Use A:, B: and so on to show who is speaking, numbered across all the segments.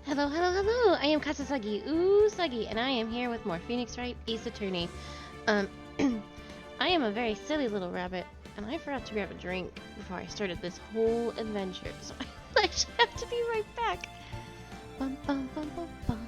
A: Hello, hello, hello! I am Kasasagi Usagi, and I am here with more Wright Ace Attorney. I am a very silly little rabbit, and I forgot to grab a drink before I started this whole adventure, so I actually have to be right back. Bum, bum, bum, bum, bum.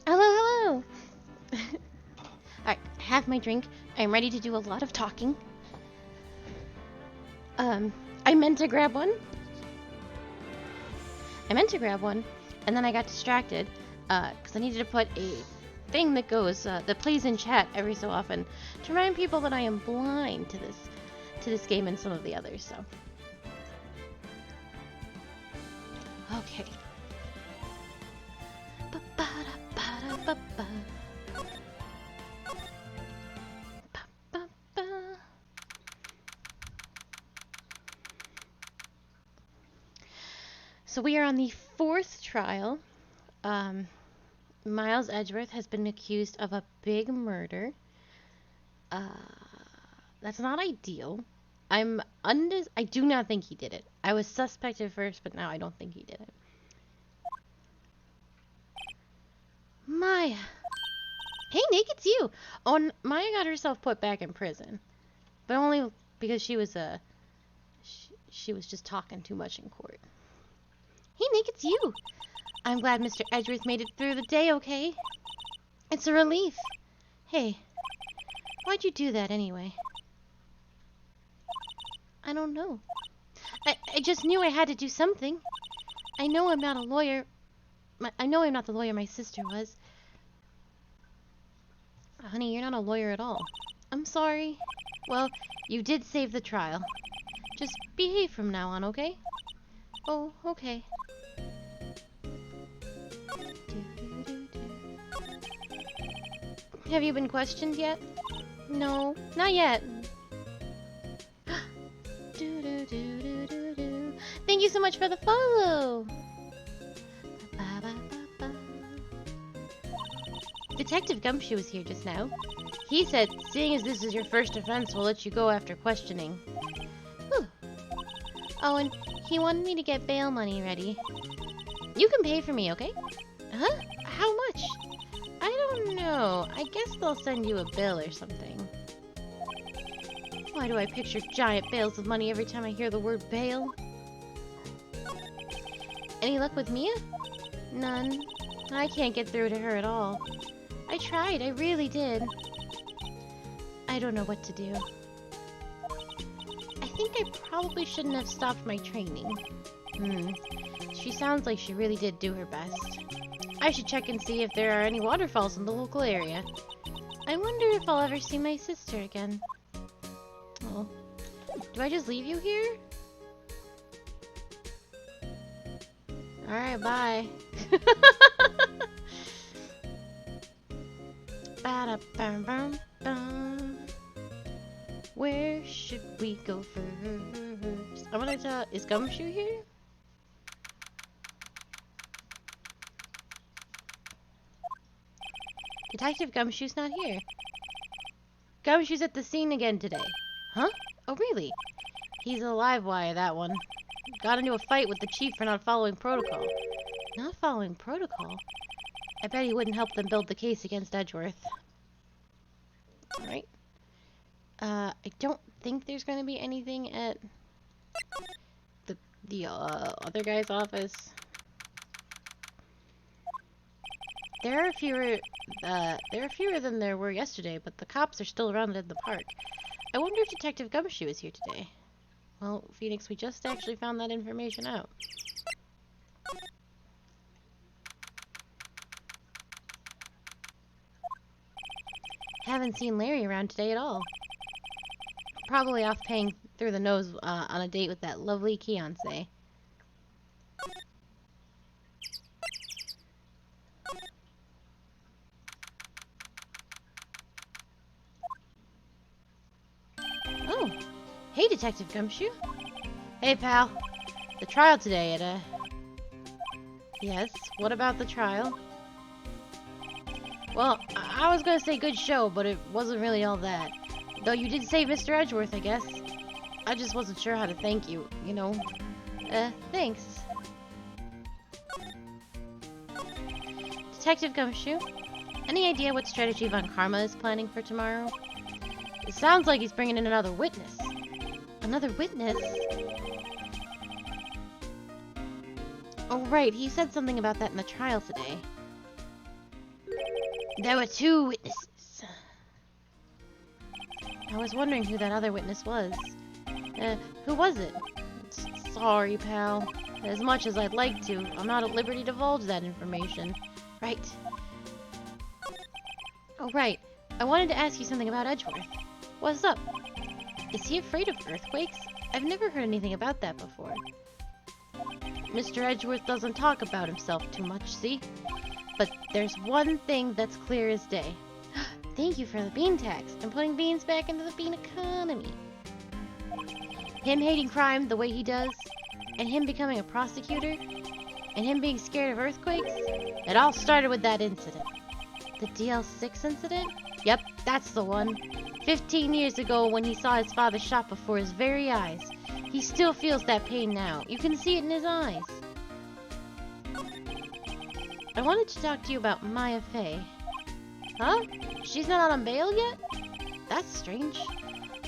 A: Hello, hello! Alright, I have my drink. I am ready to do a lot of talking. I meant to grab one. And then I got distracted, because I needed to put a thing that goes, that plays in chat every so often to remind people that I am blind to this game and some of the others, so. Okay. So we are on the 4th trial. Miles Edgeworth has been accused of a big murder. That's not ideal. I do not think he did it. I was suspect at first, but now I don't think he did it. Maya. Hey, Nick, it's you. Oh, and Maya got herself put back in prison, but only because she was she was just talking too much in court. Hey, Nick, it's you. I'm glad Mr. Edgeworth made it through the day okay. It's a relief. Hey, why'd you do that anyway? I don't know. I just knew I had to do something. I know I'm not a lawyer. I know I'm not the lawyer my sister was. Honey, you're not a lawyer at all. I'm sorry. Well, you did save the trial. Just behave from now on, okay? Oh, okay. Have you been questioned yet? No, not yet. Thank you so much for the follow. Detective Gumshoe was here just now. He said, seeing as this is your first offense, we'll let you go after questioning. Whew. Oh, and he wanted me to get bail money ready. You can pay for me, okay? Huh? How much? I don't know. I guess they'll send you a bill or something. Why do I picture giant bales of money every time I hear the word bail? Any luck with Mia? None. I can't get through to her at all. I tried, I really did. I don't know what to do. I think I probably shouldn't have stopped my training. She sounds like she really did do her best. I should check and see if there are any waterfalls in the local area. I wonder if I'll ever see my sister again. Oh. Do I just leave you here? Alright, bye. Where should we go first? I want to tell. Is Gumshoe here? Detective Gumshoe's not here. Gumshoe's at the scene again today. Huh? Oh, really? He's a live wire, that one. Got into a fight with the chief for not following protocol. Not following protocol? I bet he wouldn't help them build the case against Edgeworth. Alright. I don't think there's going to be anything at the other guy's office. There are fewer than there were yesterday, but the cops are still around in the park. I wonder if Detective Gumshoe is here today. Well, Phoenix, we just actually found that information out. Haven't seen Larry around today at all. Probably off paying through the nose on a date with that lovely fiancé. Oh, hey, Detective Gumshoe. Hey, pal. The trial today at, Yes, what about the trial? Well, I was gonna say good show, but it wasn't really all that. Though you did save Mr. Edgeworth, I guess. I just wasn't sure how to thank you, you know. Thanks. Detective Gumshoe, any idea what strategy Von Karma is planning for tomorrow? It sounds like he's bringing in another witness. Another witness? Oh, right, he said something about that in the trial today. There were 2 witnesses. I was wondering who that other witness was. Who was it? Sorry, pal. As much as I'd like to, I'm not at liberty to divulge that information. Right. Oh, right. I wanted to ask you something about Edgeworth. What's up? Is he afraid of earthquakes? I've never heard anything about that before. Mr. Edgeworth doesn't talk about himself too much, see? But there's one thing that's clear as day. Thank you for the bean tax and putting beans back into the bean economy. Him hating crime the way he does, and him becoming a prosecutor, and him being scared of earthquakes, it all started with that incident. The DL6 incident? Yep, that's the one. 15 years ago when he saw his father shot before his very eyes. He still feels that pain now. You can see it in his eyes. I wanted to talk to you about Maya Fey. Huh? She's not out on bail yet? That's strange.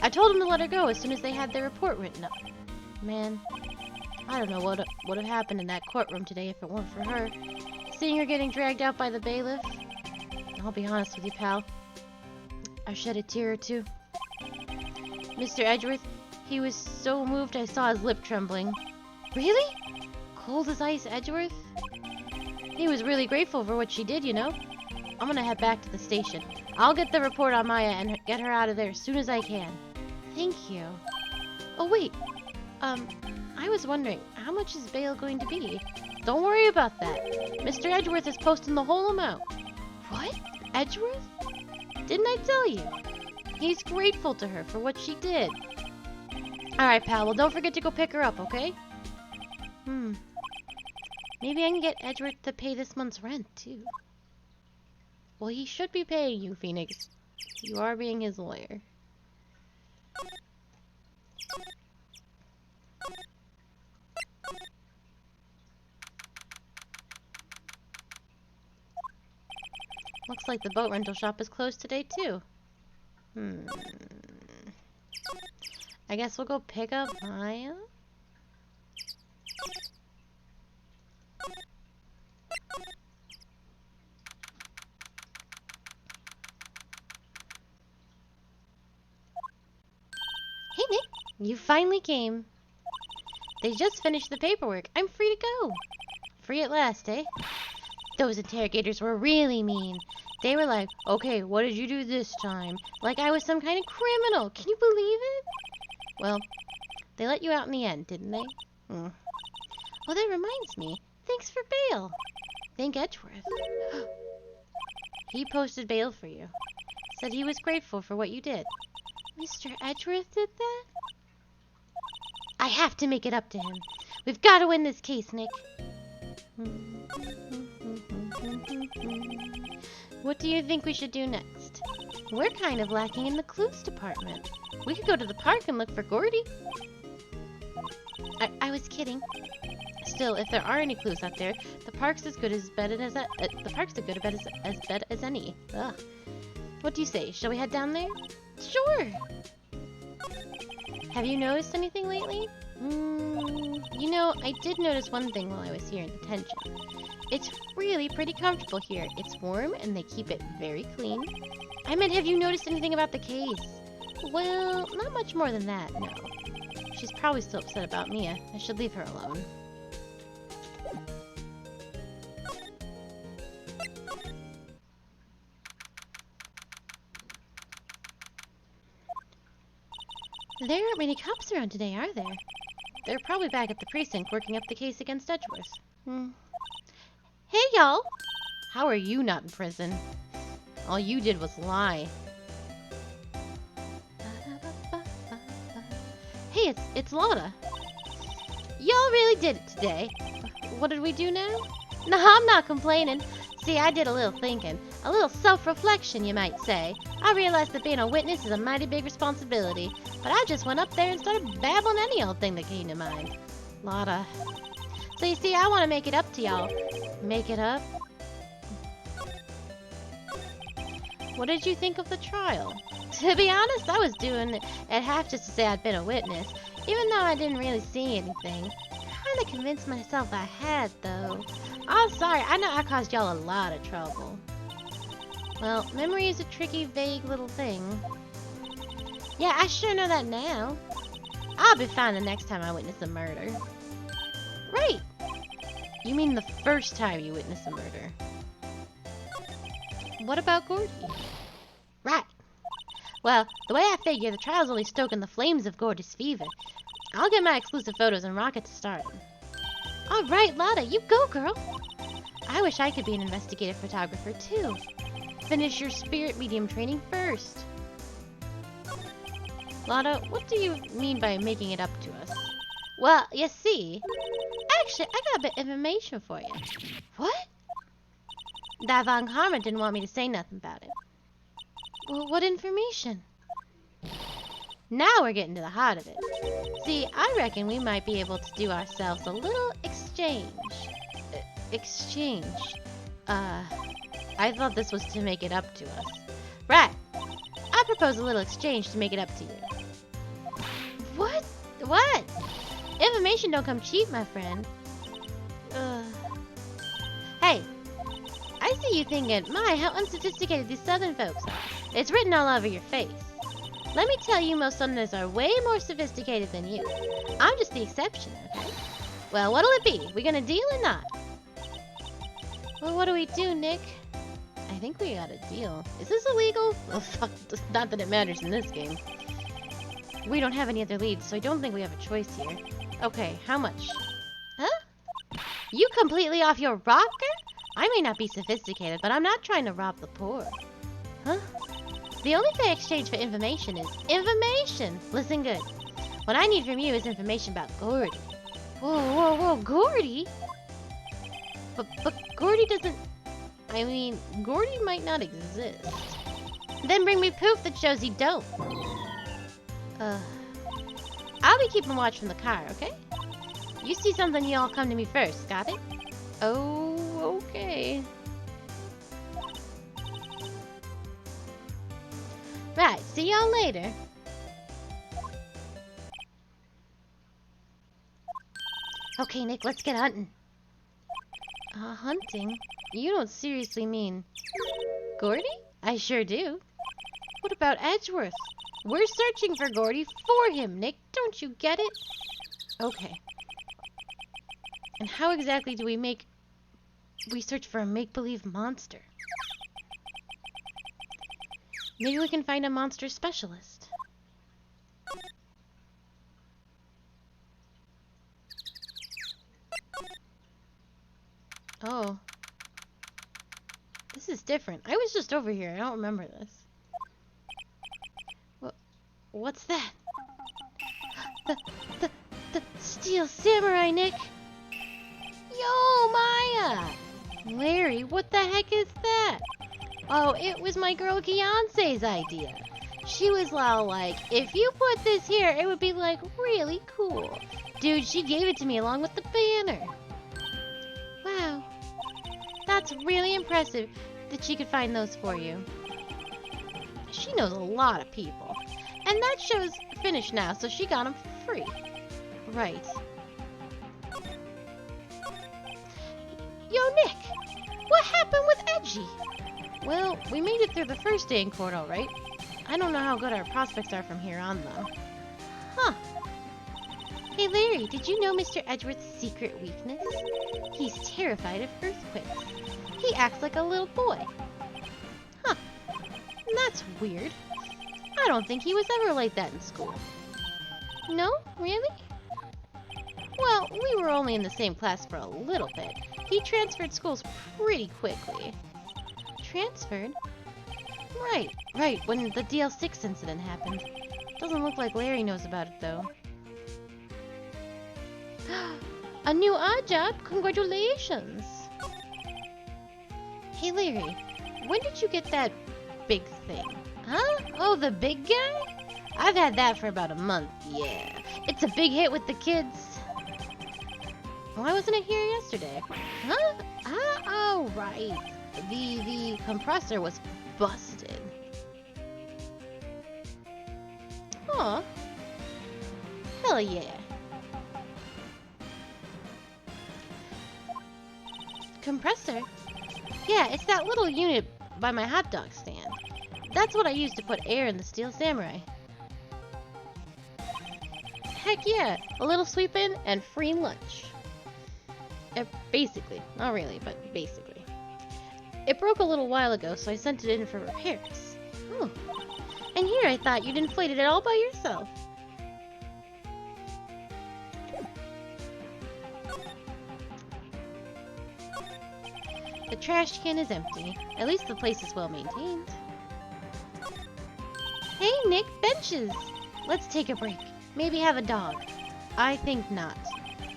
A: I told him to let her go as soon as they had their report written up. Man, I don't know what would have happened in that courtroom today if it weren't for her. Seeing her getting dragged out by the bailiff. I'll be honest with you, pal. I shed a tear or two. Mr. Edgeworth, he was so moved I saw his lip trembling. Really? Cold as ice, Edgeworth? He was really grateful for what she did, you know? I'm gonna head back to the station. I'll get the report on Maya and get her out of there as soon as I can. Thank you. Oh, wait. I was wondering, how much is bail going to be? Don't worry about that. Mr. Edgeworth is posting the whole amount. What? Edgeworth? Didn't I tell you? He's grateful to her for what she did. Alright, pal. Well, don't forget to go pick her up, okay? Maybe I can get Edgeworth to pay this month's rent, too. Well, he should be paying you, Phoenix. You are being his lawyer. Looks like the boat rental shop is closed today, too. I guess we'll go pick up Maya? Hey, Nick! You finally came. They just finished the paperwork. I'm free to go. Free at last, eh? Those interrogators were really mean. They were like, okay, what did you do this time? Like I was some kind of criminal. Can you believe it? Well, they let you out in the end, didn't they? Oh, that reminds me. Thanks for bail. Thank Edgeworth. He posted bail for you. Said he was grateful for what you did. Mr. Edgeworth did that? I have to make it up to him. We've got to win this case, Nick. What do you think we should do next? We're kind of lacking in the clues department. We could go to the park and look for Gordy. I was kidding. Still, if there are any clues out there, the park's as good as bed as the park's as good a bed as any. Ugh. What do you say? Shall we head down there? Sure. Have you noticed anything lately? You know, I did notice one thing while I was here in detention. It's really pretty comfortable here. It's warm and they keep it very clean. I meant, have you noticed anything about the case? Well, not much more than that, no. She's probably still upset about Mia. I should leave her alone. There aren't many cops around today, are there? They're probably back at the precinct working up the case against Edgeworth. Hey, y'all! How are you not in prison? All you did was lie. Hey, it's Lotta. Y'all really did it today. What did we do now? No, I'm not complaining. See, I did a little thinking. A little self-reflection, you might say. I realized that being a witness is a mighty big responsibility. But I just went up there and started babbling any old thing that came to mind. Lotta. So you see, I want to make it up to y'all. Make it up? What did you think of the trial? To be honest, I was doing it at half just to say I'd been a witness. Even though I didn't really see anything. Kinda convinced myself I had, though. I'm sorry, I know I caused y'all a lot of trouble. Well, memory is a tricky, vague little thing. Yeah, I sure know that now. I'll be fine the next time I witness a murder. Right! You mean the first time you witness a murder? What about Gordy? Right. Well, the way I figure, the trial's only stoking the flames of Gordy's fever. I'll get my exclusive photos and rocket to start. Alright, Lotta, you go, girl! I wish I could be an investigative photographer, too. Finish your spirit medium training first. Lotta, what do you mean by making it up to us? Well, you see... Actually, I got a bit of information for you. What? That Von Karma didn't want me to say nothing about it. Well, what information? Now we're getting to the heart of it. See, I reckon we might be able to do ourselves a little exchange. Exchange? I thought this was to make it up to us. Right. I propose a little exchange to make it up to you. What? What? Information don't come cheap, my friend. Hey, I see you thinking, my, how unsophisticated these southern folks are. It's written all over your face. Let me tell you, most southerners are way more sophisticated than you. I'm just the exception, okay? Well, what'll it be? We gonna deal or not? Well, what do we do, Nick? I think we got a deal. Is this illegal? Well, fuck, not that it matters in this game. We don't have any other leads, so I don't think we have a choice here. Okay, how much? Huh? You completely off your rocker? I may not be sophisticated, but I'm not trying to rob the poor. Huh? The only fair exchange for information is information! Listen good. What I need from you is information about Gordy. Whoa, Gordy? But Gordy doesn't... I mean, Gordy might not exist. Then bring me proof that shows he don't. I'll be keeping watch from the car, okay? You see something, you all come to me first, got it? Oh, okay. Right, see y'all later. Okay, Nick, let's get hunting. Hunting? You don't seriously mean... Gordy? I sure do. What about Edgeworth? We're searching for Gordy for him, Nick. Don't you get it? Okay. And how exactly do we search for a make-believe monster? Maybe we can find a monster specialist. Oh. This is different. I was just over here. I don't remember this. What's that? The Steel Samurai, Nick! Yo, Maya! Larry, what the heck is that? Oh, it was my girl Beyonce's idea. She was all like, if you put this here, it would be like really cool. Dude, she gave it to me along with the banner. Wow. That's really impressive that she could find those for you. She knows a lot of people. And that show's finished now, so she got them for free. Right. Yo, Nick! What happened with Edgy? Well, we made it through the first day in court, alright. I don't know how good our prospects are from here on, though. Huh. Hey, Larry, did you know Mr. Edgeworth's secret weakness? He's terrified of earthquakes. He acts like a little boy. Huh. That's weird. I don't think he was ever like that in school. No? Really? Well, we were only in the same class for a little bit. He transferred schools pretty quickly. Transferred? Right, when the DL6 incident happened. Doesn't look like Larry knows about it, though. A new odd job? Congratulations! Hey, Larry, when did you get that big thing? Huh? Oh, the big guy? I've had that for about a month, yeah. It's a big hit with the kids. Why wasn't it here yesterday? Huh? Oh, right. The compressor was busted. Aw. Hell yeah. Compressor? Yeah, it's that little unit by my hot dog stand. That's what I use to put air in the Steel Samurai. Heck yeah, a little sweep in and free lunch. Basically, not really, but basically. It broke a little while ago, so I sent it in for repairs. Oh. And here I thought you'd inflated it all by yourself. The trash can is empty. At least the place is well maintained. Hey, Nick, benches! Let's take a break. Maybe have a dog. I think not.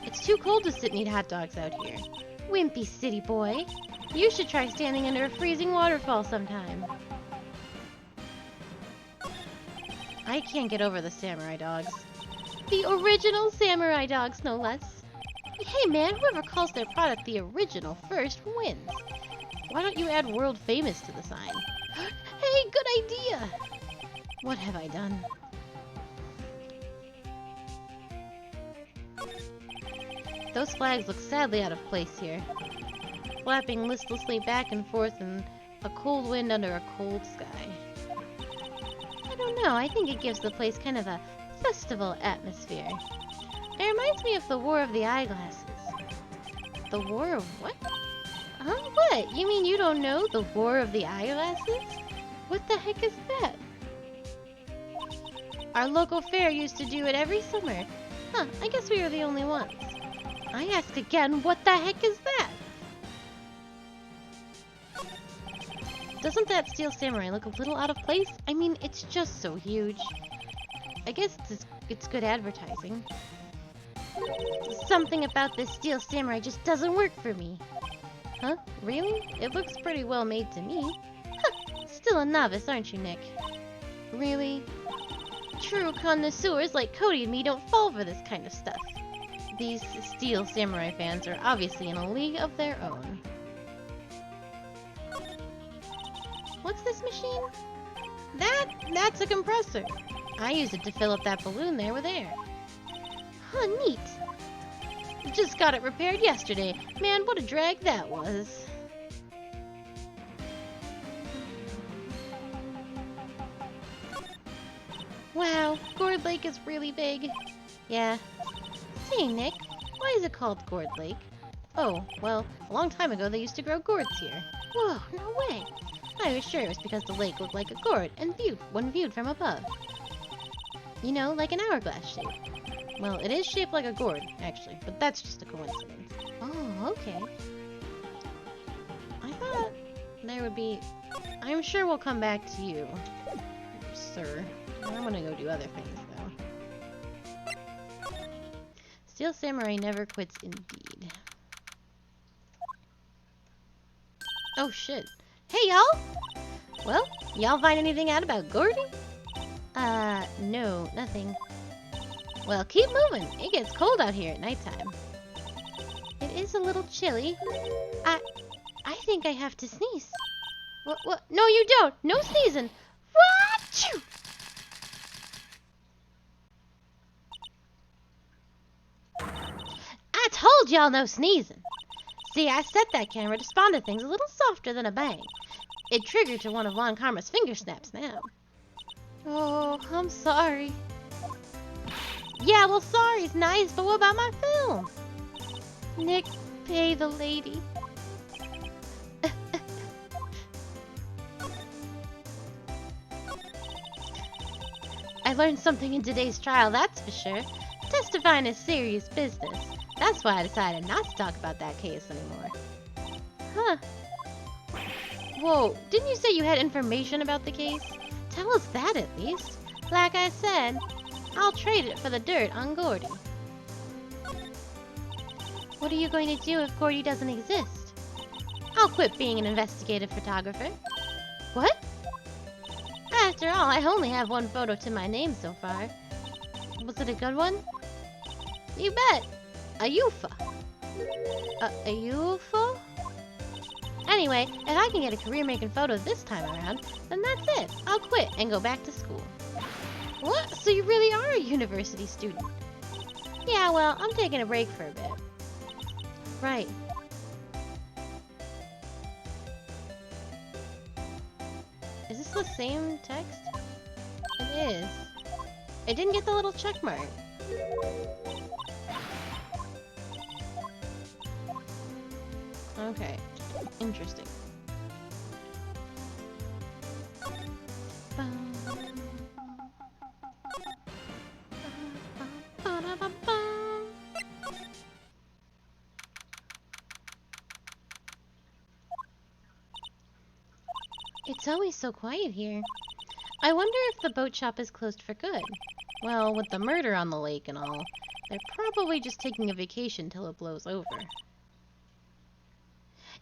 A: It's too cold to sit and eat hot dogs out here. Wimpy city boy. You should try standing under a freezing waterfall sometime. I can't get over the samurai dogs. The original samurai dogs, no less. Hey man, whoever calls their product the original first wins. Why don't you add world famous to the sign? Hey, good idea! What have I done? Those flags look sadly out of place here, flapping listlessly back and forth in a cold wind under a cold sky. I don't know, I think it gives the place kind of a festival atmosphere. It reminds me of the War of the Eyeglasses. The War of what? Huh? What? You mean you don't know the War of the Eyeglasses? What the heck is that? Our local fair used to do it every summer. Huh, I guess we were the only ones. I ask again, what the heck is that? Doesn't that Steel Samurai look a little out of place? I mean, it's just so huge. I guess it's good advertising. Something about this Steel Samurai just doesn't work for me. Huh? Really? It looks pretty well made to me. Huh, still a novice, aren't you, Nick? Really? True connoisseurs like Cody and me don't fall for this kind of stuff. These Steel Samurai fans are obviously in a league of their own. What's this machine? That's a compressor. I use it to fill up that balloon there with air. Huh, neat. Just got it repaired yesterday. Man, what a drag that was. Wow, Gourd Lake is really big. Yeah. Say, Nick, why is it called Gourd Lake? Oh, well, a long time ago they used to grow gourds here. Whoa, no way. I was sure it was because the lake looked like a gourd and when viewed from above. You know, like an hourglass shape. Well, it is shaped like a gourd, actually, but that's just a coincidence. Oh, okay. I thought there would be... I'm sure we'll come back to you, sir. I'm gonna go do other things, though. Steel Samurai never quits, indeed. Oh, shit. Hey, y'all! Well, y'all find anything out about Gordy? No, nothing. Well, keep moving. It gets cold out here at nighttime. It is a little chilly. I think I have to sneeze. What? No, you don't. No sneezing. What? I told y'all no sneezing. See, I set that camera to spawn to things a little softer than a bang. It triggered to one of Von Karma's finger snaps now. Oh, I'm sorry. Yeah, well, sorry's nice, but what about my film? Nick, pay the lady. I learned something in today's trial, that's for sure. Testifying is serious business. That's why I decided not to talk about that case anymore. Huh. Whoa, didn't you say you had information about the case? Tell us that at least. Like I said, I'll trade it for the dirt on Gordy. What are you going to do if Gordy doesn't exist? I'll quit being an investigative photographer. What? After all, I only have one photo to my name so far. Was it a good one? You bet. A UFO. A UFO? Anyway, if I can get a career making photos this time around, then that's it. I'll quit and go back to school. What? So you really are a university student? Yeah, well, I'm taking a break for a bit. Right. Is this the same text? It is. It didn't get the little check mark. Okay. Interesting. It's always so quiet here. I wonder if the boat shop is closed for good. Well, with the murder on the lake and all, they're probably just taking a vacation till it blows over.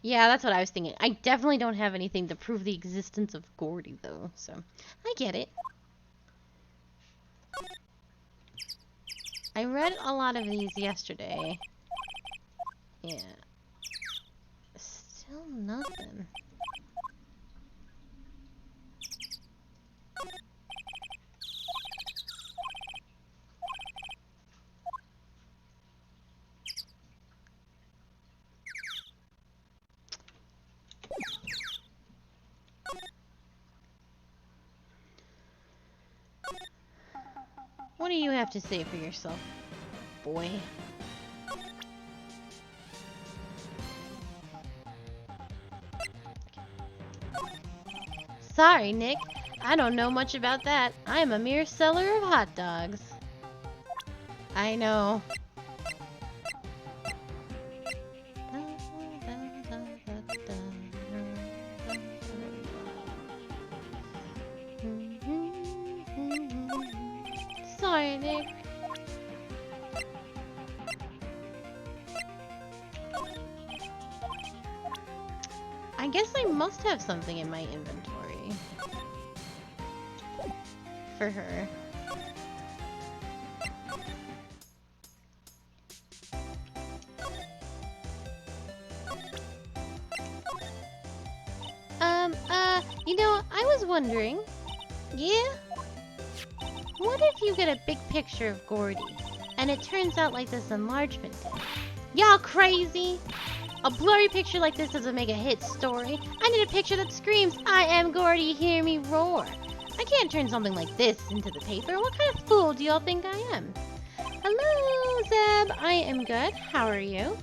A: Yeah, that's what I was thinking. I definitely don't have anything to prove the existence of Gordy, though, so I get it. I read a lot of these yesterday. Yeah. Still nothing. What do you have to say for yourself, boy? Sorry, Nick. I don't know much about that. I am a mere seller of hot dogs. I know. Sorry, Nick. I guess I must have something in my inventory for her. You know, I was wondering, yeah? What if you get a big picture of Gordy, and it turns out like this enlargement did? Y'all crazy? A blurry picture like this doesn't make a hit story. I need a picture that screams, I am Gordy, hear me roar. I can't turn something like this into the paper. What kind of fool do y'all think I am? Hello, Zeb. I am good. How are you?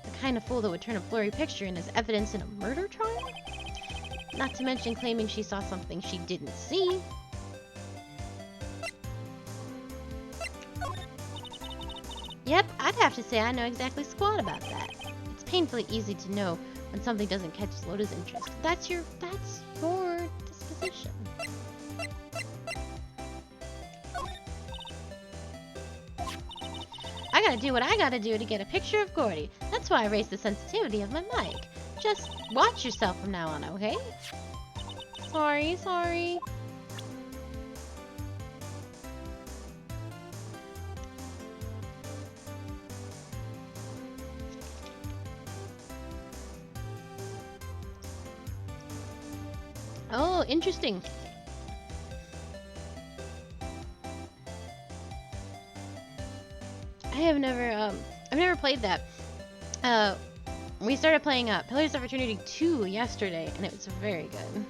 A: The kind of fool that would turn a blurry picture in as evidence in a murder trial? Not to mention claiming she saw something she didn't see. Yep, I'd have to say I know exactly squat about that. It's painfully easy to know when something doesn't catch Loda's interest. That's your disposition. I gotta do what I gotta do to get a picture of Gordy. That's why I raised the sensitivity of my mic. Just watch yourself from now on, okay? Sorry. Oh, interesting. I've never played that. We started playing Pillars of Eternity 2 yesterday, and it was very good.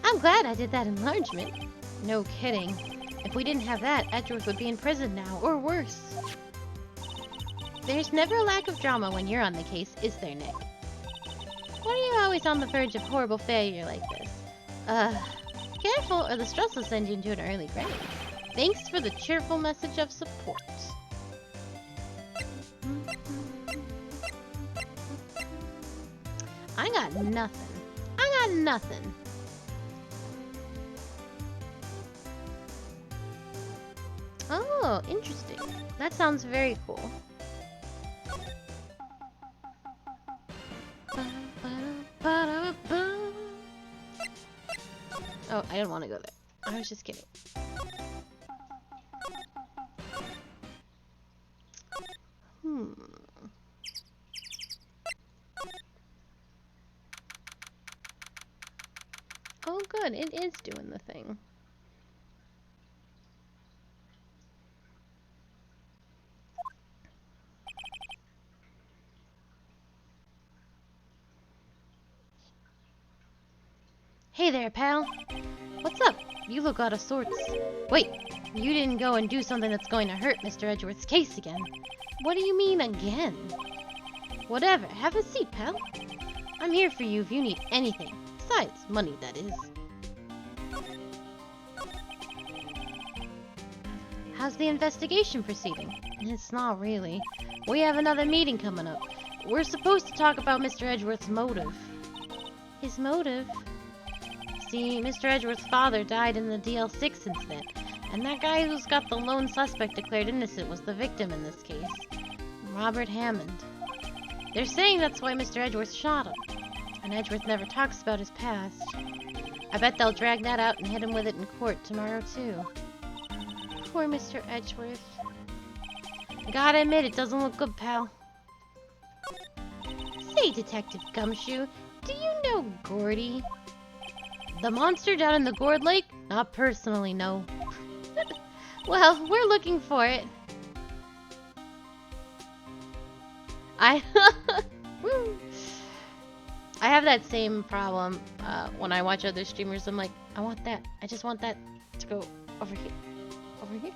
A: I'm glad I did that enlargement. No kidding. If we didn't have that, Edgeworth would be in prison now, or worse. There's never a lack of drama when you're on the case, is there, Nick? Why are you always on the verge of horrible failure like this? Careful or the stress will send you into an early grave. Thanks for the cheerful message of support. I got nothing. I got nothing. Oh, interesting. That sounds very cool. Oh, I didn't want to go there. I was just kidding. Oh, good. It is doing the thing. Hey there, pal. What's up? You look out of sorts. Wait, you didn't go and do something that's going to hurt Mr. Edgeworth's case again. What do you mean, again? Whatever. Have a seat, pal. I'm here for you if you need anything. Besides, money, that is. How's the investigation proceeding? It's not really. We have another meeting coming up. We're supposed to talk about Mr. Edgeworth's motive. His motive? See, Mr. Edgeworth's father died in the DL6 incident, and that guy who's got the lone suspect declared innocent was the victim in this case. Robert Hammond. They're saying that's why Mr. Edgeworth shot him. And Edgeworth never talks about his past. I bet they'll drag that out and hit him with it in court tomorrow, too. Poor Mr. Edgeworth. I gotta admit, it doesn't look good, pal. Say, Detective Gumshoe, do you know Gordy? The monster down in the Gourd Lake? Not personally, no. Well, we're looking for it. I have that same problem when I watch other streamers. I'm like, I want that. I just want that to go over here. Over here?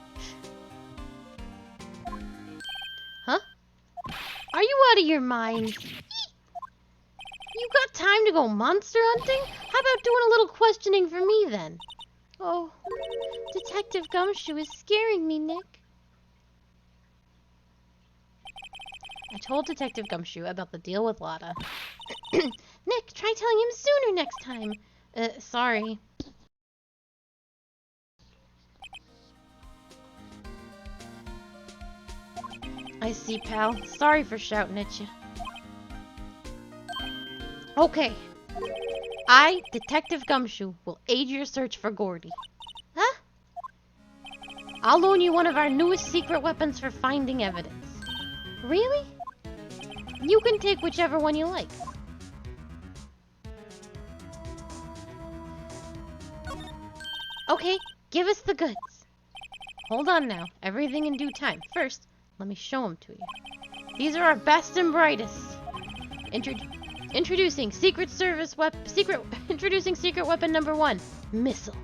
A: Huh? Are you out of your mind? You got time to go monster hunting? How about doing a little questioning for me then? Oh, Detective Gumshoe is scaring me, Nick. I told Detective Gumshoe about the deal with Lotta. Nick, try telling him sooner next time. Sorry. I see, pal. Sorry for shouting at you. Okay. I, Detective Gumshoe, will aid your search for Gordy. Huh? I'll loan you one of our newest secret weapons for finding evidence. Really? You can take whichever one you like. Okay, give us the goods. Hold on now. Everything in due time. First, let me show them to you. These are our best and brightest. Introducing secret weapon number 1. Missile.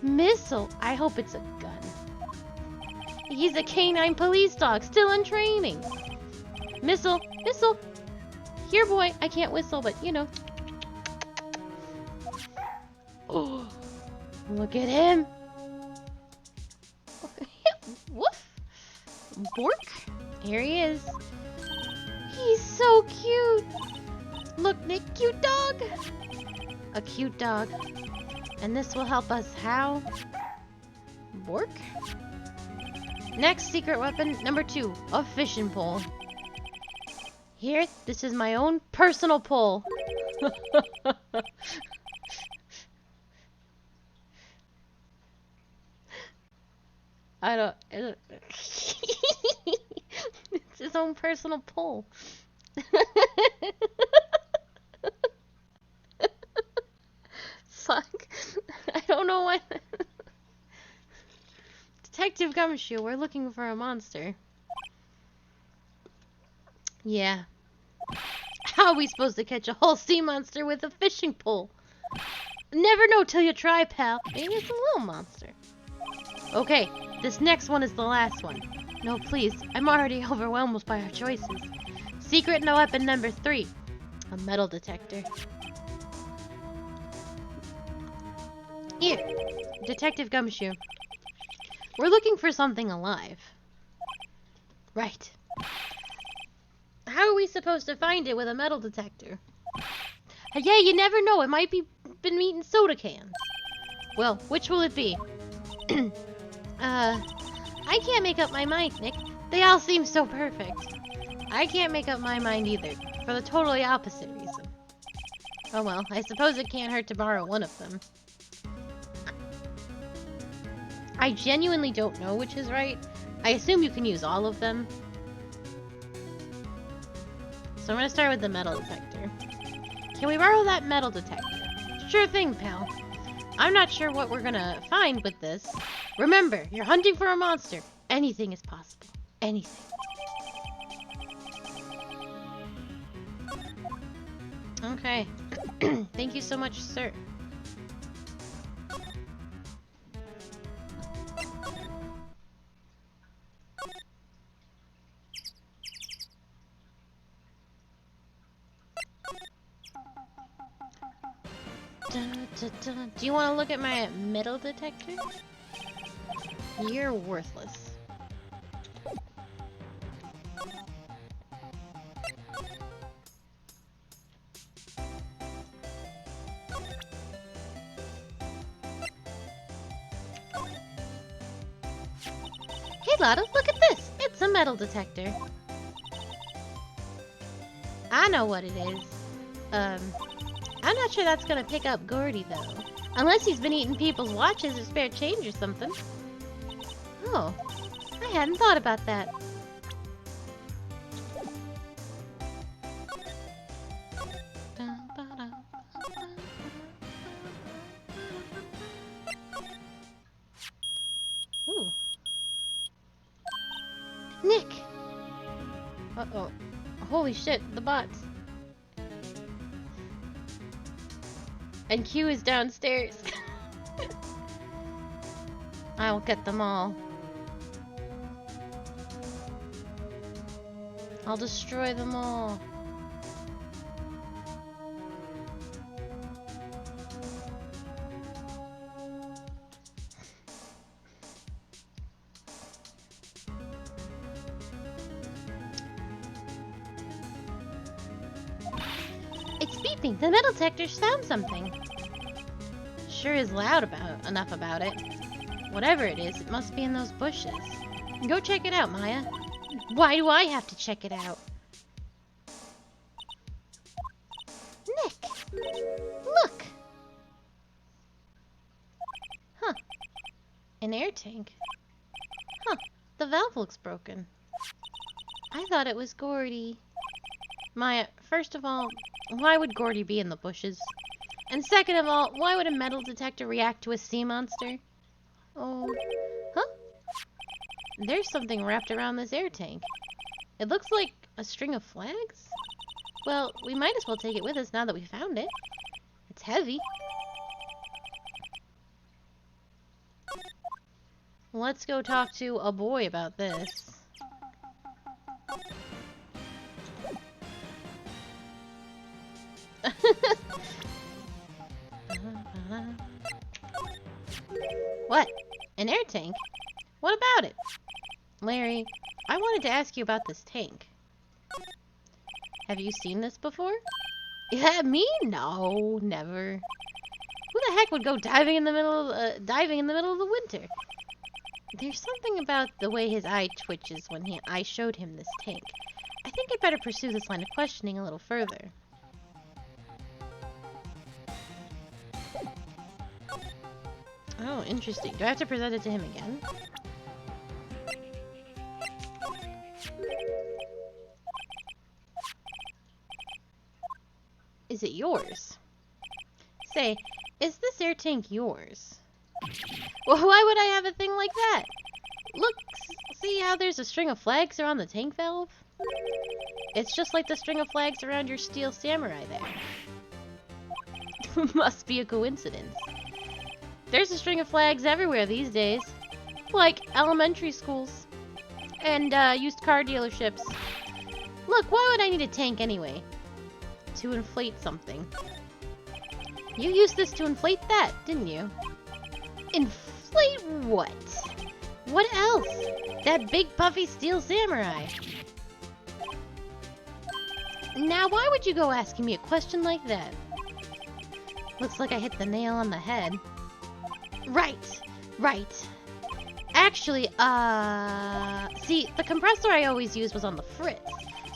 A: Missile? I hope it's a gun. He's a canine police dog, still in training. Missile. Missile. Here, boy. I can't whistle, but you know. Oh, look at him. Woof. Bork. Here he is. He's so cute. Look, Nick, cute dog. A cute dog. And this will help us how? Bork? Next secret weapon, number 2, a fishing pole. Here, this is my own personal pole. It's his own personal pole. Fuck. I don't know why. Detective Gumshoe, we're looking for a monster. Yeah. How are we supposed to catch a whole sea monster with a fishing pole? Never know till you try, pal. Maybe it's a little monster. Okay, this next one is the last one. No, please. I'm already overwhelmed by our choices. Secret weapon number 3. A metal detector. Here, Detective Gumshoe. We're looking for something alive. Right. How are we supposed to find it with a metal detector? Yeah, you never know. It might be been eating soda cans. Well, which will it be? I can't make up my mind, Nick. They all seem so perfect. I can't make up my mind either, for the totally opposite reason. Oh well, I suppose it can't hurt to borrow one of them. I genuinely don't know which is right. I assume you can use all of them. So I'm gonna start with the metal detector. Can we borrow that metal detector? Sure thing, pal. I'm not sure what we're gonna find with this. Remember, you're hunting for a monster. Anything is possible. Anything. Okay. Thank you so much, sir. Do you want to look at my metal detector? You're worthless. Hey Lotta, look at this! It's a metal detector. I know what it is. I'm not sure that's gonna pick up Gordy, though. Unless he's been eating people's watches or spare change or something. Oh, I hadn't thought about that. Ooh. Nick! Uh-oh. Holy shit, the bots. And Q is downstairs. I'll get them all. I'll destroy them all. It's beeping. The metal detector found something. Sure is loud enough about it. Whatever it is, it must be in those bushes. Go check it out, Maya. Why do I have to check it out? Nick! Look! Huh. An air tank. Huh. The valve looks broken. I thought it was Gordy. Maya, first of all, why would Gordy be in the bushes? And second of all, why would a metal detector react to a sea monster? Oh, huh? There's something wrapped around this air tank. It looks like a string of flags? Well, we might as well take it with us now that we found it. It's heavy. Let's go talk to a boy about this. What? An air tank? What about it? Larry, I wanted to ask you about this tank. Have you seen this before? Yeah, me? No, never. Who the heck would go diving in the middle of the winter? There's something about the way his eye twitches when I showed him this tank. I think I'd better pursue this line of questioning a little further. Oh, interesting. Do I have to present it to him again? Is it yours? Say, is this air tank yours? Well, why would I have a thing like that? Look, see how there's a string of flags around the tank valve? It's just like the string of flags around your steel samurai there. Must be a coincidence. There's a string of flags everywhere these days. Like elementary schools. And used car dealerships. Look, why would I need a tank anyway? To inflate something. You used this to inflate that, didn't you? Inflate what? What else? That big puffy steel samurai. Now, why would you go asking me a question like that? Looks like I hit the nail on the head. Right. Actually, see, the compressor I always used was on the fritz.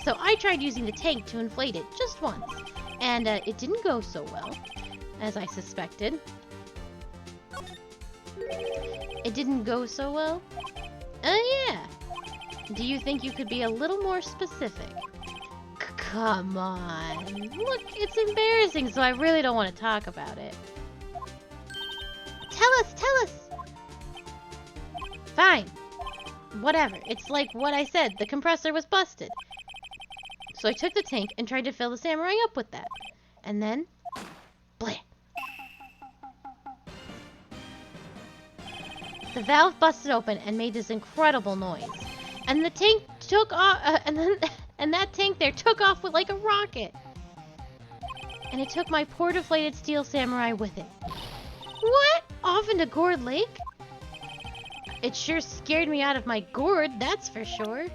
A: So I tried using the tank to inflate it just once. And it didn't go so well, as I suspected. It didn't go so well? Yeah. Do you think you could be a little more specific? Come on. Look, it's embarrassing, so I really don't want to talk about it. Tell us! Fine. Whatever. It's like what I said. The compressor was busted. So I took the tank and tried to fill the samurai up with that. And then... blah. The valve busted open and made this incredible noise. And the tank took off... and that tank there took off with like a rocket. And it took my poor deflated steel samurai with it. What? Off into Gourd Lake? It sure scared me out of my gourd, that's for sure.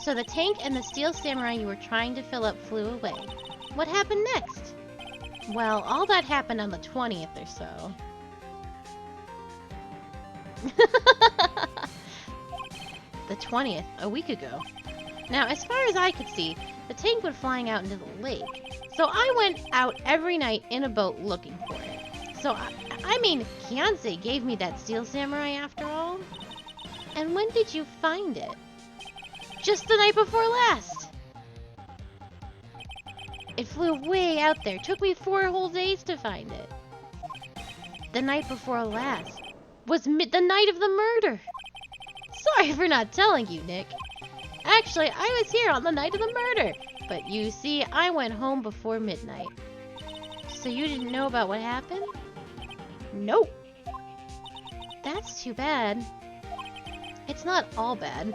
A: So the tank and the steel samurai you were trying to fill up flew away. What happened next? Well, all that happened on the 20th or so. The 20th, a week ago. Now, as far as I could see, the tank went flying out into the lake. So I went out every night in a boat looking for it. So, I mean, Fiancé gave me that steel samurai after all. And when did you find it? Just the night before last. It flew way out there. Took me 4 whole days to find it. The night before last was the night of the murder. Sorry for not telling you, Nick. Actually, I was here on the night of the murder. But you see, I went home before midnight. So you didn't know about what happened? Nope. That's too bad. It's not all bad.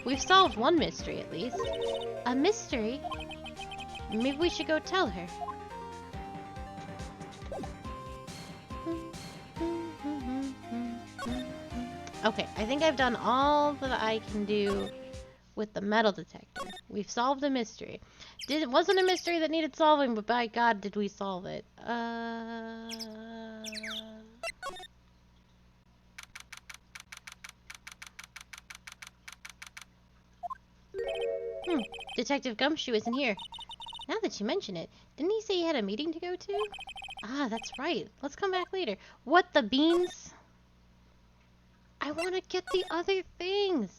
A: We've solved one mystery at least. A mystery? Maybe we should go tell her. Okay, I think I've done all that I can do with the metal detector. We've solved a mystery. It wasn't a mystery that needed solving, but by God, did we solve it. Detective Gumshoe isn't here. Now that you mention it, didn't he say he had a meeting to go to? Ah, that's right. Let's come back later. What the beans? I want to get the other things.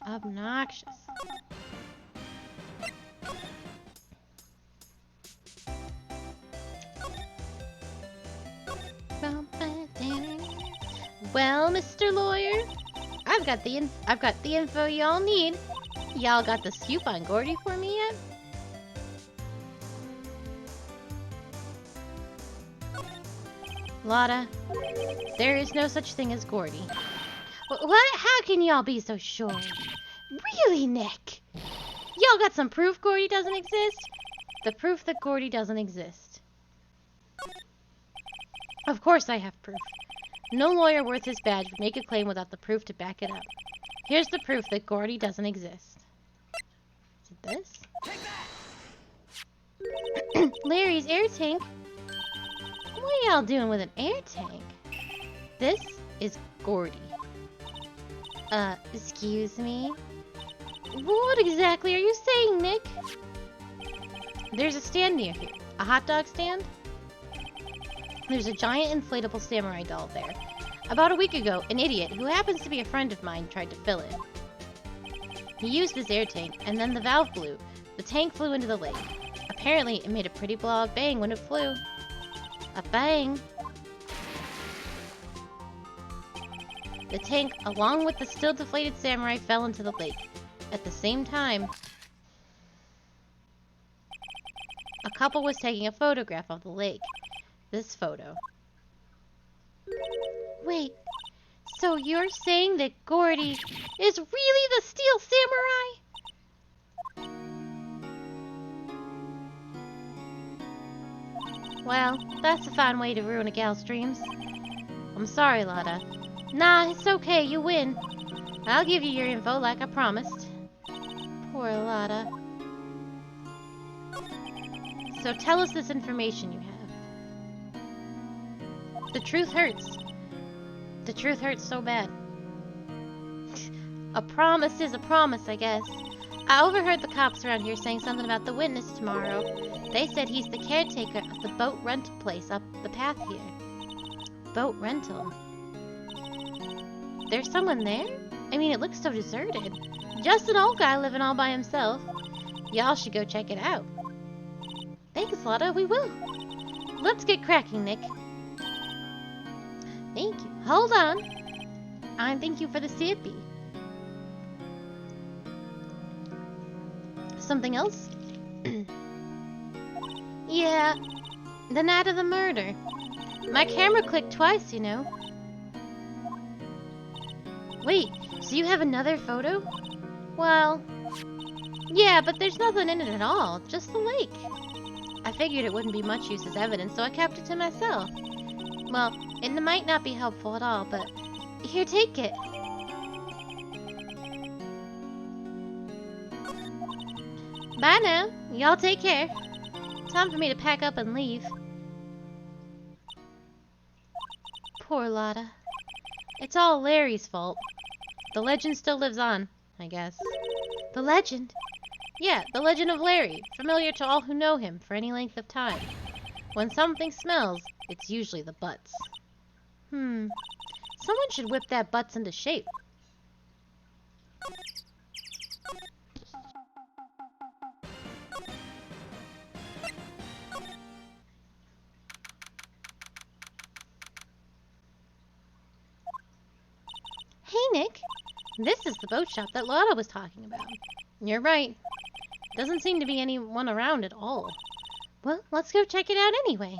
A: Obnoxious. Well, Mr. Lawyer, I've got the info y'all need. Y'all got the scoop on Gordy for me yet? Lotta, there is no such thing as Gordy. What? How can y'all be so sure? Really, Nick? Y'all got some proof Gordy doesn't exist? The proof that Gordy doesn't exist. Of course I have proof. No lawyer worth his badge would make a claim without the proof to back it up. Here's the proof that Gordy doesn't exist. Is it this? Larry's air tank? What are y'all doing with an air tank? This is Gordy. Excuse me? What exactly are you saying, Nick? There's a stand near here. A hot dog stand? There's a giant inflatable samurai doll there. About a week ago, an idiot, who happens to be a friend of mine, tried to fill it. He used his air tank, and then the valve blew. The tank flew into the lake. Apparently, it made a pretty loud bang when it flew. A bang. The tank, along with the still deflated samurai, fell into the lake. At the same time, a couple was taking a photograph of the lake. This photo. Wait, So you're saying that Gordy is really the Steel Samurai? Well, that's a fine way to ruin a gal's dreams. I'm sorry, Lotta. Nah, it's okay, you win. I'll give you your info like I promised. Poor Lotta. So tell us this information you have. The truth hurts. The truth hurts so bad. A promise is a promise, I guess. I overheard the cops around here saying something about the witness tomorrow. They said he's the caretaker of the boat rental place up the path here. Boat rental? There's someone there? I mean, it looks so deserted. Just an old guy living all by himself. Y'all should go check it out. Thanks, Lotta, we will. Let's get cracking, Nick. Thank you. Hold on. Thank you for the sippy. Something else? Yeah, the night of the murder. My camera clicked twice, you know. Wait, so you have another photo? Well, yeah, but there's nothing in it at all, just the lake. I figured it wouldn't be much use as evidence, so I kept it to myself. Well, it might not be helpful at all, but here, take it. Bye now. Y'all take care. Time for me to pack up and leave. Poor Lotta. It's all Larry's fault. The legend still lives on, I guess. The legend? Yeah, the legend of Larry, familiar to all who know him for any length of time. When something smells, it's usually the butts. Someone should whip that butts into shape. Hey, Nick. This is the boat shop that Lotta was talking about. You're right. Doesn't seem to be anyone around at all. Well, let's go check it out anyway.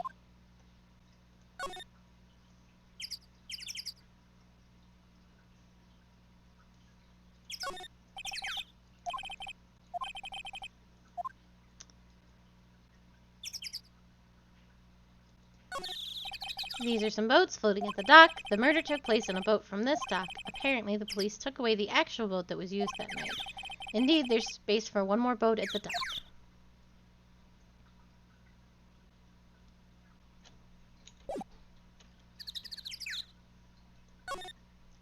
A: These are some boats floating at the dock. The murder took place in a boat from this dock. Apparently, the police took away the actual boat that was used that night. Indeed, there's space for one more boat at the dock.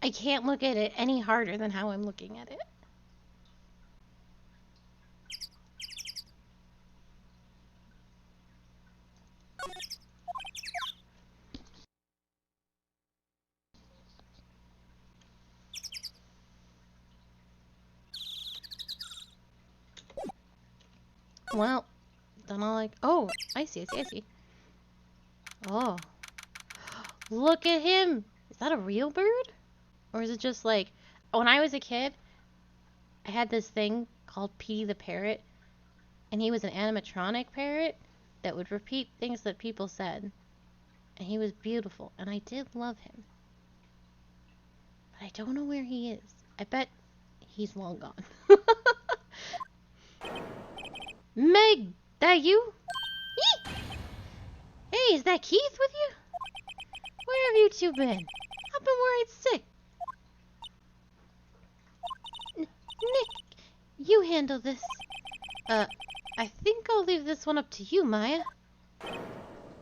A: I can't look at it any harder than how I'm looking at it. Well, then I'll like... Oh, I see. Oh. Look at him! Is that a real bird? Or is it just like... When I was a kid, I had this thing called Petey the Parrot. And he was an animatronic parrot that would repeat things that people said. And he was beautiful. And I did love him. But I don't know where he is. I bet he's long gone. Meg, that you? Eek! Hey, is that Keith with you? Where have you two been? I've been worried sick. Nick, you handle this. I think I'll leave this one up to you, Maya.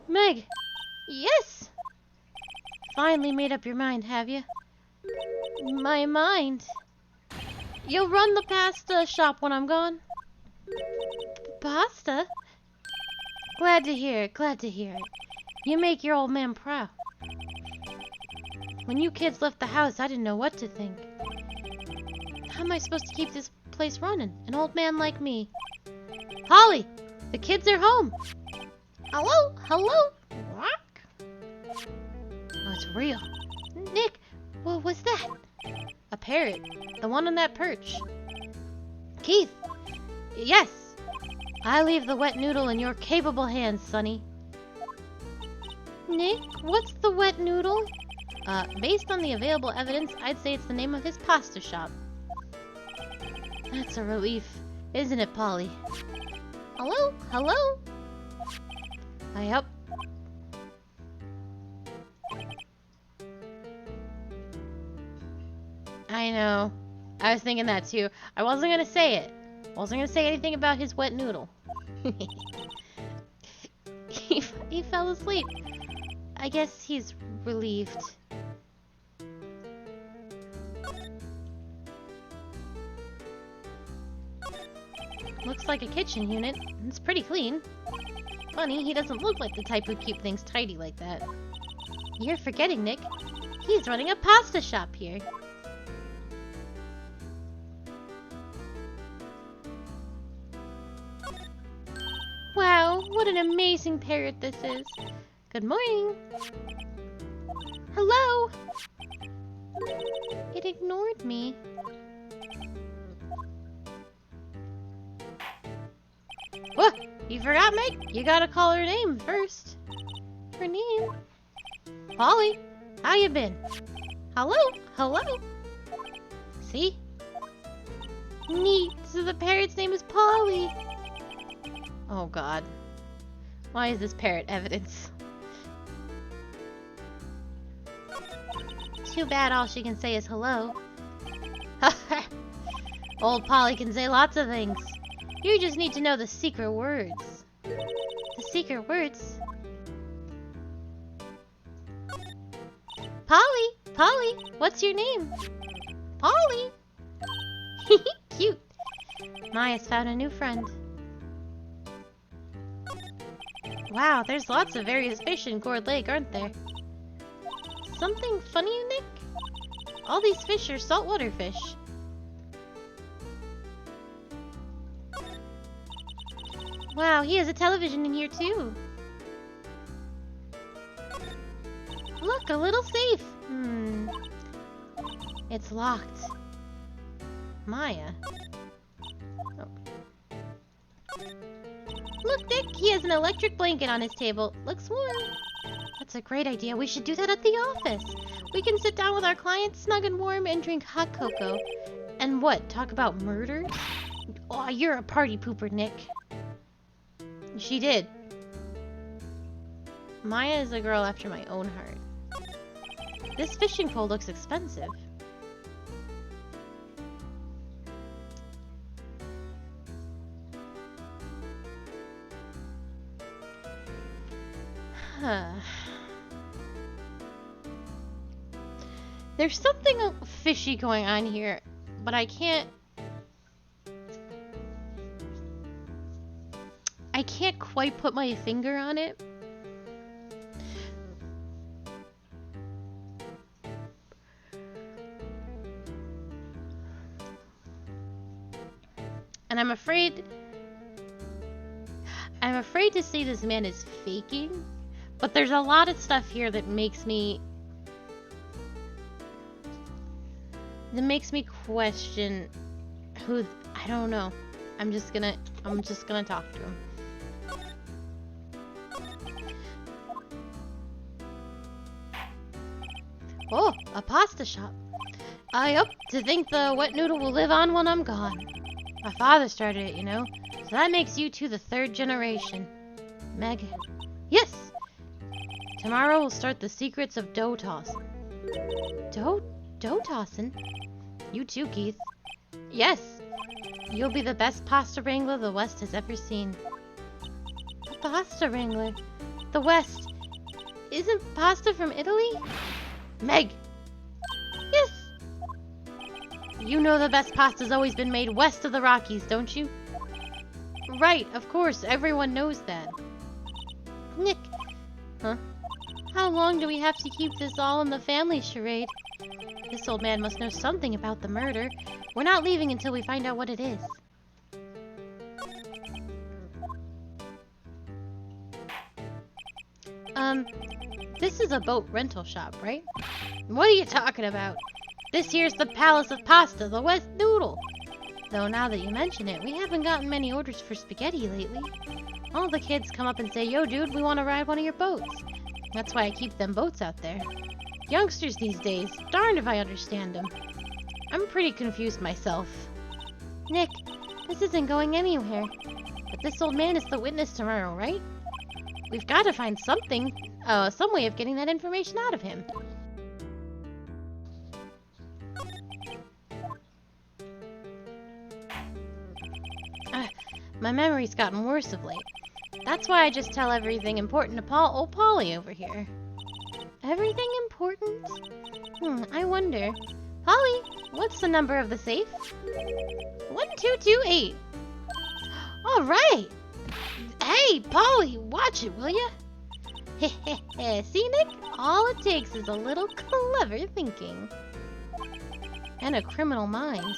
A: Meg, yes! Finally made up your mind, have you? My mind? You'll run the pasta shop when I'm gone? Pasta? Glad to hear it. You make your old man proud. When you kids left the house, I didn't know what to think. How am I supposed to keep this place running? An old man like me. Holly! The kids are home! Hello? Rock? Oh, it's real. Nick, what was that? A parrot. The one on that perch. Keith! Yes! I leave the wet noodle in your capable hands, Sonny. Nick, what's the wet noodle? Based on the available evidence, I'd say it's the name of his pasta shop. That's a relief, isn't it, Polly? Hello? Hello? Yep. I know. I was thinking that too. I wasn't gonna say it. I wasn't gonna say anything about his wet noodle. He fell asleep. I guess he's relieved. Looks like a kitchen unit. It's pretty clean. Funny, he doesn't look like the type who'd keep things tidy like that. You're forgetting, Nick. He's running a pasta shop here. Wow, what an amazing parrot this is. Good morning. Hello. It ignored me. What? You forgot, Meg? You gotta call her name first. Her name? Polly, how you been? Hello? Hello? See? Neat. So the parrot's name is Polly. Oh god. Why is this parrot evidence? Too bad all she can say is hello. Old Polly can say lots of things. You just need to know the secret words. The secret words? Polly! Polly! What's your name? Polly! Cute. Maya's found a new friend. Wow, there's lots of various fish in Gourd Lake, aren't there? Something funny, Nick? All these fish are saltwater fish. Wow, he has a television in here too. Look, a little safe. It's locked. Maya. Oh. Look, Nick, he has an electric blanket on his table. Looks warm. That's a great idea. We should do that at the office. We can sit down with our clients, snug and warm, and drink hot cocoa. And what? Talk about murder? Oh, you're a party pooper, Nick. She did. Maya is a girl after my own heart. This fishing pole looks expensive. There's something fishy going on here, but I can't quite put my finger on it. And I'm afraid to say this man is faking, but there's a lot of stuff here that makes me question who. I don't know. I'm just gonna talk to him. Oh, a pasta shop. Yup, to think the wet noodle will live on when I'm gone. My father started it, you know. So that makes you two the third generation. Meg. Yes! Tomorrow we'll start the secrets of dough tossing. Dough tossing? You too, Keith. Yes! You'll be the best pasta wrangler the West has ever seen. A pasta wrangler? The West? Isn't pasta from Italy? Meg! Yes! You know the best pasta's always been made west of the Rockies, don't you? Right, of course, everyone knows that. Nick! Huh? How long do we have to keep this all in the family charade? This old man must know something about the murder. We're not leaving until we find out what it is. This is a boat rental shop, right? What are you talking about? This here's the Palace of Pasta, the West Noodle. Though now that you mention it, we haven't gotten many orders for spaghetti lately. All the kids come up and say, "Yo, dude, we want to ride one of your boats." That's why I keep them boats out there. Youngsters these days, darned if I understand them. I'm pretty confused myself. Nick, this isn't going anywhere. But this old man is the witness tomorrow, right? We've got to find something, some way of getting that information out of him. My memory's gotten worse of late. That's why I just tell everything important to old Polly over here. Everything important? I wonder. Polly, what's the number of the safe? 1228. All right. Hey, Polly, watch it, will ya? See, Nick? All it takes is a little clever thinking. And a criminal mind.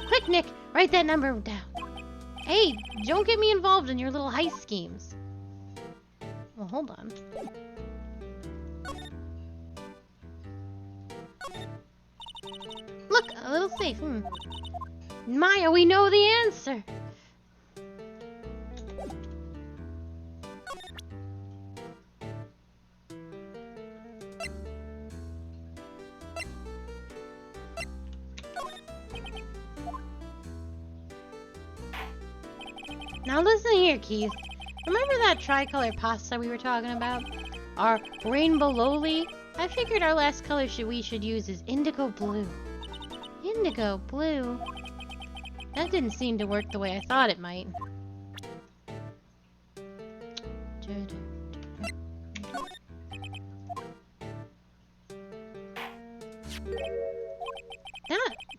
A: Quick, Nick, write that number down. Hey, don't get me involved in your little heist schemes. Well, hold on. Look, a little safe. Maya, we know the answer. Now listen here, Keith. Remember that tricolor pasta we were talking about? Our rainbow loli? I figured our last color we should use is indigo blue. Indigo blue? That didn't seem to work the way I thought it might.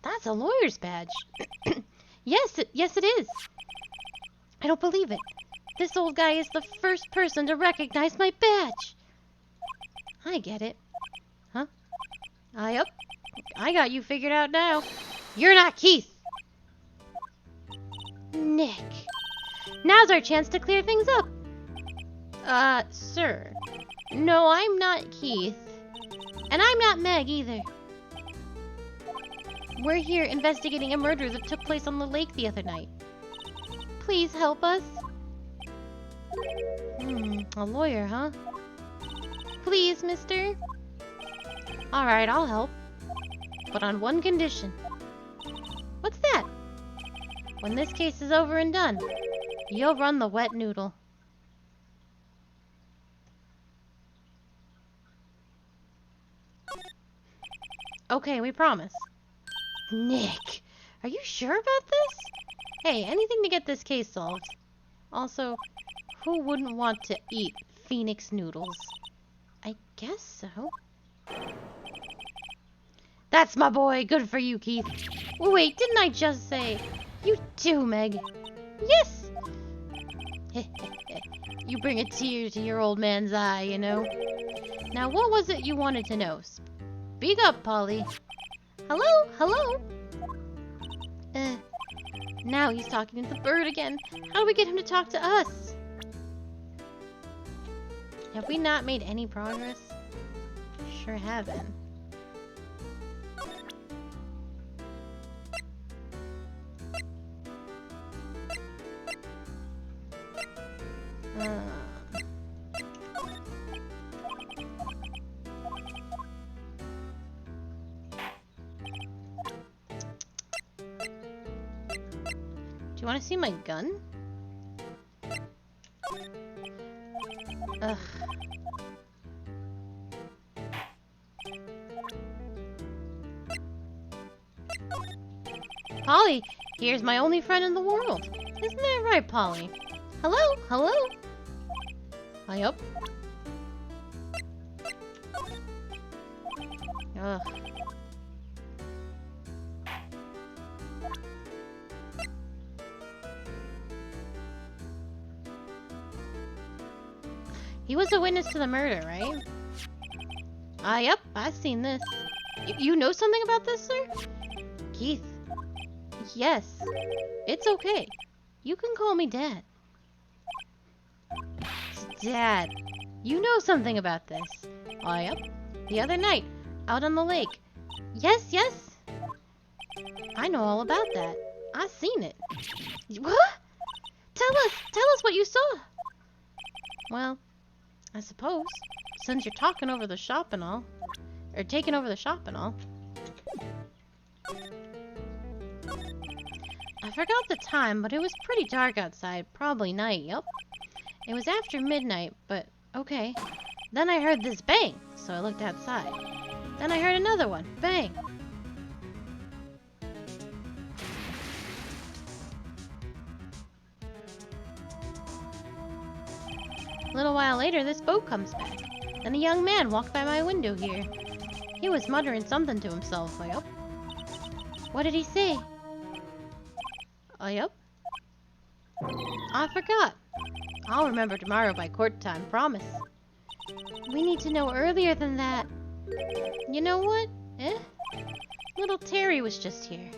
A: That's a lawyer's badge. Yes, it is. I don't believe it. This old guy is the first person to recognize my badge. I get it. Huh? Yup. I got you figured out now. You're not Keith. Nick. Now's our chance to clear things up. Sir. No, I'm not Keith. And I'm not Meg either. We're here investigating a murder that took place on the lake the other night. Please help us. A lawyer, huh? Please, mister. Alright, I'll help. But on one condition. What's that? When this case is over and done, you'll run the wet noodle. Okay, we promise. Nick, are you sure about this? Hey, anything to get this case solved. Also, who wouldn't want to eat Phoenix noodles? I guess so. That's my boy. Good for you, Keith. Wait, didn't I just say... You too, Meg. Yes! You bring a tear to your old man's eye, you know. Now, what was it you wanted to know? Speak up, Polly. Hello? Hello? Now he's talking to the bird again. How do we get him to talk to us? Have we not made any progress? Sure haven't. Do you want to see my gun? Ugh. Polly, here's my only friend in the world. Isn't that right, Polly? Hello? Hello? Yup. Ugh. He was a witness to the murder, right? Yep, I've seen this. You know something about this, sir? Keith. Yes. It's okay. You can call me Dad. Dad, you know something about this. Yep. The other night, out on the lake. Yes, yes. I know all about that. I seen it. What? Tell us what you saw. Well, I suppose, since you're talking over the shop and all. or taken over the shop and all. I forgot the time, but it was pretty dark outside. Probably night, yep. It was after midnight, but okay. Then I heard this bang, so I looked outside. Then I heard another one, bang. A little while later, this boat comes back. Then a young man walked by my window here. He was muttering something to himself, yup. What did he say? Oh, yep. I forgot. I'll remember tomorrow by court time, promise. We need to know earlier than that. You know what? Little Terry was just here.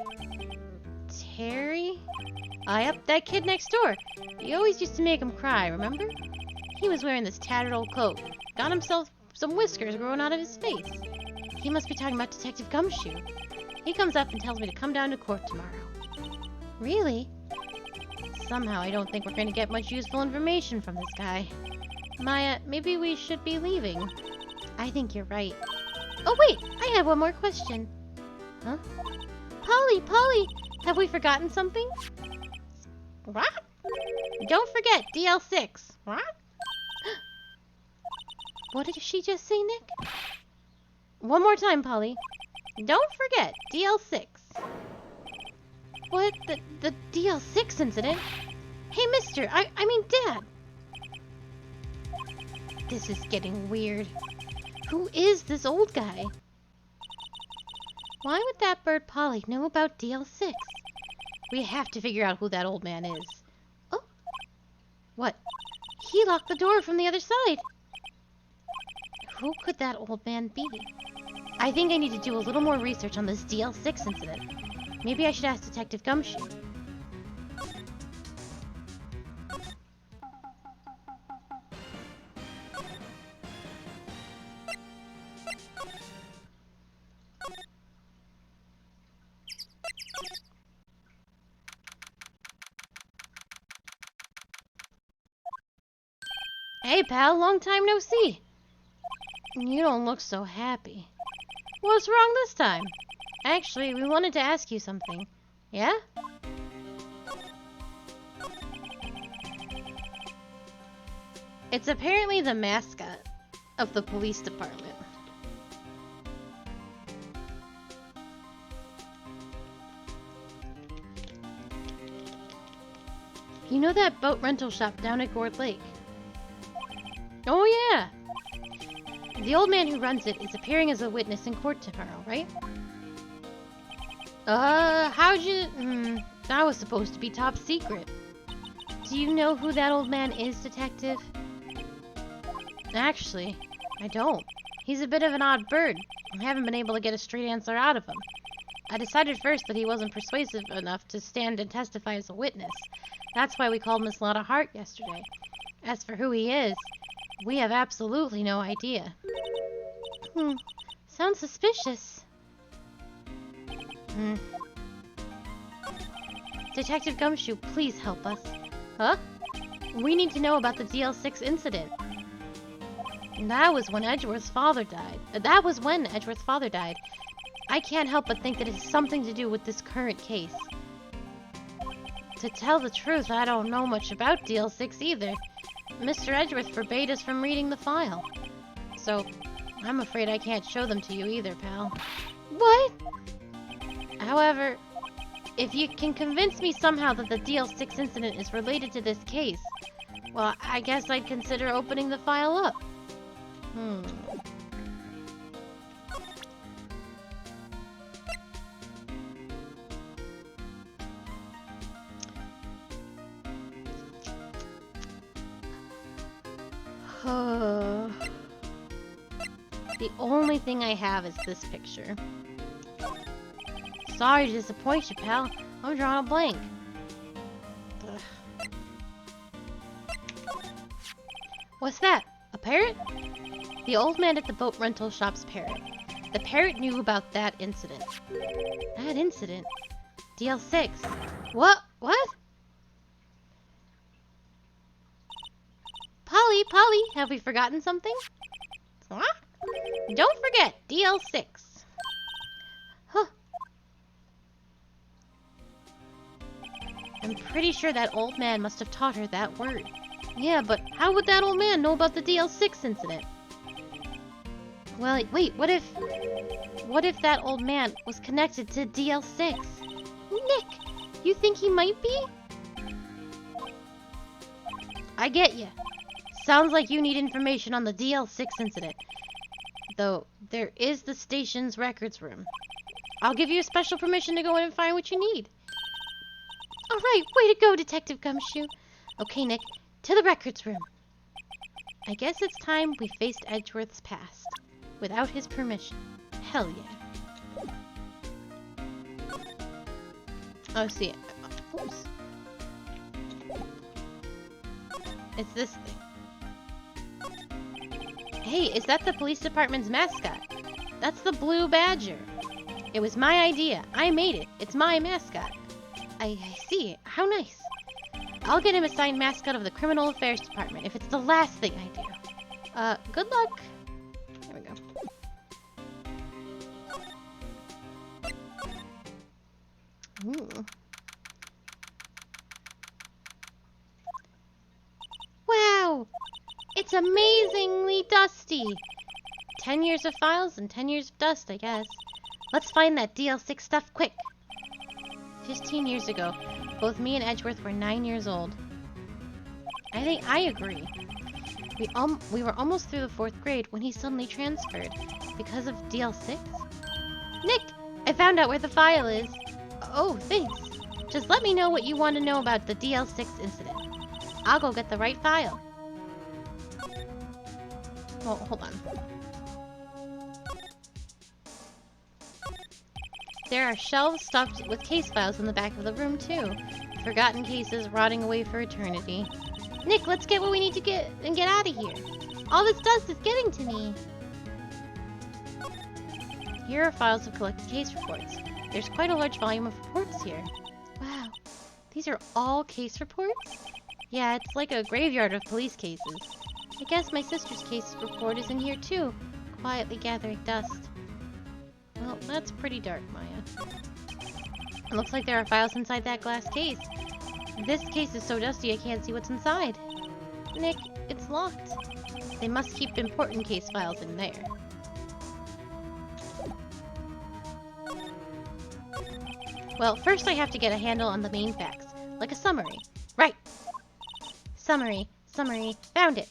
A: Terry? Ah, yep, that kid next door. You always used to make him cry, remember? He was wearing this tattered old coat. Got himself some whiskers growing out of his face. He must be talking about Detective Gumshoe. He comes up and tells me to come down to court tomorrow. Really? Somehow I don't think we're going to get much useful information from this guy. Maya, maybe we should be leaving. I think you're right. Oh wait, I have one more question. Huh? Polly, have we forgotten something? What? Don't forget, DL6. What? What did she just say, Nick? One more time, Polly. Don't forget, DL6. What? The DL6 incident? Hey, mister, I mean Dad. This is getting weird. Who is this old guy? Why would that bird Polly know about DL6? We have to figure out who that old man is. Oh. What? He locked the door from the other side. Who could that old man be? I think I need to do a little more research on this DL6 incident. Maybe I should ask Detective Gumshoe. Hey, pal, long time no see. You don't look so happy. What's wrong this time? Actually, we wanted to ask you something. Yeah? It's apparently the mascot of the police department. You know that boat rental shop down at Gourd Lake? Oh yeah! The old man who runs it is appearing as a witness in court tomorrow, right? How'd you... that was supposed to be top secret. Do you know who that old man is, Detective? Actually, I don't. He's a bit of an odd bird. I haven't been able to get a straight answer out of him. I decided first that he wasn't persuasive enough to stand and testify as a witness. That's why we called Miss Lotta Hart yesterday. As for who he is, we have absolutely no idea. Sounds suspicious. Detective Gumshoe, please help us. Huh? We need to know about the DL6 incident. That was when Edgeworth's father died. I can't help but think that it has something to do with this current case. To tell the truth, I don't know much about DL6 either. Mr. Edgeworth forbade us from reading the file. So, I'm afraid I can't show them to you either, pal. What? However, if you can convince me somehow that the DL6 incident is related to this case, well, I guess I'd consider opening the file up. The only thing I have is this picture. Sorry to disappoint you, pal. I'm drawing a blank. Ugh. What's that? A parrot? The old man at the boat rental shop's parrot. The parrot knew about that incident. That incident? DL6. What? What? Polly, have we forgotten something? What? Don't forget, DL6. Huh. I'm pretty sure that old man must have taught her that word. Yeah, but how would that old man know about the DL6 incident? Well, wait, what if that old man was connected to DL6? Nick, you think he might be? I get you. Sounds like you need information on the DL6 incident. Though, there is the station's records room. I'll give you a special permission to go in and find what you need. Alright, way to go, Detective Gumshoe. Okay, Nick, to the records room. I guess it's time we faced Edgeworth's past. Without his permission. Hell yeah. Oh, see. Oops. It's this thing. Hey, is that the police department's mascot? That's the Blue Badger. It was my idea. I made it. It's my mascot. I see. How nice. I'll get him assigned mascot of the Criminal Affairs Department if it's the last thing I do. Good luck. There we go. Ooh. Wow! It's amazingly dusty! 10 years of files and 10 years of dust, I guess. Let's find that DL6 stuff quick! 15 years ago, both me and Edgeworth were 9 years old. I think I agree. We were almost through the 4th grade when he suddenly transferred. Because of DL6? Nick! I found out where the file is! Oh, thanks. Just let me know what you want to know about the DL6 incident. I'll go get the right file. Oh, hold on. There are shelves stuffed with case files in the back of the room, too. Forgotten cases rotting away for eternity. Nick, let's get what we need to get and get out of here. All this dust is getting to me. Here are files of collected case reports. There's quite a large volume of reports here. Wow. These are all case reports? Yeah, it's like a graveyard of police cases. I guess my sister's case report is in here too, quietly gathering dust. Well, that's pretty dark, Maya. It looks like there are files inside that glass case. This case is so dusty I can't see what's inside. Nick, it's locked. They must keep important case files in there. Well, first I have to get a handle on the main facts, like a summary. Right. Summary, found it.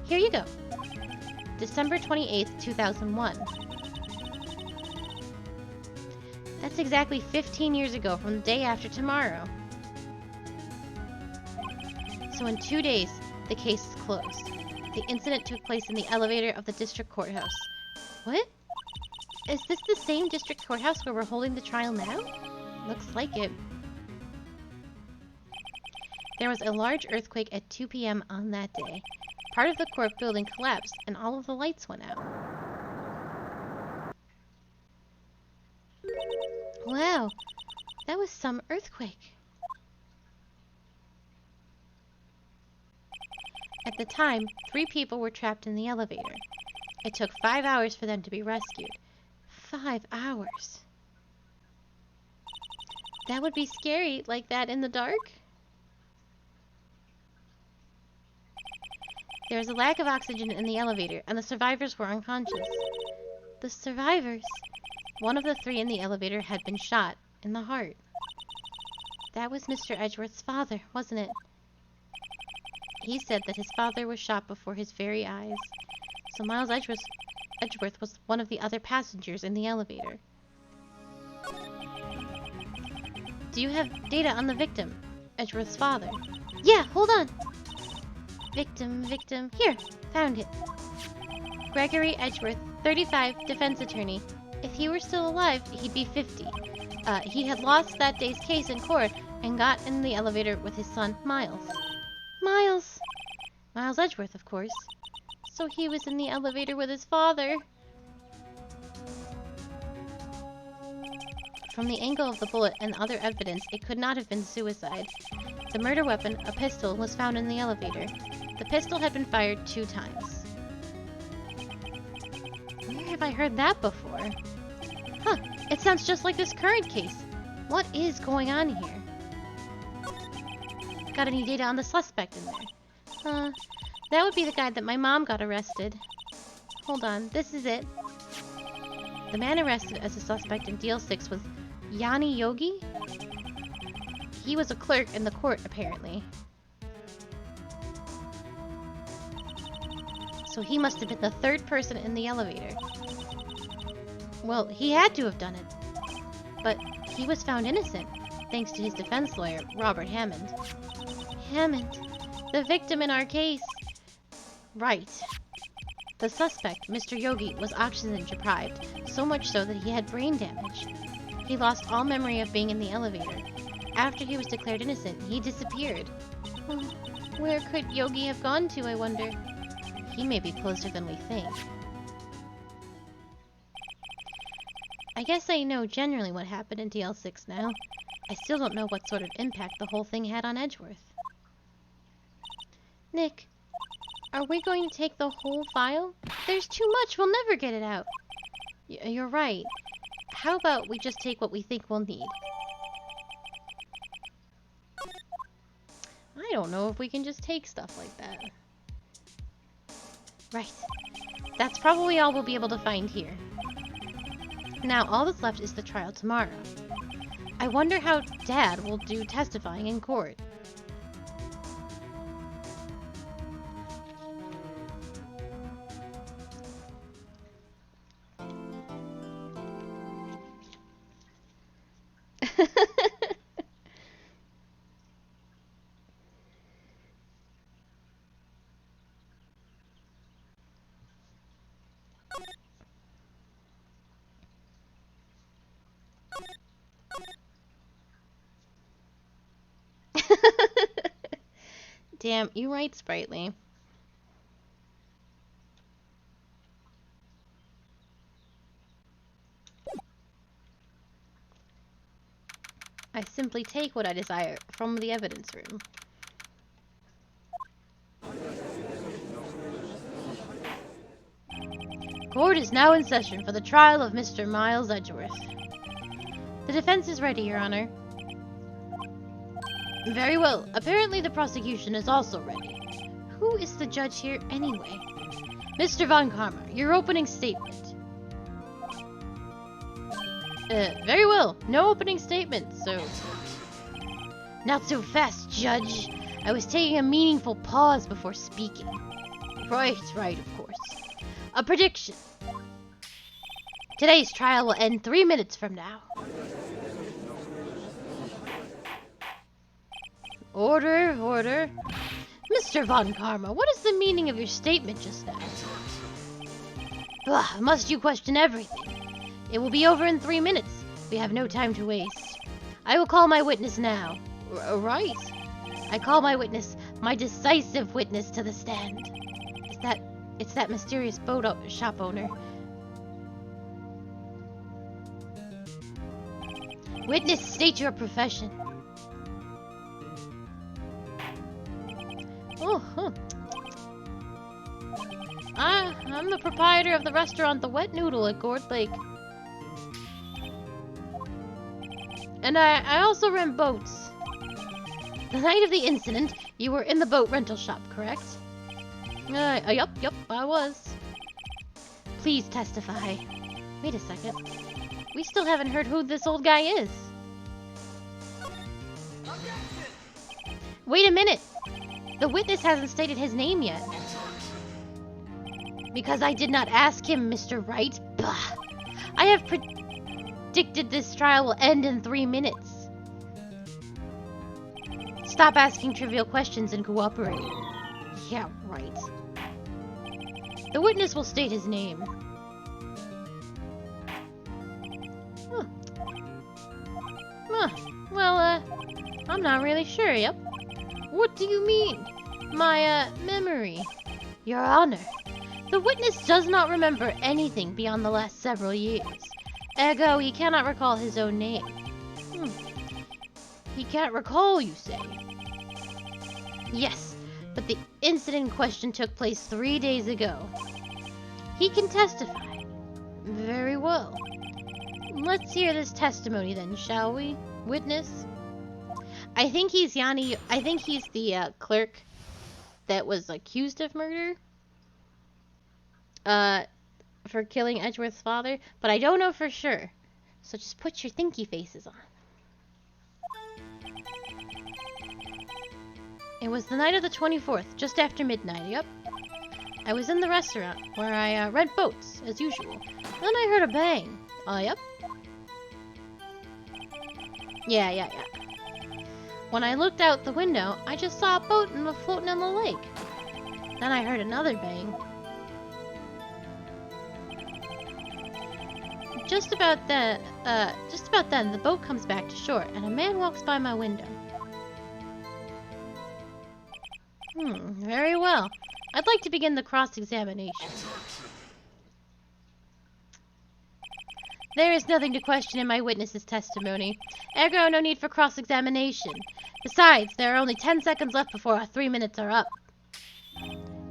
A: Here you go. December 28th, 2001. That's exactly 15 years ago from the day after tomorrow. So in 2 days, the case is closed. The incident took place in the elevator of the district courthouse. What? Is this the same district courthouse where we're holding the trial now? Looks like it. There was a large earthquake at 2 p.m. on that day. Part of the court building collapsed and all of the lights went out. Wow, that was some earthquake. At the time, 3 people were trapped in the elevator. It took 5 hours for them to be rescued. 5 hours. That would be scary, like that in the dark. There was a lack of oxygen in the elevator, and the survivors were unconscious. The survivors? One of the 3 in the elevator had been shot in the heart. That was Mr. Edgeworth's father, wasn't it? He said that his father was shot before his very eyes. So Miles Edgeworth was one of the other passengers in the elevator. Do you have data on the victim, Edgeworth's father? Yeah, hold on. Victim. Here, found it. Gregory Edgeworth, 35, defense attorney. If he were still alive, he'd be 50. He had lost that day's case in court and got in the elevator with his son, Miles. Miles Edgeworth, of course. So he was in the elevator with his father. From the angle of the bullet and other evidence, it could not have been suicide. The murder weapon, a pistol, was found in the elevator. The pistol had been fired 2 times. have I heard that before? Huh, it sounds just like this current case. What is going on here? Got any data on the suspect in there? That would be the guy that my mom got arrested. Hold on, this is it. The man arrested as a suspect in Deal 6 was Yanni Yogi? He was a clerk in the court, apparently. So he must have been the third person in the elevator. Well, he had to have done it. But he was found innocent, thanks to his defense lawyer, Robert Hammond. Hammond, the victim in our case. Right. The suspect, Mr. Yogi, was oxygen deprived, so much so that he had brain damage. He lost all memory of being in the elevator. After he was declared innocent, he disappeared. Where could Yogi have gone to, I wonder? He may be closer than we think. I guess I know generally what happened in DL6 now. I still don't know what sort of impact the whole thing had on Edgeworth. Nick, are we going to take the whole file? There's too much, we'll never get it out. You're right. How about we just take what we think we'll need? I don't know if we can just take stuff like that. Right. That's probably all we'll be able to find here. Now, all that's left is the trial tomorrow. I wonder how Dad will do testifying in court. Damn, you write sprightly. I simply take what I desire from the evidence room. Court is now in session for the trial of Mr. Miles Edgeworth. The defense is ready, Your Honor. Very well. Apparently the prosecution is also ready. Who is the judge here anyway? Mr. Von Karma, your opening statement. Very well. No opening statement, so... Not so fast, Judge. I was taking a meaningful pause before speaking. Right, of course. A prediction. Today's trial will end 3 minutes from now. Order, order. Mr. Von Karma, what is the meaning of your statement just now? Ugh, must you question everything? It will be over in 3 minutes. We have no time to waste. I will call my witness now. Right. I call my witness, my decisive witness, to the stand. It's that mysterious boat shop owner. Witness, state your profession. Oh, huh. I'm the proprietor of the restaurant The Wet Noodle at Gourd Lake. And I also rent boats. The night of the incident, you were in the boat rental shop, correct? Yup, I was. Please testify. Wait a second. We still haven't heard who this old guy is. Wait a minute. The witness hasn't stated his name yet. Because I did not ask him, Mr. Wright. Bah. I have predicted this trial will end in 3 minutes. Stop asking trivial questions and cooperate. Yeah, right. The witness will state his name. Huh. Well, I'm not really sure, yep. What do you mean? My, memory. Your Honor, the witness does not remember anything beyond the last several years. Ergo, he cannot recall his own name. He can't recall, you say? Yes, but the incident in question took place 3 days ago. He can testify. Very well. Let's hear this testimony then, shall we? Witness? I think he's Yanni. I think he's the clerk that was accused of murder. For killing Edgeworth's father. But I don't know for sure. So just put your thinky faces on. It was the night of the 24th, just after midnight, yep. I was in the restaurant, where I rent boats, as usual. Then I heard a bang. Yep. Yeah. When I looked out the window, I just saw a boat floating on the lake. Then I heard another bang. Just about then, the boat comes back to shore, and a man walks by my window. Very well. I'd like to begin the cross-examination. There is nothing to question in my witness's testimony. Ergo, no need for cross-examination. Besides, there are only 10 seconds left before our 3 minutes are up.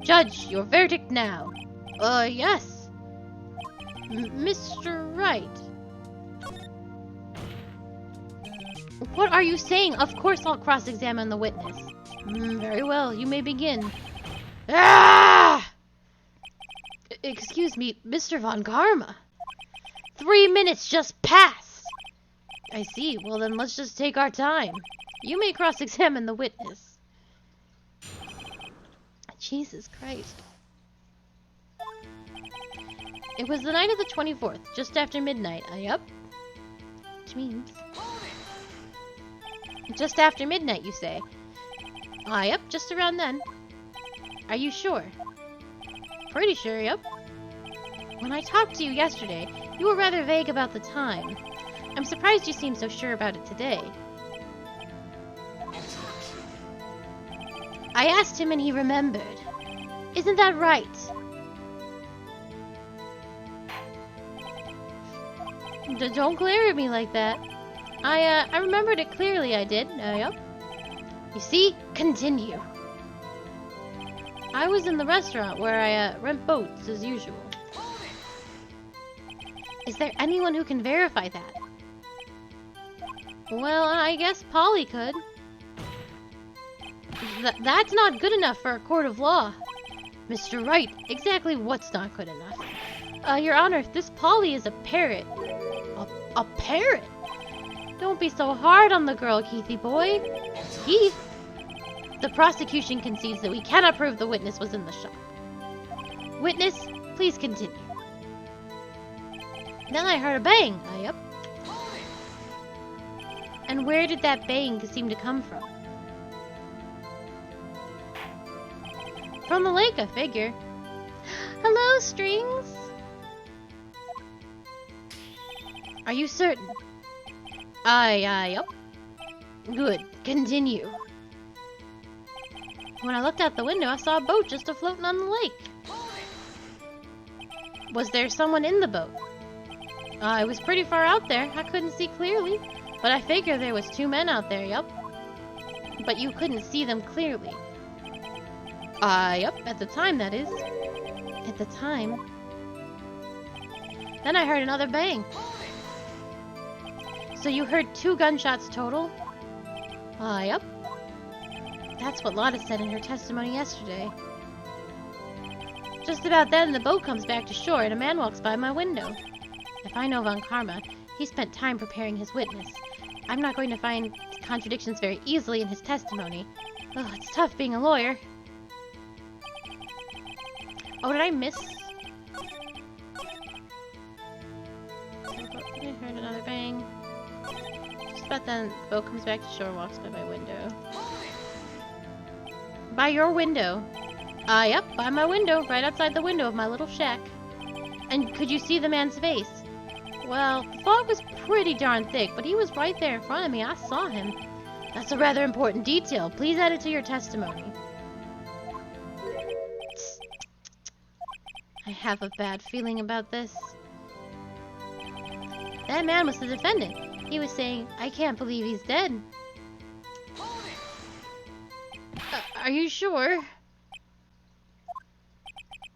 A: Judge, your verdict now. Yes. Mr. Wright. What are you saying? Of course I'll cross-examine the witness. Very well, you may begin. Ah! Excuse me, Mr. Von Karma. 3 minutes just passed. I see. Well, then let's just take our time. You may cross-examine the witness. Jesus Christ. It was the night of the 24th, just after midnight. Yup. Which means... just after midnight, you say? Yep, just around then. Are you sure? Pretty sure, yep. When I talked to you yesterday, you were rather vague about the time. I'm surprised you seem so sure about it today. I asked him and he remembered. Isn't that right? Don't glare at me like that. I remembered it clearly, I did. Yep. You see? Continue. I was in the restaurant where I rent boats as usual. Is there anyone who can verify that? Well, I guess Polly could. That's not good enough for a court of law. Mr. Wright, exactly what's not good enough? Your Honor, this Polly is a parrot. A parrot? Don't be so hard on the girl, Keithy boy. Keith? The prosecution concedes that we cannot prove the witness was in the shop. Witness, please continue. Then I heard a bang. Yep. And where did that bang seem to come from? From the lake, I figure. Hello, Strings. Are you certain? Yep. Good. Continue. When I looked out the window, I saw a boat just afloating on the lake. Was there someone in the boat? It was pretty far out there. I couldn't see clearly. But I figure there was 2 men out there, yep. But you couldn't see them clearly. Yep. At the time, that is. At the time. Then I heard another bang. So you heard 2 gunshots total? Yep. That's what Lotta said in her testimony yesterday. Just about then, the boat comes back to shore and a man walks by my window. If I know Von Karma, he spent time preparing his witness. I'm not going to find contradictions very easily in his testimony. Oh, it's tough being a lawyer. Oh, did I miss? I heard another bang. Just about then, the boat comes back to shore and walks by my window. By your window? Yep, by my window, right outside the window of my little shack. And could you see the man's face? Well, the fog was pretty darn thick, but he was right there in front of me. I saw him. That's a rather important detail. Please add it to your testimony. I have a bad feeling about this. That man was the defendant. He was saying, I can't believe he's dead. Are you sure?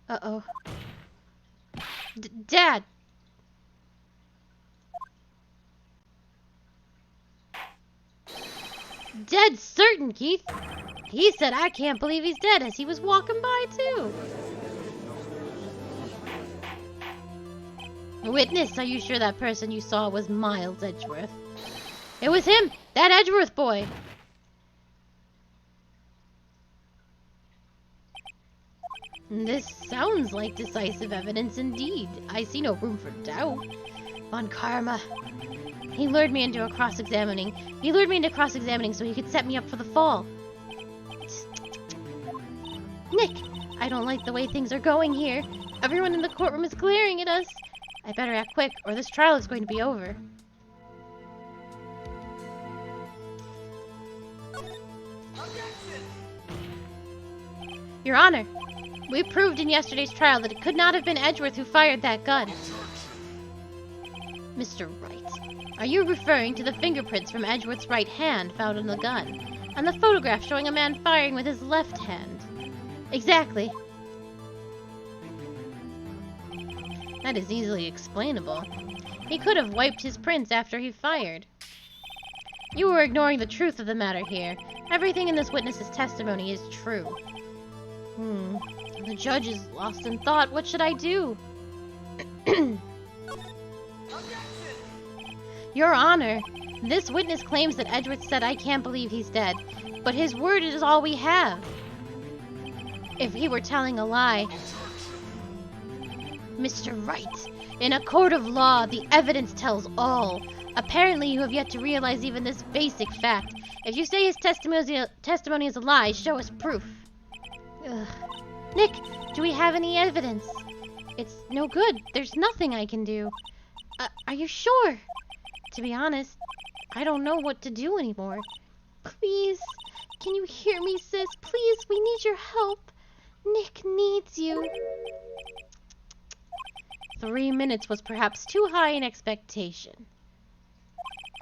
A: Uh-oh. Dad! Dead certain, Keith. He said I can't believe he's dead as he was walking by, too. Witness, are you sure that person you saw was Miles Edgeworth? It was him, that Edgeworth boy. This sounds like decisive evidence indeed. I see no room for doubt. Von Karma. He lured me into cross-examining so he could set me up for the fall. Nick, I don't like the way things are going here. Everyone in the courtroom is glaring at us. I better act quick, or this trial is going to be over. Your Honor, we proved in yesterday's trial that it could not have been Edgeworth who fired that gun. Mr. Wright, are you referring to the fingerprints from Edgeworth's right hand found on the gun, and the photograph showing a man firing with his left hand? Exactly. That is easily explainable. He could have wiped his prints after he fired. You were ignoring the truth of the matter here. Everything in this witness's testimony is true. The judge is lost in thought. What should I do? Your Honor, this witness claims that Edgeworth said I can't believe he's dead, but his word is all we have. If he were telling a lie... Mr. Wright, in a court of law, the evidence tells all. Apparently you have yet to realize even this basic fact. If you say his testimony is a lie, show us proof. Ugh. Nick, do we have any evidence? It's no good. There's nothing I can do. Are you sure? To be honest, I don't know what to do anymore. Please, can you hear me, sis? Please, we need your help. Nick needs you. 3 minutes was perhaps too high an expectation.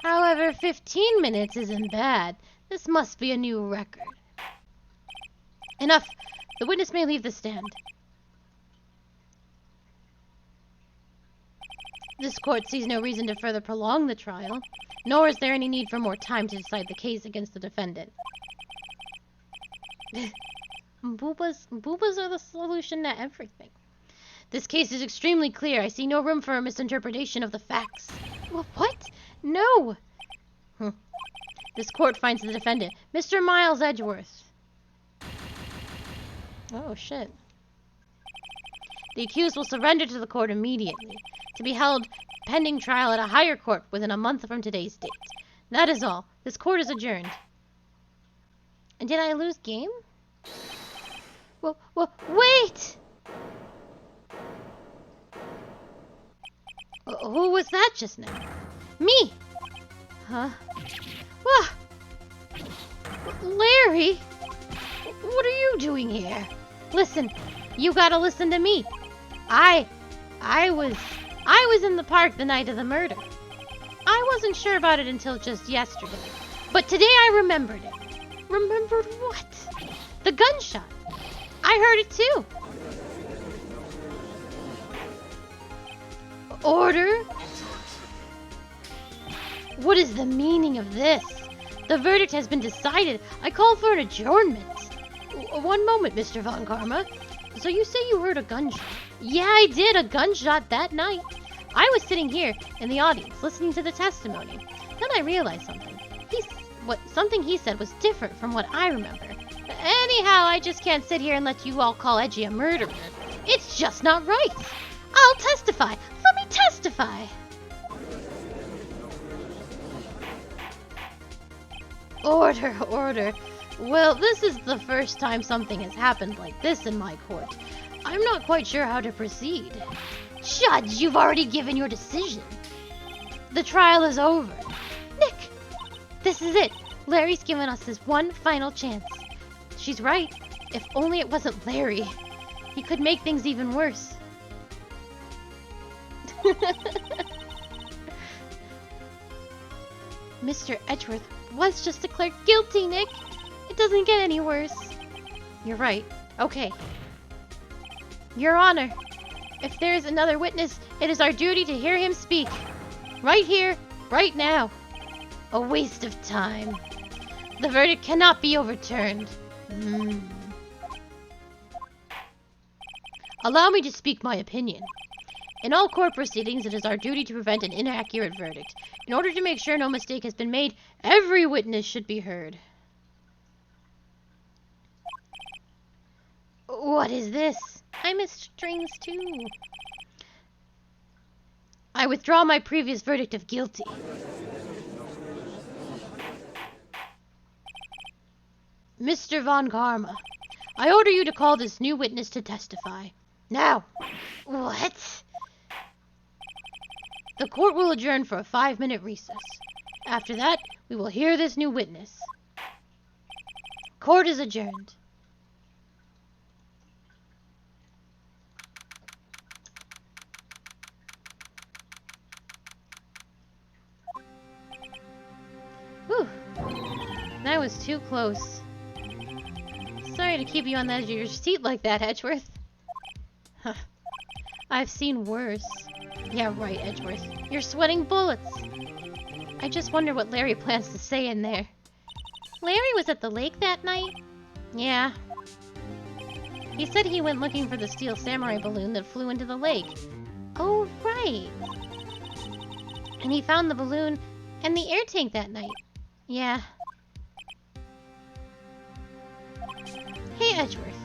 A: However, 15 minutes isn't bad. This must be a new record. Enough. The witness may leave the stand. This court sees no reason to further prolong the trial, nor is there any need for more time to decide the case against the defendant. Boobas are the solution to everything. This case is extremely clear. I see no room for a misinterpretation of the facts. What? No! This court finds the defendant, Mr. Miles Edgeworth. Oh, shit. The accused will surrender to the court immediately, to be held pending trial at a higher court within a month from today's date. That is all. This court is adjourned. And did I lose game? Wait! Who was that just now? Me! Huh? Larry! What are you doing here? Listen, you gotta listen to me. I was in the park the night of the murder. I wasn't sure about it until just yesterday. But today I remembered it. Remembered what? The gunshot. I heard it too. Order? What is the meaning of this? The verdict has been decided. I call for an adjournment. One moment, Mr. Von Karma. So you say you heard a gunshot? Yeah, I did. A gunshot that night. I was sitting here in the audience listening to the testimony. Then I realized something. Something he said was different from what I remember. Anyhow, I just can't sit here and let you all call Edgy a murderer. It's just not right. I'll testify. Let me testify. Order, order. Well, this is the first time something has happened like this in my court. I'm not quite sure how to proceed. Judge, you've already given your decision. The trial is over. Nick, this is it. Larry's given us his one final chance. She's right. If only it wasn't Larry. He could make things even worse. Mr. Edgeworth was just declared guilty, Nick. It doesn't get any worse. You're right. Okay. Your Honor, if there is another witness, it is our duty to hear him speak. Right here, right now. A waste of time. The verdict cannot be overturned. Allow me to speak my opinion. In all court proceedings, it is our duty to prevent an inaccurate verdict. In order to make sure no mistake has been made, every witness should be heard. What is this? I missed strings too. I withdraw my previous verdict of guilty. Mr. Von Karma, I order you to call this new witness to testify. Now. What? The court will adjourn for a 5-minute recess. After that, we will hear this new witness. Court is adjourned. Whew. That was too close. Sorry to keep you on the edge of your seat like that, Edgeworth. Huh. I've seen worse. Yeah, right, Edgeworth. You're sweating bullets. I just wonder what Larry plans to say in there. Larry was at the lake that night? Yeah. He said he went looking for the steel samurai balloon that flew into the lake. Oh, right. And he found the balloon and the air tank that night. Yeah. Hey, Edgeworth.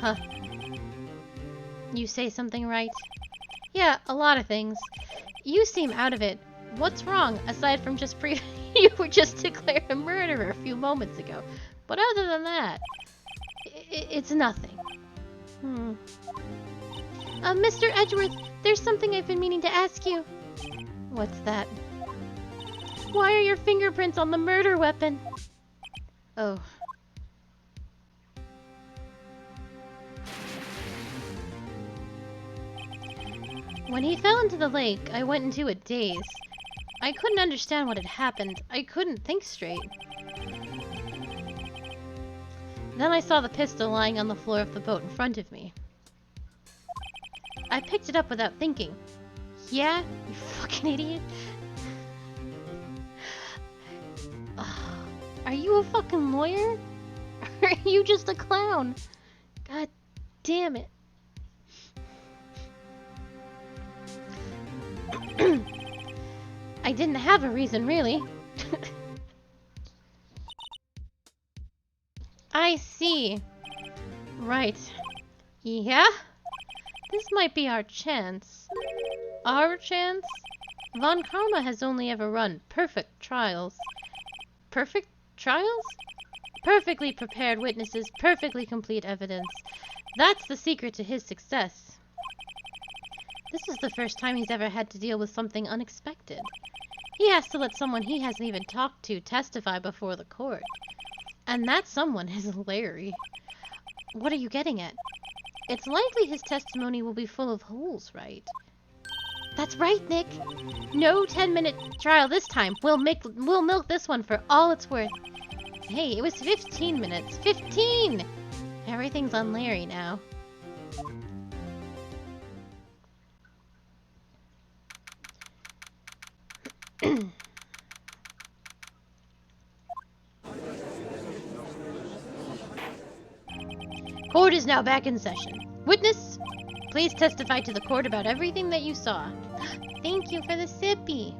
A: Huh. You say something right? Yeah, a lot of things. You seem out of it. What's wrong, aside from just you were just declared a murderer a few moments ago. But other than that, it's nothing. Mr. Edgeworth, there's something I've been meaning to ask you. What's that? Why are your fingerprints on the murder weapon? Oh. When he fell into the lake, I went into a daze. I couldn't understand what had happened. I couldn't think straight. Then I saw the pistol lying on the floor of the boat in front of me. I picked it up without thinking. Yeah? You fucking idiot. Are you a fucking lawyer? Or are you just a clown? God damn it. I didn't have a reason, really. I see. Right. Yeah? This might be our chance. Our chance? Von Karma has only ever run perfect trials. Perfect trials? Perfectly prepared witnesses, perfectly complete evidence. That's the secret to his success. This is the first time he's ever had to deal with something unexpected. He has to let someone he hasn't even talked to testify before the court. And that someone is Larry. What are you getting at? It's likely his testimony will be full of holes, right? That's right, Nick. No 10-minute trial this time. We'll milk this one for all it's worth. Hey, it was 15 minutes. 15! Everything's on Larry now. Court is now back in session. Witness, please testify to the court about everything that you saw. Thank you for the sippy.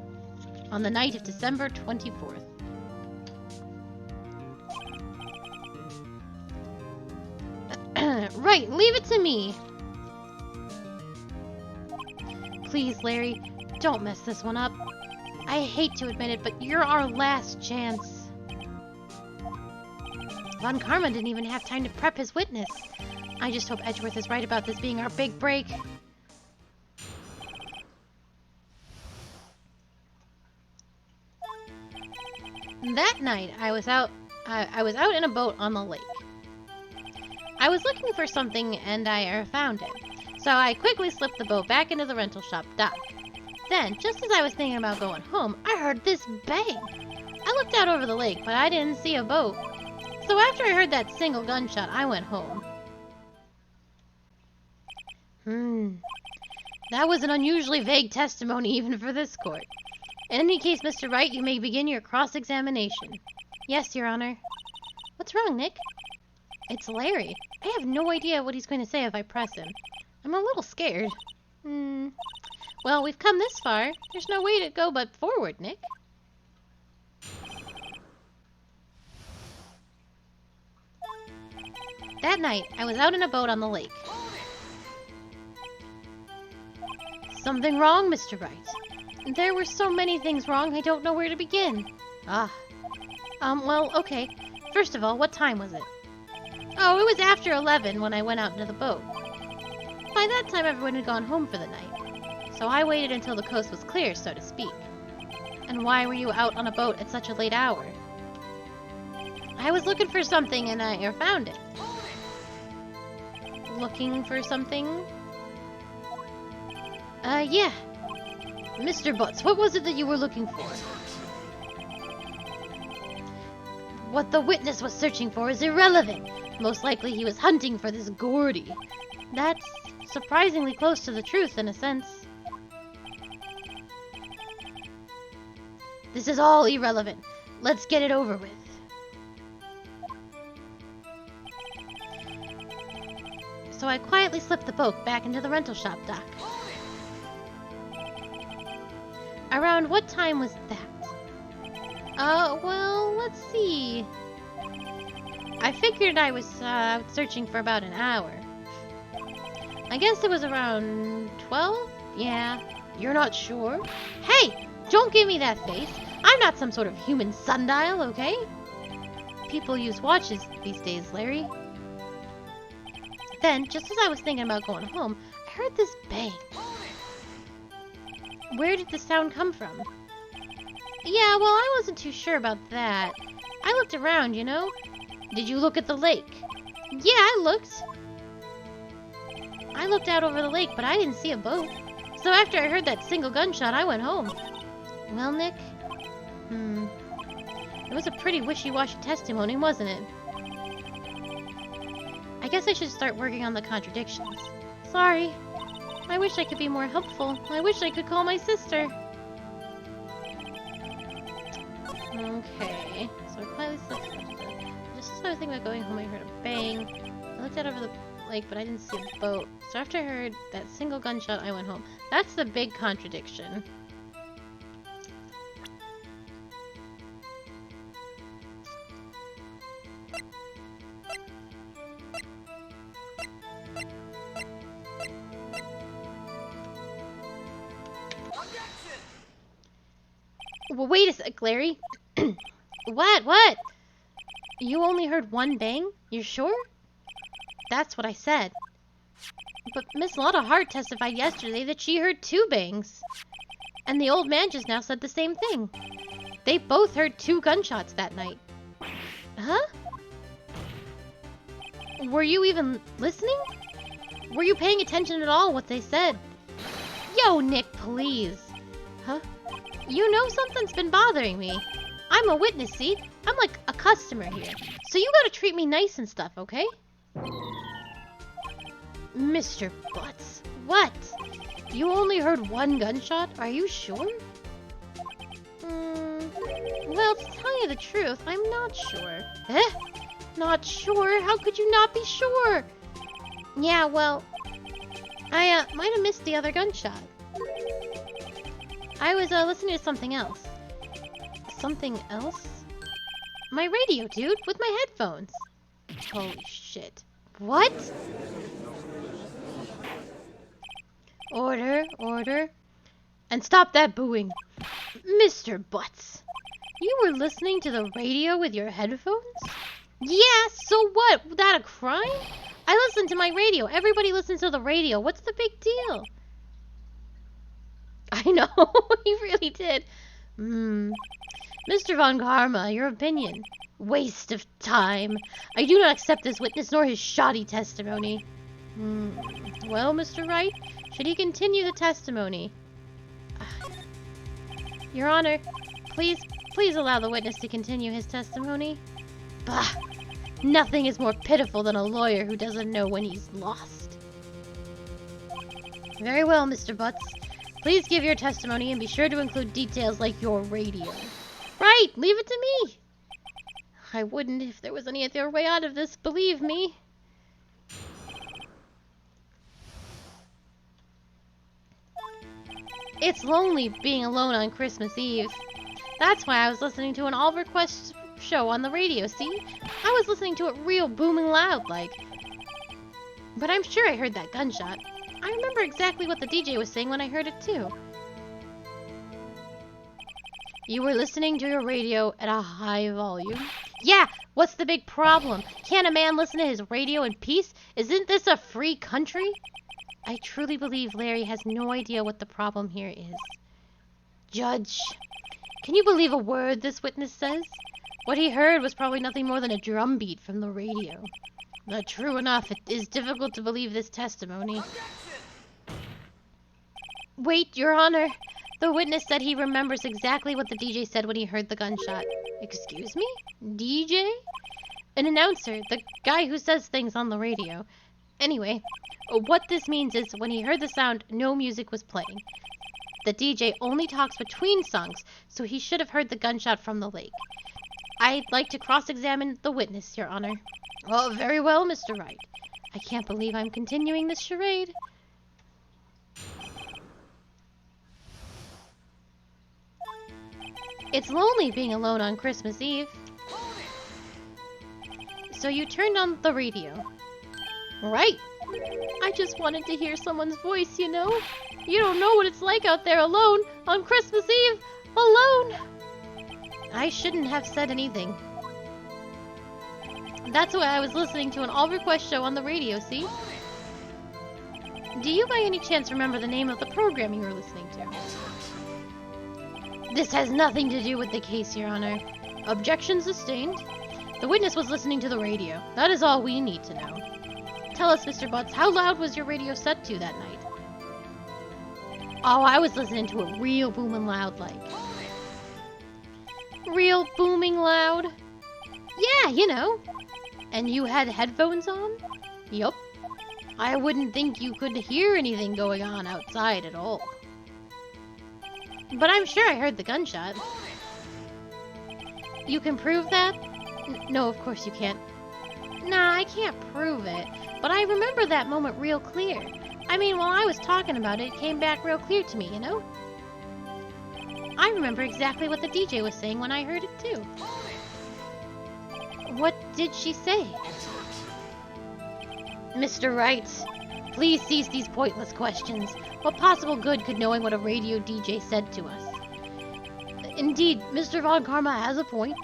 A: On the night of December 24th. Right, leave it to me. Please, Larry, don't mess this one up. I hate to admit it, but you're our last chance. Von Karma didn't even have time to prep his witness. I just hope Edgeworth is right about this being our big break. That night, I was out in a boat on the lake. I was looking for something and I found it. So I quickly slipped the boat back into the rental shop dock. Then, just as I was thinking about going home, I heard this bang. I looked out over the lake, but I didn't see a boat. So after I heard that single gunshot, I went home. That was an unusually vague testimony even for this court. In any case, Mr. Wright, you may begin your cross-examination. Yes, Your Honor. What's wrong, Nick? It's Larry. I have no idea what he's going to say if I press him. I'm a little scared. Well, we've come this far. There's no way to go but forward, Nick. That night, I was out in a boat on the lake. Something wrong, Mr. Wright? There were so many things wrong, I don't know where to begin. Well, okay. First of all, what time was it? Oh, it was after 11 when I went out into the boat. By that time, everyone had gone home for the night. So I waited until the coast was clear, so to speak. And why were you out on a boat at such a late hour? I was looking for something and I found it. Looking for something? Yeah. Mr. Butts, what was it that you were looking for? What the witness was searching for is irrelevant. Most likely he was hunting for this Gordy. That's surprisingly close to the truth in a sense. This is all irrelevant. Let's get it over with. So I quietly slipped the boat back into the rental shop dock. Around what time was that? Well, let's see. I figured I was out searching for about an hour. I guess it was around 12? Yeah. You're not sure? Hey! Don't give me that face. I'm not some sort of human sundial, okay? People use watches these days, Larry. Then, just as I was thinking about going home, I heard this bang. Where did the sound come from? Yeah, well, I wasn't too sure about that. I looked around, you know? Did you look at the lake? Yeah, I looked. I looked out over the lake, but I didn't see a boat. So after I heard that single gunshot, I went home. Well, Nick? It was a pretty wishy-washy testimony, wasn't it? I guess I should start working on the contradictions. Sorry. I wish I could be more helpful. I wish I could call my sister. Okay. So I quietly slipped. Just as I was thinking about going home, I heard a bang. I looked out over the lake, but I didn't see a boat. So after I heard that single gunshot, I went home. That's the big contradiction. Well, wait a sec, Larry. What? You only heard one bang? You're sure? That's what I said. But Miss Lotta Hart testified yesterday that she heard 2 bangs. And the old man just now said the same thing. They both heard 2 gunshots that night. Huh? Were you even listening? Were you paying attention at all what they said? Yo, Nick, please. Huh? You know something's been bothering me. I'm a witness, see? I'm like a customer here. So you gotta treat me nice and stuff, okay? Mr. Butts, what? You only heard 1 gunshot? Are you sure? Well, to tell you the truth, I'm not sure. Eh? Not sure? How could you not be sure? Yeah, well, I might have missed the other gunshot. I was listening to something else. Something else? My radio, dude, with my headphones. Holy shit. What? Order. And stop that booing. Mr. Butts, you were listening to the radio with your headphones? Yeah, so what? Was that a crime? I listened to my radio. Everybody listens to the radio. What's the big deal? I know, he really did. Mr. Von Karma, your opinion. Waste of time. I do not accept this witness nor his shoddy testimony. Well, Mr. Wright, should he continue the testimony? Your Honor, please allow the witness to continue his testimony. Bah! Nothing is more pitiful than a lawyer who doesn't know when he's lost. Very well, Mr. Butts. Please give your testimony and be sure to include details like your radio. Right, leave it to me. I wouldn't if there was any other way out of this, believe me. It's lonely being alone on Christmas Eve. That's why I was listening to an all-request show on the radio, see? I was listening to it real booming loud like. But I'm sure I heard that gunshot. I remember exactly what the DJ was saying when I heard it too. You were listening to your radio at a high volume? Yeah, what's the big problem? Can't a man listen to his radio in peace? Isn't this a free country? I truly believe Larry has no idea what the problem here is. Judge, can you believe a word this witness says? What he heard was probably nothing more than a drumbeat from the radio. But true enough, it is difficult to believe this testimony. Wait, Your Honor. The witness said he remembers exactly what the DJ said when he heard the gunshot. Excuse me? DJ? An announcer, the guy who says things on the radio. Anyway, what this means is when he heard the sound, no music was playing. The DJ only talks between songs, so he should have heard the gunshot from the lake. I'd like to cross-examine the witness, Your Honor. Oh, very well, Mr. Wright. I can't believe I'm continuing this charade. It's lonely being alone on Christmas Eve. So you turned on the radio. Right. I just wanted to hear someone's voice, you know? You don't know what it's like out there alone on Christmas Eve. Alone. I shouldn't have said anything. That's why I was listening to an all-request show on the radio, see? Do you by any chance remember the name of the program you were listening to? This has nothing to do with the case, Your Honor. Objection sustained. The witness was listening to the radio. That is all we need to know. Tell us, Mr. Butts, how loud was your radio set to that night? Oh, I was listening to it real booming loud like. Real booming loud? Yeah, you know. And you had headphones on? Yup. I wouldn't think you could hear anything going on outside at all. But I'm sure I heard the gunshot. You can prove that? No, of course you can't. Nah, I can't prove it. But I remember that moment real clear. I mean, while I was talking about it, it came back real clear to me, you know? I remember exactly what the DJ was saying when I heard it too. What did she say? Mr. Wright, please cease these pointless questions. What possible good could knowing what a radio DJ said to us? Indeed, Mr. Von Karma has a point.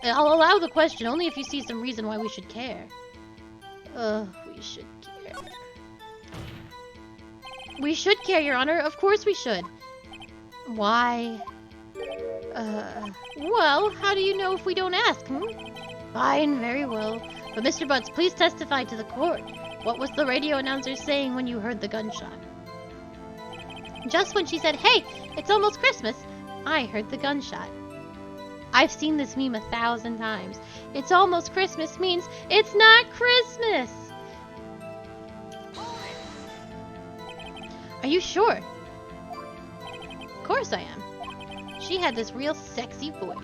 A: I'll allow the question only if you see some reason why we should care. We should care. We should care, Your Honor. Of course we should. Why? Well, how do you know if we don't ask, Fine, very well. But Mr. Butts, please testify to the court. What was the radio announcer saying when you heard the gunshot? Just when she said, "Hey, it's almost Christmas," I heard the gunshot. I've seen this meme 1,000 times. It's almost Christmas means it's not Christmas. Are you sure? Of course I am. She had this real sexy voice.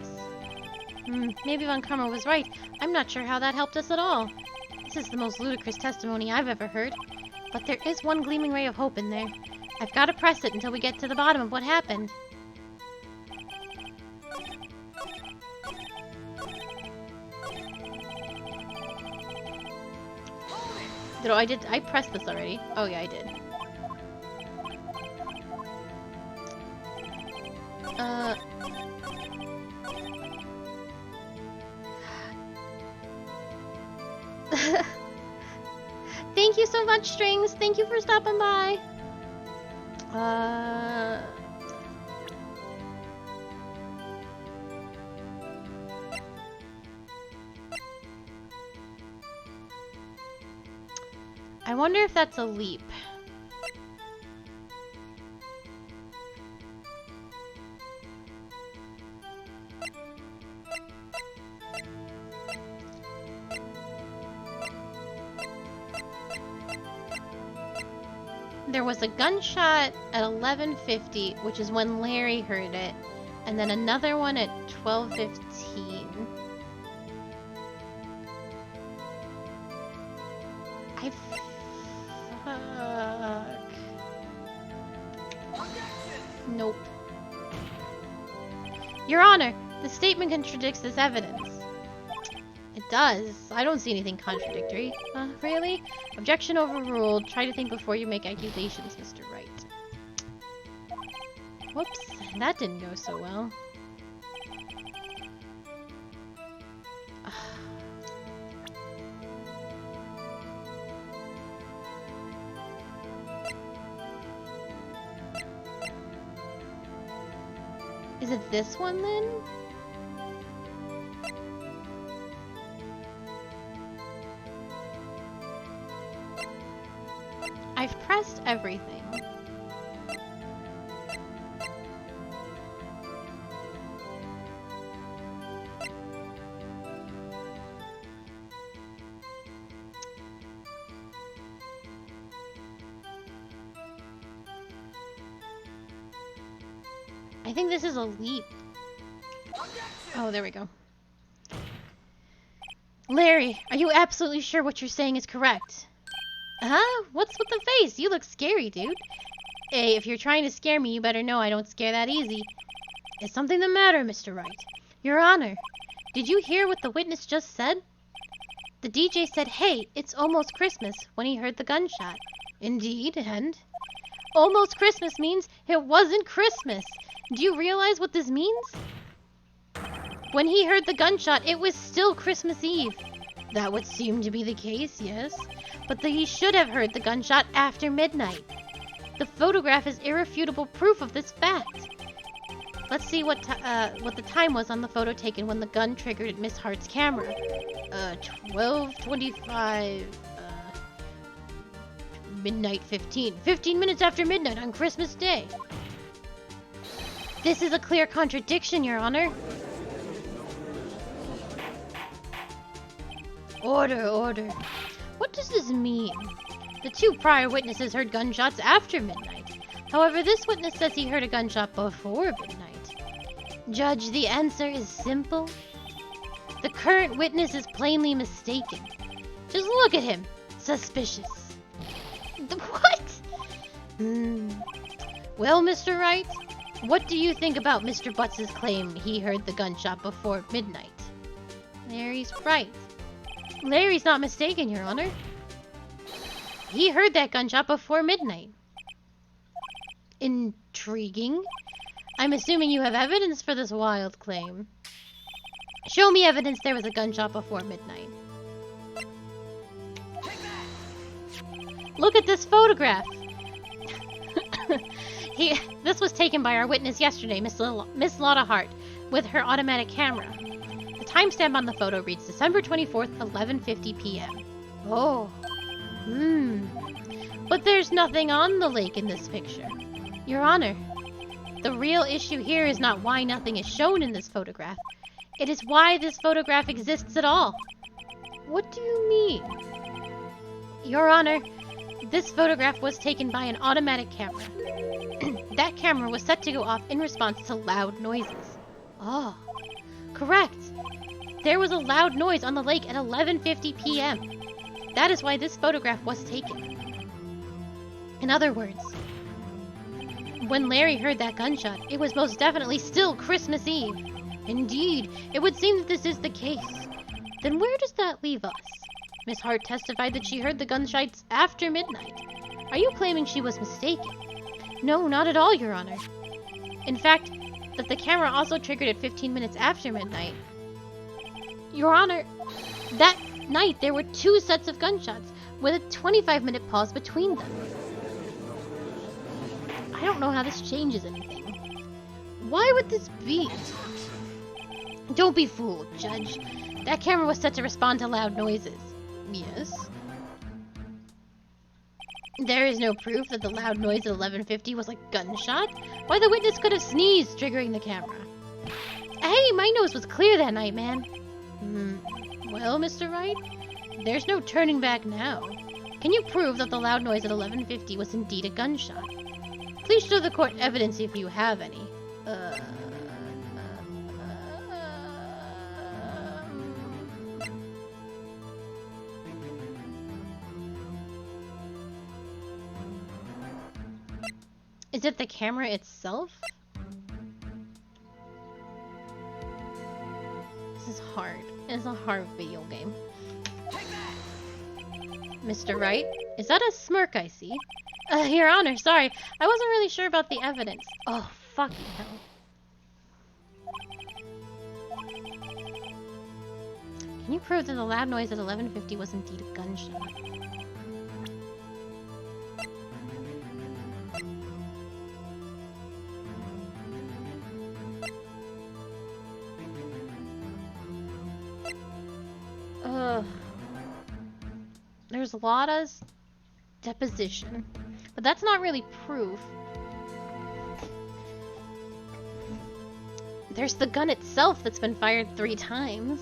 A: Maybe Von Karma was right. I'm not sure how that helped us at all. This is the most ludicrous testimony I've ever heard. But there is one gleaming ray of hope in there. I've got to press it until we get to the bottom of what happened. I pressed this already. Oh yeah, I did. Thank you so much, Strings. Thank you for stopping by. I wonder if that's a leap. There was a gunshot at 11:50, which is when Larry heard it, and then another one at 12:15. Fuck. Nope. Your Honor, the statement contradicts this evidence. It does. I don't see anything contradictory. Really? Objection overruled. Try to think before you make accusations, Mr. Wright. Whoops, that didn't go so well. Is it this one then? I've pressed everything. I think this is a leap. Oh, there we go. Larry, are you absolutely sure what you're saying is correct? Huh? What's with the face? You look scary, dude. Hey, if you're trying to scare me, you better know I don't scare that easy. Is something the matter, Mr. Wright? Your Honor, did you hear what the witness just said? The DJ said, "Hey, it's almost Christmas," when he heard the gunshot. Indeed, and? Almost Christmas means it wasn't Christmas. Do you realize what this means? When he heard the gunshot, it was still Christmas Eve. That would seem to be the case, yes. But he should have heard the gunshot after midnight. The photograph is irrefutable proof of this fact. Let's see what the time was on the photo taken when the gun triggered at Miss Hart's camera. 12:25. Midnight 15. 15 minutes after midnight on Christmas Day. This is a clear contradiction, Your Honor. Order, order. What does this mean? The two prior witnesses heard gunshots after midnight. However, this witness says he heard a gunshot before midnight. Judge, the answer is simple. The current witness is plainly mistaken. Just look at him. Suspicious. What? Well, Mr. Wright, what do you think about Mr. Butts' claim he heard the gunshot before midnight? Larry's right. Larry's not mistaken, Your Honor. He heard that gunshot before midnight. Intriguing. I'm assuming you have evidence for this wild claim. Show me evidence there was a gunshot before midnight. Look at this photograph. This was taken by our witness yesterday, Miss Lotta Hart, with her automatic camera. The timestamp on the photo reads December 24th, 11:50 p.m. Oh. But there's nothing on the lake in this picture. Your Honor, the real issue here is not why nothing is shown in this photograph. It is why this photograph exists at all. What do you mean? Your Honor, this photograph was taken by an automatic camera. That camera was set to go off in response to loud noises. Oh, correct. There was a loud noise on the lake at 11:50 p.m. That is why this photograph was taken. In other words, when Larry heard that gunshot, it was most definitely still Christmas Eve. Indeed, it would seem that this is the case. Then where does that leave us? Miss Hart testified that she heard the gunshots after midnight. Are you claiming she was mistaken? No, not at all, Your Honor. In fact, that the camera also triggered at 15 minutes after midnight. Your Honor, that night there were 2 sets of gunshots, with a 25-minute pause between them. I don't know how this changes anything. Why would this be? Don't be fooled, Judge. That camera was set to respond to loud noises. Yes. There is no proof that the loud noise at 11:50 was a gunshot. Why, the witness could have sneezed, triggering the camera. Hey, my nose was clear that night, man. Well, Mr. Wright, there's no turning back now. Can you prove that the loud noise at 11:50 was indeed a gunshot? Please show the court evidence if you have any. Is it the camera itself? This is hard. It's a hard video game. Mr. Wright? Is that a smirk I see? Your Honor, sorry. I wasn't really sure about the evidence. Oh, fucking hell. Can you prove that the loud noise at 11:50 was indeed a gunshot? There's Lada's deposition, but that's not really proof. There's the gun itself that's been fired 3 times.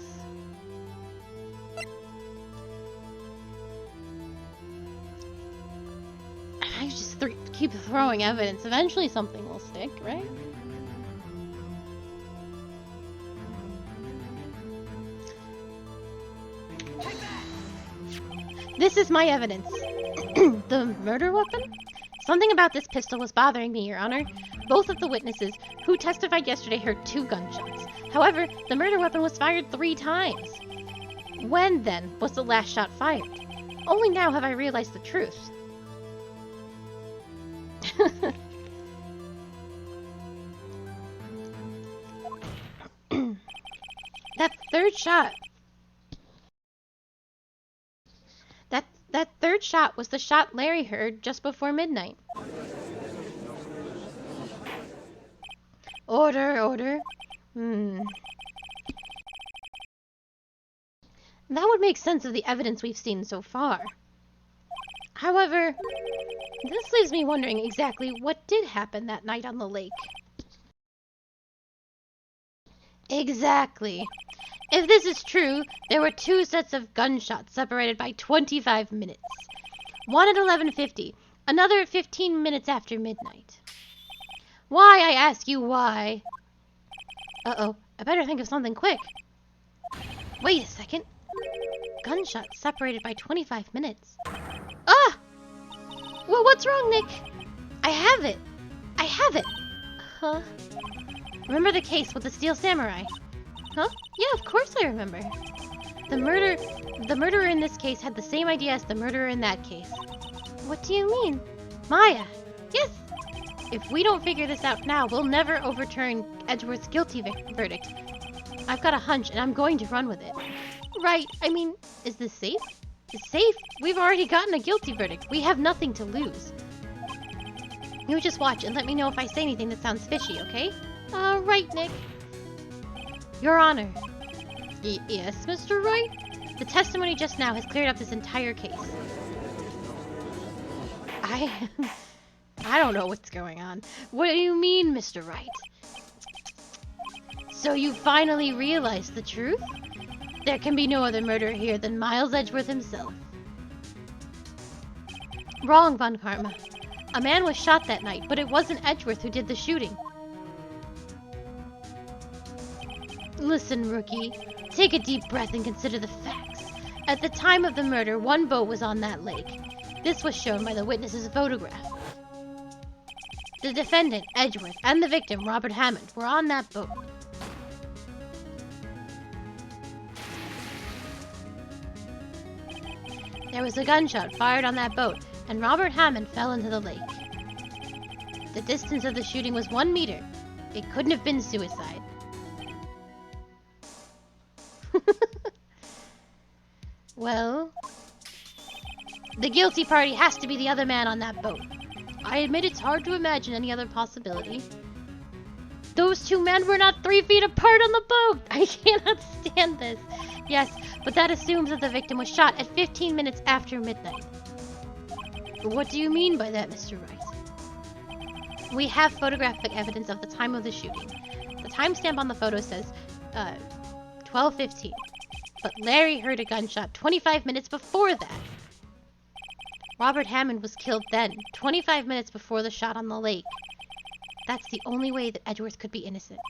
A: I just keep throwing evidence. Eventually something will stick, right? This is my evidence. The murder weapon? Something about this pistol was bothering me, Your Honor. Both of the witnesses who testified yesterday heard 2 gunshots. However, the murder weapon was fired 3 times. When, then, was the last shot fired? Only now have I realized the truth. That third shot... That third shot was the shot Larry heard just before midnight. Order, order. That would make sense of the evidence we've seen so far. However, this leaves me wondering exactly what did happen that night on the lake. Exactly. If this is true, there were 2 sets of gunshots separated by 25 minutes. One at 11:50, another at 15 minutes after midnight. Why, I ask you, why? Uh-oh, I better think of something quick. Wait a second. Gunshots separated by 25 minutes. Ah! Well, what's wrong, Nick? I have it. I have it. Huh? Remember the case with the Steel Samurai? Huh? Yeah, of course I remember. The murderer in this case had the same idea as the murderer in that case. What do you mean? Maya! Yes! If we don't figure this out now, we'll never overturn Edgeworth's guilty verdict. I've got a hunch, and I'm going to run with it. Right, I mean, is this safe? It's safe? We've already gotten a guilty verdict. We have nothing to lose. You just watch and let me know if I say anything that sounds fishy, okay? Right, Nick. Your Honor. Yes, Mr. Wright? The testimony just now has cleared up this entire case. I don't know what's going on. What do you mean, Mr. Wright? So you finally realized the truth? There can be no other murderer here than Miles Edgeworth himself. Wrong, Von Karma. A man was shot that night, but it wasn't Edgeworth who did the shooting. Listen, rookie. Take a deep breath and consider the facts. At the time of the murder, 1 boat was on that lake. This was shown by the witness's photograph. The defendant, Edgeworth, and the victim, Robert Hammond, were on that boat. There was a gunshot fired on that boat, and Robert Hammond fell into the lake. The distance of the shooting was 1 meter. It couldn't have been suicide. Well, the guilty party has to be the other man on that boat. I admit it's hard to imagine any other possibility. Those 2 men were not 3 feet apart on the boat! I cannot stand this. Yes, but that assumes that the victim was shot at 15 minutes after midnight. What do you mean by that, Mr. Wright? We have photographic evidence of the time of the shooting. The timestamp on the photo says, 12:15. But Larry heard a gunshot 25 minutes before that. Robert Hammond was killed then, 25 minutes before the shot on the lake. That's the only way that Edgeworth could be innocent.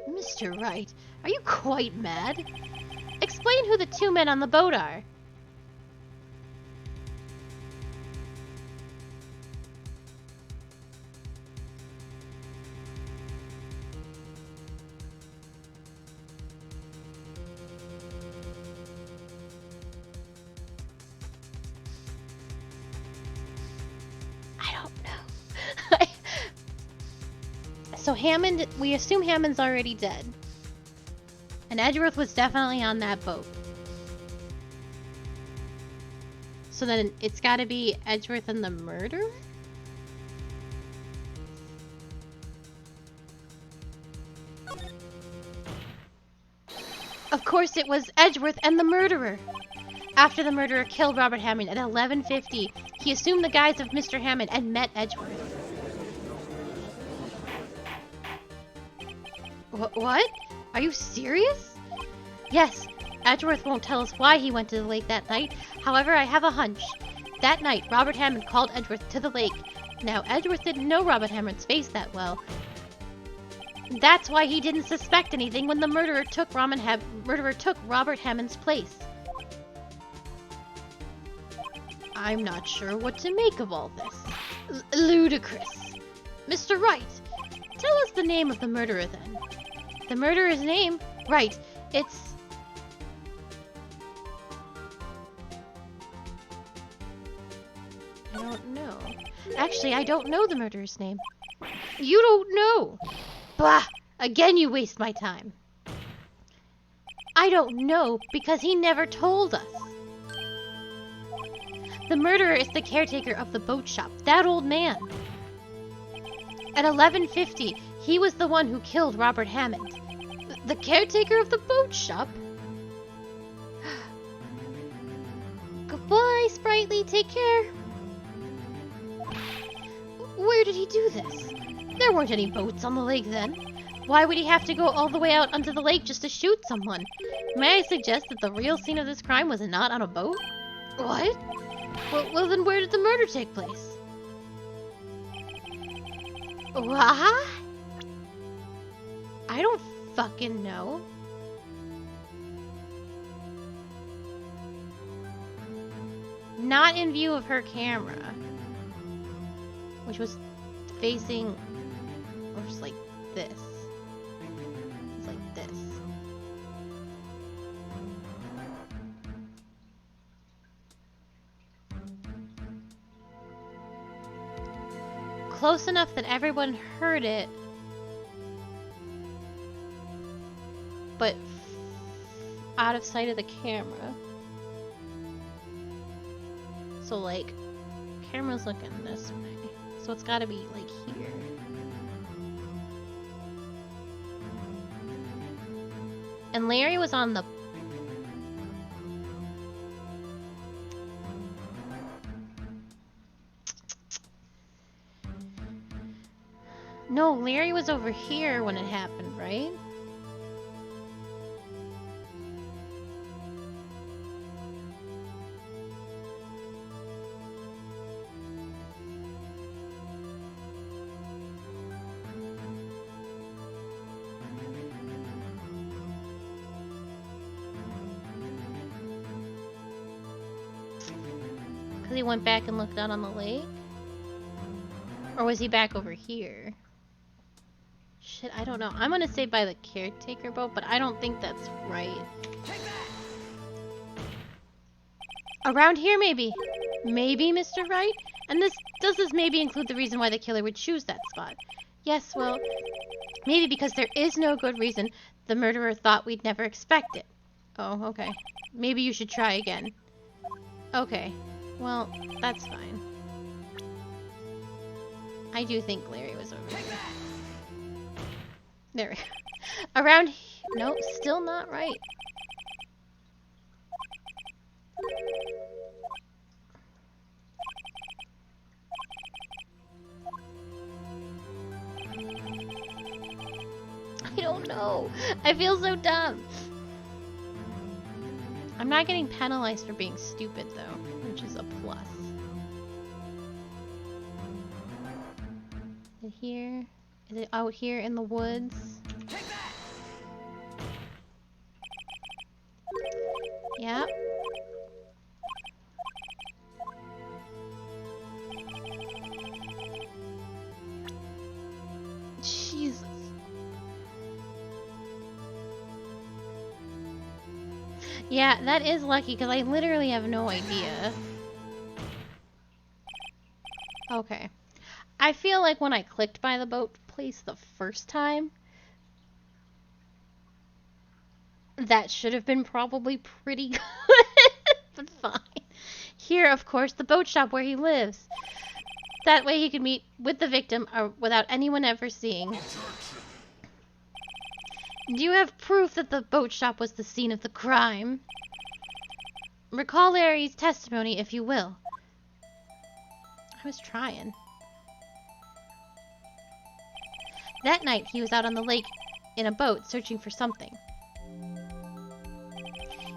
A: Mr. Wright, are you quite mad? Explain who the two men on the boat are. So Hammond, we assume Hammond's already dead. And Edgeworth was definitely on that boat. So then it's gotta be Edgeworth and the murderer? Of course it was Edgeworth and the murderer. After the murderer killed Robert Hammond at 11:50, he assumed the guise of Mr. Hammond and met Edgeworth. What? Are you serious? Yes. Edgeworth won't tell us why he went to the lake that night. However, I have a hunch. That night, Robert Hammond called Edgeworth to the lake. Now, Edgeworth didn't know Robert Hammond's face that well. That's why he didn't suspect anything when the murderer took Robert Hammond's place. I'm not sure what to make of all this. Ludicrous. Mr. Wright, tell us the name of the murderer then. The murderer's name? Right. It's... I don't know. Actually, I don't know the murderer's name. You don't know! Blah! Again you waste my time. I don't know because he never told us. The murderer is the caretaker of the boat shop. That old man. At 11:50, he was the one who killed Robert Hammond. The caretaker of the boat shop? Goodbye, Sprightly. Take care. Where did he do this? There weren't any boats on the lake then. Why would he have to go all the way out onto the lake just to shoot someone? May I suggest that the real scene of this crime was not on a boat? What? Well then where did the murder take place? What? I don't fucking know. Not in view of her camera, which was facing, or just like this. It's like this. Close enough that everyone heard it, but out of sight of the camera. So like, camera's looking this way, so it's gotta be like here. And Larry was on the... No, Larry was over here when it happened, right? Because he went back and looked out on the lake? Or was he back over here? Shit, I don't know. I'm gonna say by the caretaker boat, but I don't think that's right. Around here, maybe. Maybe, Mr. Wright? And does this maybe include the reason why the killer would choose that spot? Yes, well, maybe because there is no good reason the murderer thought we'd never expect it. Oh, okay. Maybe you should try again. Okay. Well, that's fine. I do think Larry was over here. There we go. Around... No, still not right. I don't know. I feel so dumb. I'm not getting penalized for being stupid, though, which is a plus. Is it here? Is it out here in the woods? Yep. Jesus. Yeah, that is lucky, because I literally have no idea. Okay. I feel like when I clicked by the boat place the first time, that should have been probably pretty good, but fine. Here, of course, the boat shop where he lives. That way he could meet with the victim without anyone ever seeing. Do you have proof that the boat shop was the scene of the crime? Recall Larry's testimony, if you will. I was trying. That night, he was out on the lake in a boat searching for something.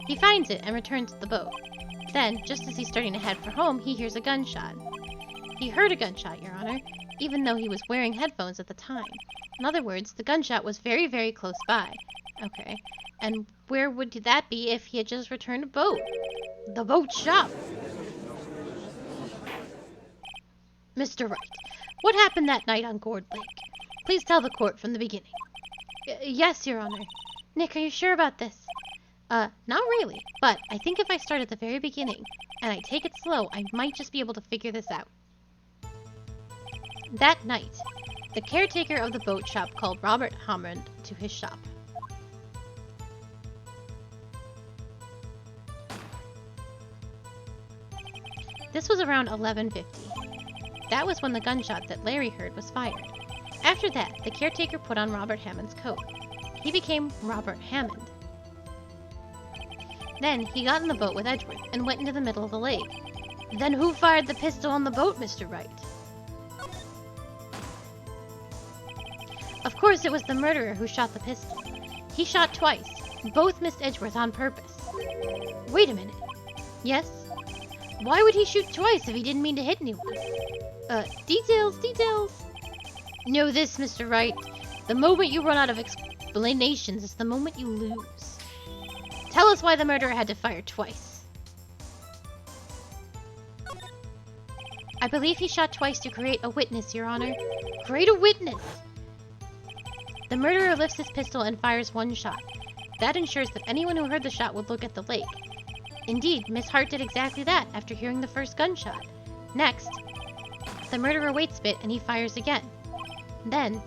A: He finds it and returns to the boat. Then, just as he's starting to head for home, he hears a gunshot. He heard a gunshot, Your Honor, even though he was wearing headphones at the time. In other words, the gunshot was very, very close by. Okay. And where would that be if he had just returned a boat? The boat shop! Mr. Wright, what happened that night on Gourd Lake? Please tell the court from the beginning. Yes, Your Honor. Nick, are you sure about this? Not really, but I think if I start at the very beginning, and I take it slow, I might just be able to figure this out. That night, the caretaker of the boat shop called Robert Hammond to his shop. This was around 11:50. That was when the gunshot that Larry heard was fired. After that, the caretaker put on Robert Hammond's coat. He became Robert Hammond. Then, he got in the boat with Edgeworth and went into the middle of the lake. Then who fired the pistol on the boat, Mr. Wright? Of course, it was the murderer who shot the pistol. He shot twice. Both missed Edgeworth on purpose. Wait a minute. Yes? Why would he shoot twice if he didn't mean to hit anyone? Details. Know this, Mr. Wright. The moment you run out of explanations is the moment you lose. Tell us why the murderer had to fire twice. I believe he shot twice to create a witness, Your Honor. Create a witness! The murderer lifts his pistol and fires one shot. That ensures that anyone who heard the shot would look at the lake. Indeed, Miss Hart did exactly that after hearing the first gunshot. Next, the murderer waits a bit and he fires again. Then,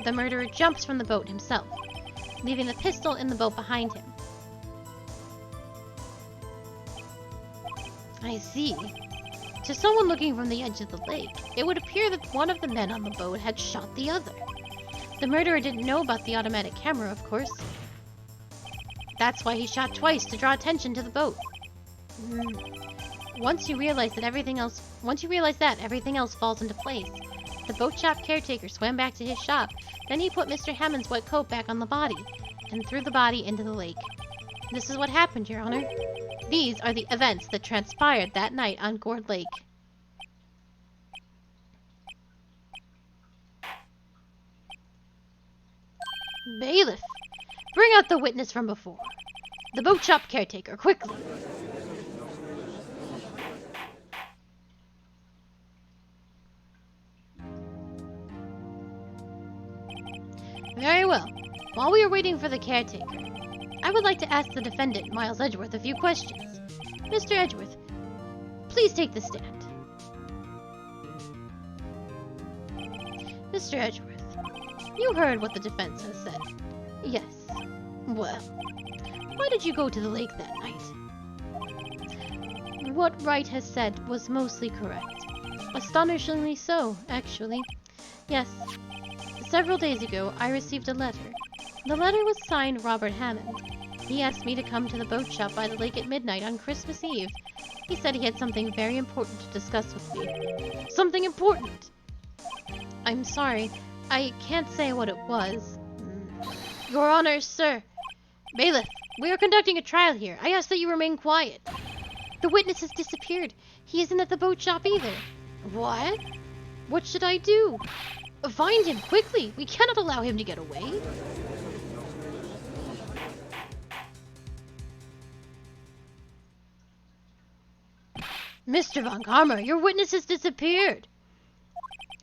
A: the murderer jumps from the boat himself, leaving the pistol in the boat behind him. I see. To someone looking from the edge of the lake, it would appear that one of the men on the boat had shot the other. The murderer didn't know about the automatic camera, of course. That's why he shot twice, to draw attention to the boat. Once you realize that, everything else falls into place. The boat shop caretaker swam back to his shop. Then he put Mr. Hammond's wet coat back on the body, and threw the body into the lake. This is what happened, Your Honor. These are the events that transpired that night on Gourd Lake. Bailiff, bring out the witness from before. The boat shop caretaker, quickly. Very well. While we are waiting for the caretaker, I would like to ask the defendant, Miles Edgeworth, a few questions. Mr. Edgeworth, please take the stand. Mr. Edgeworth, you heard what the defense has said. Yes. Well, why did you go to the lake that night? What Wright has said was mostly correct. Astonishingly so, actually. Yes. Several days ago, I received a letter. The letter was signed Robert Hammond. He asked me to come to the boat shop by the lake at midnight on Christmas Eve. He said he had something very important to discuss with me. Something important! I'm sorry, I can't say what it was. Your Honor, sir. Bailiff, we are conducting a trial here. I ask that you remain quiet. The witness has disappeared. He isn't at the boat shop either. What? What should I do? Find him, quickly. We cannot allow him to get away. Mr. Von Karma, your witness has disappeared.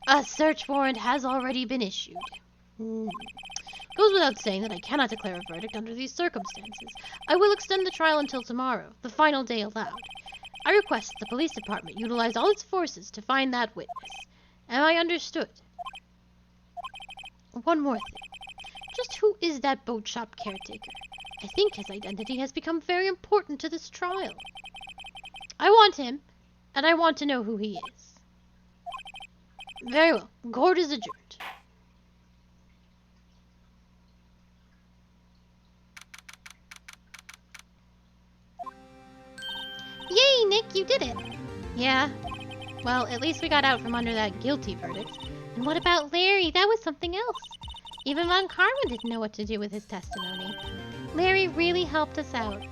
A: A search warrant has already been issued. Goes without saying that I cannot declare a verdict under these circumstances. I will extend the trial until tomorrow, the final day allowed. I request that the police department utilize all its forces to find that witness. Am I understood? One more thing. Just who is that boat shop caretaker? I think his identity has become very important to this trial. I want him, and I want to know who he is. Very well. Court is adjourned. Yay, Nick, you did it! Yeah. Well, at least we got out from under that guilty verdict. And what about Larry? That was something else. Even Von Karma didn't know what to do with his testimony. Larry really helped us out.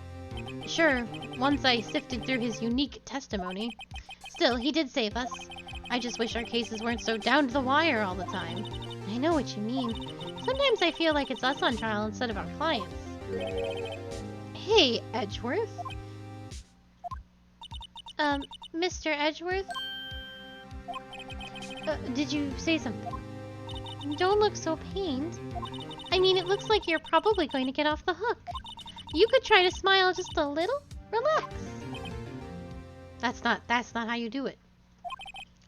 A: Sure, once I sifted through his unique testimony. Still, he did save us. I just wish our cases weren't so down to the wire all the time. I know what you mean. Sometimes I feel like it's us on trial instead of our clients. Hey, Edgeworth. Mr. Edgeworth? Did you say something? Don't look so pained. I mean, it looks like you're probably going to get off the hook. You could try to smile just a little. Relax. That's not how you do it.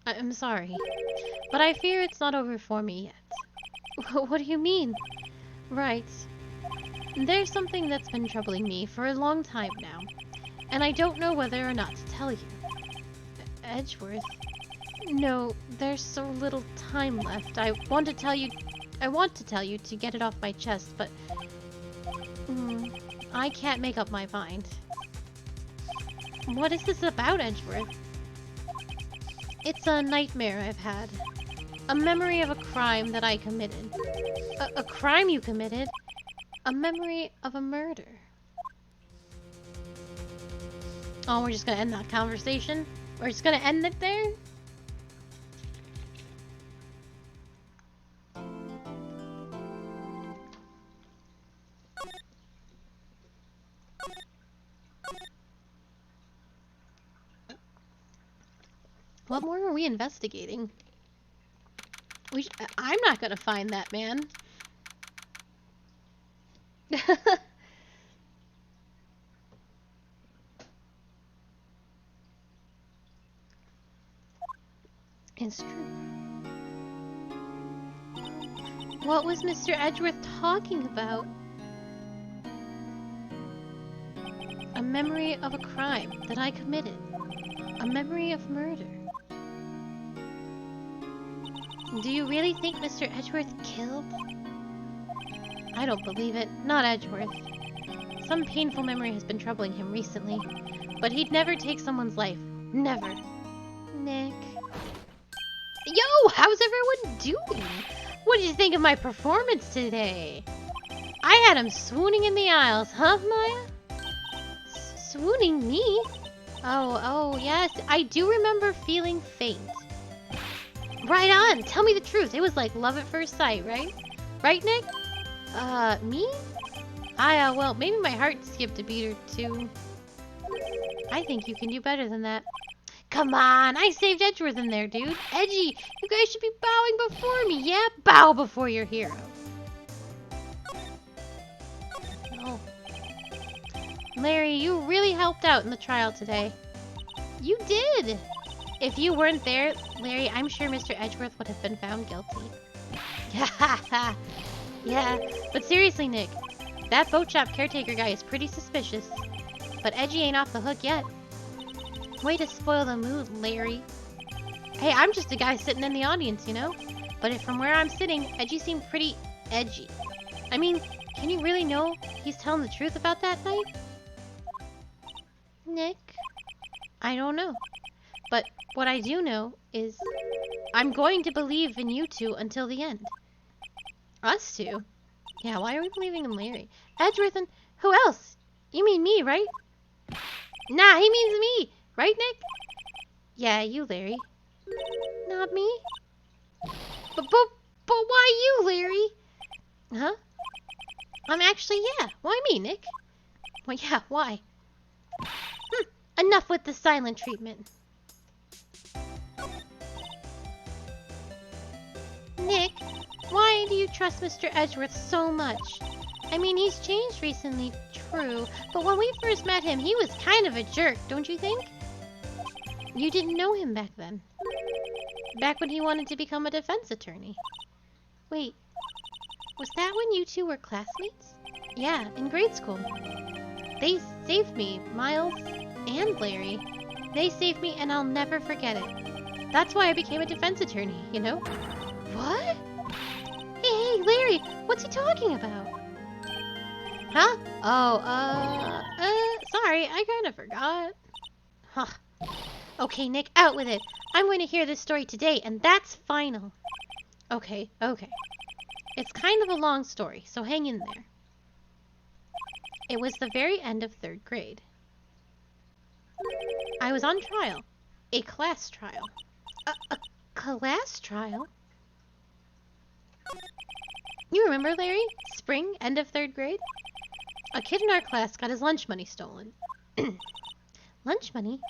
A: I'm sorry, but I fear it's not over for me yet. What do you mean? Right. There's something that's been troubling me for a long time now, and I don't know whether or not to tell you. Edgeworth? No, there's so little time left. I want to tell you to get it off my chest, but I can't make up my mind. What is this about, Edgeworth? It's a nightmare I've had. A memory of a crime that I committed. A crime you committed? A memory of a murder. Oh, we're just gonna end that conversation? We're just gonna end it there? What more are we investigating? I'm not gonna find that man. It's true. What was Mr. Edgeworth talking about? A memory of a crime that I committed. A memory of murder. Do you really think Mr. Edgeworth killed? I don't believe it. Not Edgeworth. Some painful memory has been troubling him recently, but he'd never take someone's life. Never. Nick. Yo, how's everyone doing? What did you think of my performance today? I had him swooning in the aisles, huh, Maya? Swooning me? Oh, yes. I do remember feeling faint. Right on. Tell me the truth. It was like love at first sight, right? Right, Nick? Me? Well, maybe my heart skipped a beat or two. I think you can do better than that. Come on, I saved Edgeworth in there, dude. Edgy, you guys should be bowing before me, yeah? Bow before your hero. Oh. Larry, you really helped out in the trial today. You did! If you weren't there, Larry, I'm sure Mr. Edgeworth would have been found guilty. Yeah, but seriously, Nick, that boat shop caretaker guy is pretty suspicious. But Edgy ain't off the hook yet. Way to spoil the mood, Larry. Hey, I'm just a guy sitting in the audience, you know? But if from where I'm sitting, Edgy seemed pretty edgy. I mean, can you really know he's telling the truth about that night? Nick? I don't know. But what I do know is I'm going to believe in you two until the end. Us two? Yeah, why are we believing in Larry? Edgeworth and who else? You mean me, right? Nah, he means me. Right, Nick? Yeah, you, Larry. Not me. But why you, Larry? Huh? Actually, yeah. Why me, Nick? Well, yeah, why? Enough with the silent treatment. Nick, why do you trust Mr. Edgeworth so much? I mean, he's changed recently, true, but when we first met him, he was kind of a jerk, don't you think? You didn't know him back then. Back when he wanted to become a defense attorney. Wait, was that when you two were classmates? Yeah, in grade school. They saved me, Miles and Larry. They saved me and I'll never forget it. That's why I became a defense attorney, you know? What? Hey, Larry, what's he talking about? Huh? Oh, sorry, I kind of forgot. Huh. Okay, Nick, out with it. I'm going to hear this story today, and that's final. Okay. It's kind of a long story, so hang in there. It was the very end of 3rd grade. I was on trial. A class trial. A class trial? You remember, Larry? Spring, end of 3rd grade? A kid in our class got his lunch money stolen. Lunch money?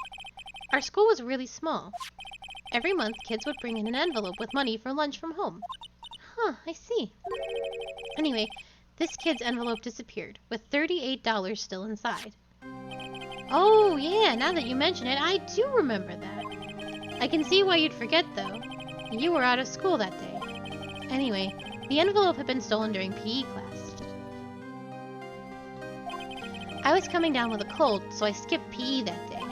A: Our school was really small. Every month, kids would bring in an envelope with money for lunch from home. Huh, I see. Anyway, this kid's envelope disappeared, with $38 still inside. Oh, yeah, now that you mention it, I do remember that. I can see why you'd forget, though. You were out of school that day. Anyway, the envelope had been stolen during PE class. I was coming down with a cold, so I skipped PE that day.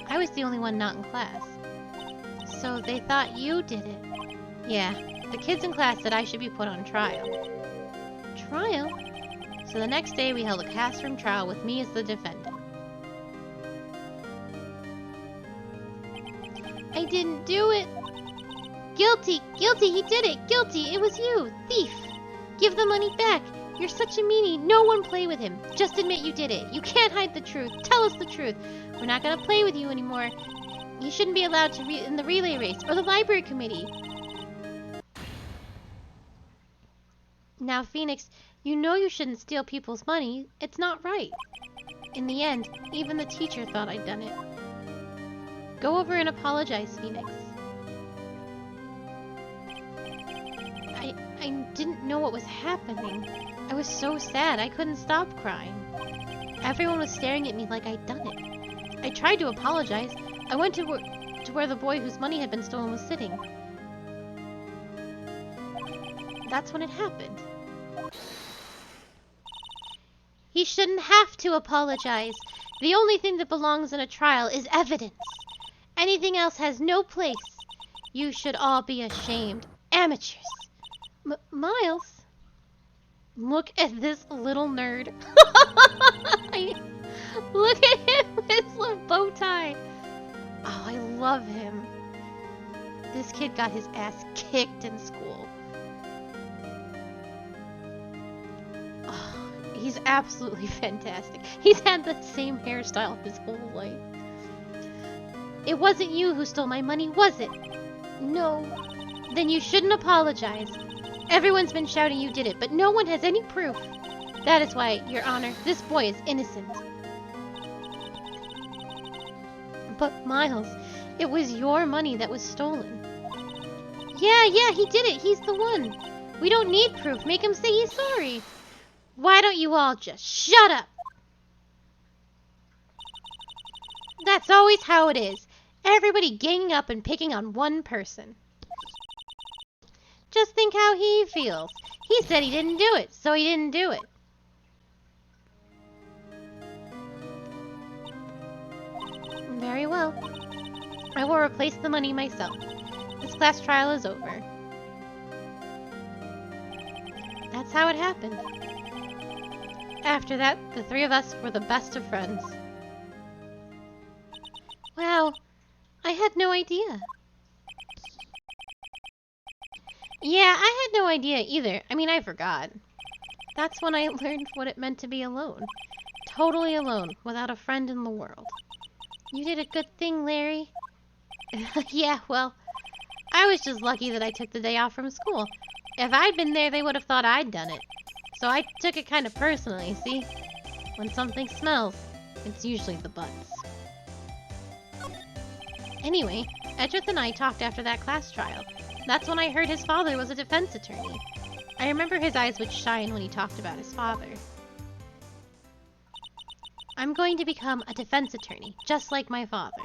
A: I was the only one not in class. So they thought you did it. Yeah, the kids in class said I should be put on trial. Trial? So the next day we held a classroom trial with me as the defendant. I didn't do it. Guilty, he did it. Guilty, it was you, thief. Give the money back. You're such a meanie. No one play with him. Just admit you did it. You can't hide the truth. Tell us the truth. We're not gonna play with you anymore. You shouldn't be allowed to in the relay race or the library committee. Now, Phoenix, you know you shouldn't steal people's money. It's not right. In the end, even the teacher thought I'd done it. Go over and apologize, Phoenix. I didn't know what was happening. I was so sad, I couldn't stop crying. Everyone was staring at me like I'd done it. I tried to apologize. I went to where the boy whose money had been stolen was sitting. That's when it happened. He shouldn't have to apologize. The only thing that belongs in a trial is evidence. Anything else has no place. You should all be ashamed. Amateurs. Miles? Look at this little nerd. Look at him with his little bow tie. Oh, I love him. This kid got his ass kicked in school. Oh, he's absolutely fantastic. He's had the same hairstyle his whole life. It wasn't you who stole my money, was it? No. Then you shouldn't apologize. Everyone's been shouting you did it, but no one has any proof. That is why, Your Honor, this boy is innocent. But, Miles, it was your money that was stolen. Yeah, he did it. He's the one. We don't need proof. Make him say he's sorry. Why don't you all just shut up? That's always how it is. Everybody ganging up and picking on one person. Just think how he feels. He said he didn't do it, so he didn't do it. Very well. I will replace the money myself. This class trial is over. That's how it happened. After that, the three of us were the best of friends. Wow, I had no idea. Yeah, I had no idea either. I mean, I forgot. That's when I learned what it meant to be alone. Totally alone, without a friend in the world. You did a good thing, Larry. Yeah, well, I was just lucky that I took the day off from school. If I'd been there, they would have thought I'd done it. So I took it kind of personally, see? When something smells, it's usually the butts. Anyway, Edgeworth and I talked after that class trial. That's when I heard his father was a defense attorney. I remember his eyes would shine when he talked about his father. I'm going to become a defense attorney, just like my father.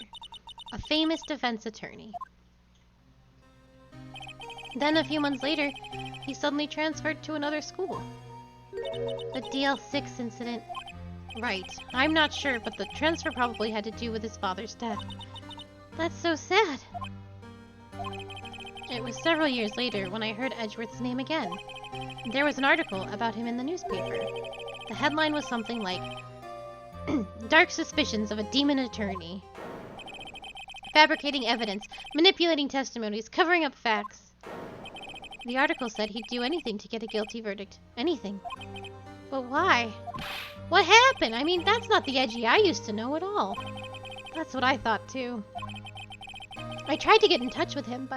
A: A famous defense attorney. Then a few months later, he suddenly transferred to another school. The DL6 incident. Right, I'm not sure, but the transfer probably had to do with his father's death. That's so sad. It was several years later when I heard Edgeworth's name again. There was an article about him in the newspaper. The headline was something like, Dark Suspicions of a Demon Attorney. Fabricating evidence, manipulating testimonies, covering up facts. The article said he'd do anything to get a guilty verdict. Anything. But why? What happened? I mean, that's not the Edgy I used to know at all. That's what I thought too. I tried to get in touch with him,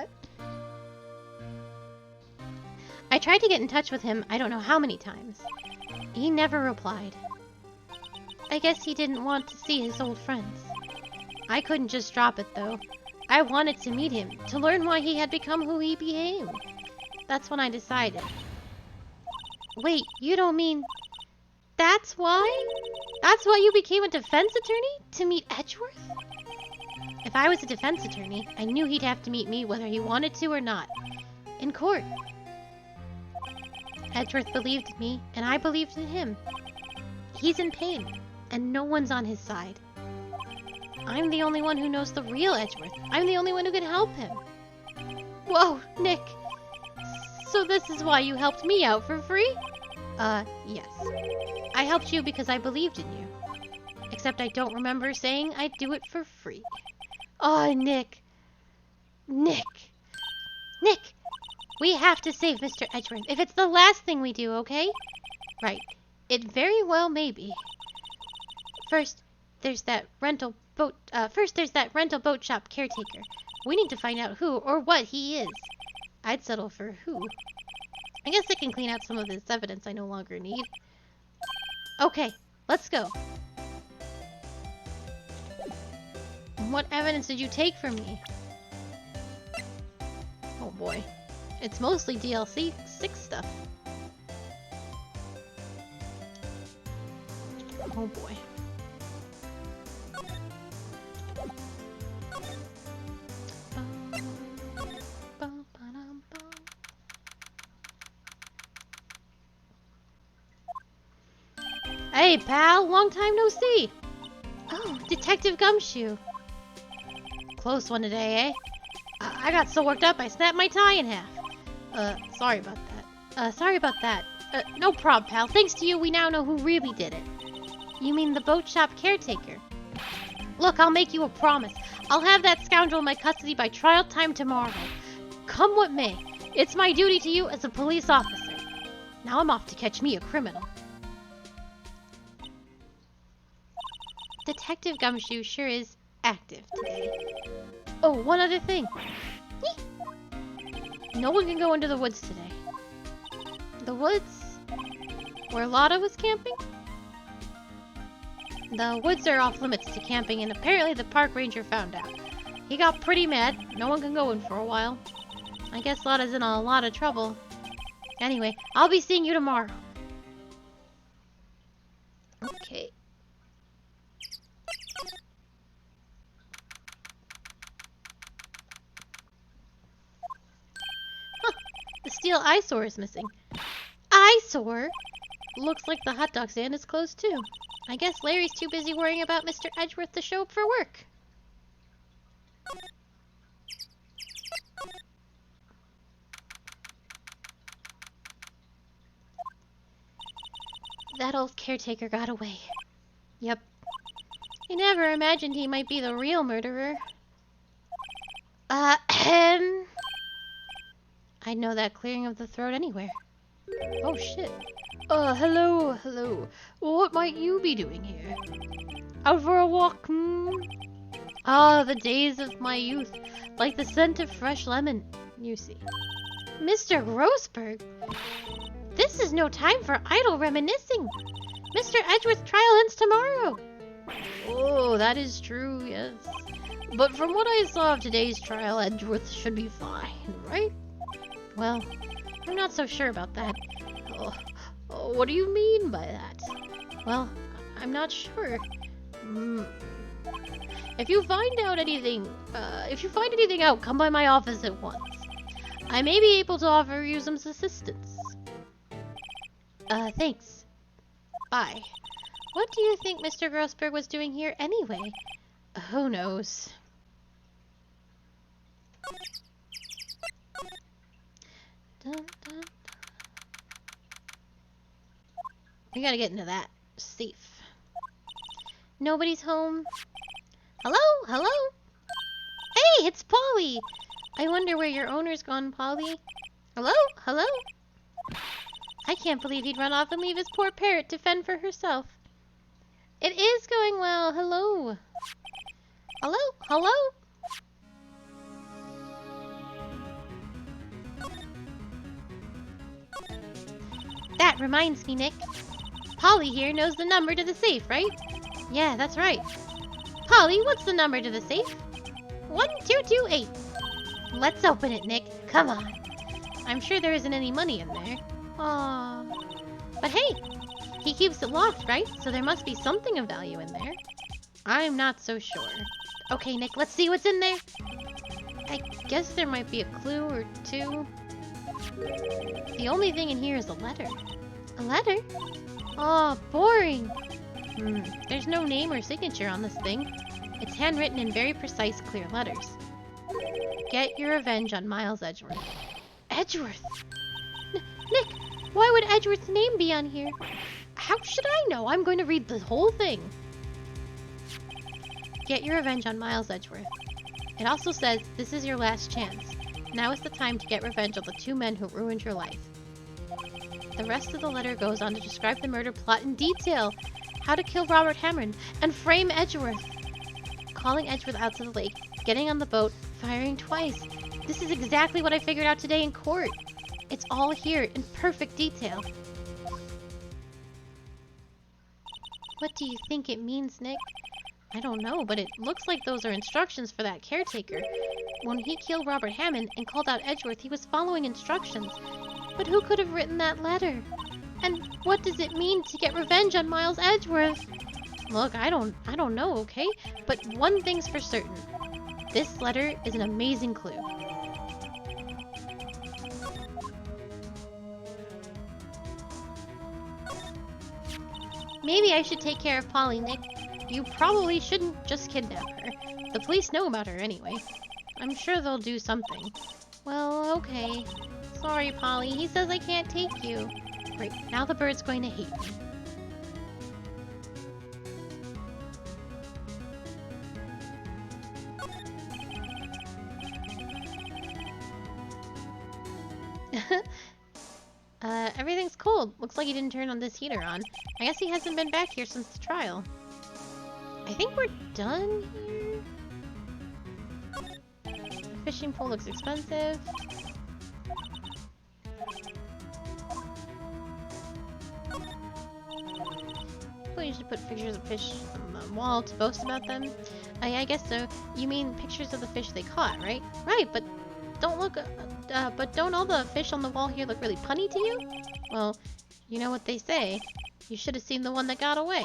A: I don't know how many times. He never replied. I guess he didn't want to see his old friends. I couldn't just drop it, though. I wanted to meet him, to learn why he had become who he became. That's when I decided. Wait, you don't mean... That's why? That's why you became a defense attorney? To meet Edgeworth? If I was a defense attorney, I knew he'd have to meet me whether he wanted to or not. In court. Edgeworth believed in me, and I believed in him. He's in pain, and no one's on his side. I'm the only one who knows the real Edgeworth. I'm the only one who can help him. Whoa, Nick. So this is why you helped me out for free? Yes. I helped you because I believed in you. Except I don't remember saying I'd do it for free. Oh, Nick. Nick. We have to save Mr. Edgeworth. If it's the last thing we do, okay? Right. It very well may be. First, there's that rental boat shop caretaker. We need to find out who or what he is. I'd settle for who. I guess I can clean out some of this evidence I no longer need. Okay, let's go. What evidence did you take from me? Oh boy. It's mostly DLC 6 stuff. Oh boy. Hey, pal! Long time no see! Oh, Detective Gumshoe. Close one today, eh? I got so worked up I snapped my tie in half. Sorry about that. No prob, pal. Thanks to you, we now know who really did it. You mean the boat shop caretaker? Look, I'll make you a promise. I'll have that scoundrel in my custody by trial time tomorrow. Come what may. It's my duty to you as a police officer. Now I'm off to catch me a criminal. Detective Gumshoe sure is active today. Oh, one other thing. No one can go into the woods today. The woods? Where Lotta was camping? The woods are off limits to camping, and apparently the park ranger found out. He got pretty mad. No one can go in for a while. I guess Lotta's in a lot of trouble. Anyway, I'll be seeing you tomorrow. Okay. The steel eyesore is missing. Eyesore? Looks like the hot dog stand is closed too. I guess Larry's too busy worrying about Mr. Edgeworth to show up for work. That old caretaker got away. Yep. I never imagined he might be the real murderer. I'd know that clearing of the throat anywhere. Oh shit. Hello. What might you be doing here? Out for a walk, Ah, the days of my youth, like the scent of fresh lemon, you see. Mr. Grossberg, this is no time for idle reminiscing. Mr. Edgeworth's trial ends tomorrow. Oh, that is true, yes. But from what I saw of today's trial, Edgeworth should be fine, right? Well, I'm not so sure about that. What do you mean by that? Well, I'm not sure. If you find anything out, come by my office at once. I may be able to offer you some assistance. Thanks. Bye. What do you think Mr. Grossberg was doing here anyway? Who knows? We gotta get into that safe. Nobody's home. Hello? Hey, it's Polly! I wonder where your owner's gone, Polly. Hello? I can't believe he'd run off and leave his poor parrot to fend for herself. It is going well. Hello? That reminds me, Nick. Polly here knows the number to the safe, right? Yeah, that's right. Polly, what's the number to the safe? 1228. Let's open it, Nick. Come on. I'm sure there isn't any money in there. Aww. But hey, he keeps it locked, right? So there must be something of value in there. I'm not so sure. Okay, Nick, let's see what's in there. I guess there might be a clue or two. The only thing in here is a letter. A letter? Aw, boring. There's no name or signature on this thing. It's handwritten in very precise, clear letters. Get your revenge on Miles Edgeworth. Edgeworth? Nick, why would Edgeworth's name be on here? How should I know? I'm going to read the whole thing. Get your revenge on Miles Edgeworth. It also says, this is your last chance. Now is the time to get revenge on the two men who ruined your life. The rest of the letter goes on to describe the murder plot in detail. How to kill Robert Hammond and frame Edgeworth. Calling Edgeworth out to the lake, getting on the boat, firing twice. This is exactly what I figured out today in court. It's all here in perfect detail. What do you think it means, Nick? I don't know, but it looks like those are instructions for that caretaker. When he killed Robert Hammond and called out Edgeworth, he was following instructions. But who could have written that letter? And what does it mean to get revenge on Miles Edgeworth? Look, I don't know, okay? But one thing's for certain. This letter is an amazing clue. Maybe I should take care of Polly, Nick. You probably shouldn't just kidnap her. The police know about her anyway. I'm sure they'll do something. Well, okay. Sorry, Polly. He says I can't take you. Great. Now the bird's going to hate me. Everything's cold. Looks like he didn't turn on this heater on. I guess he hasn't been back here since the trial. I think we're done here. The fishing pole looks expensive. Well, you should put pictures of fish on the wall to boast about them. I guess so. You mean pictures of the fish they caught, right? Right, but don't look... don't all the fish on the wall here look really punny to you? Well, you know what they say. You should have seen the one that got away.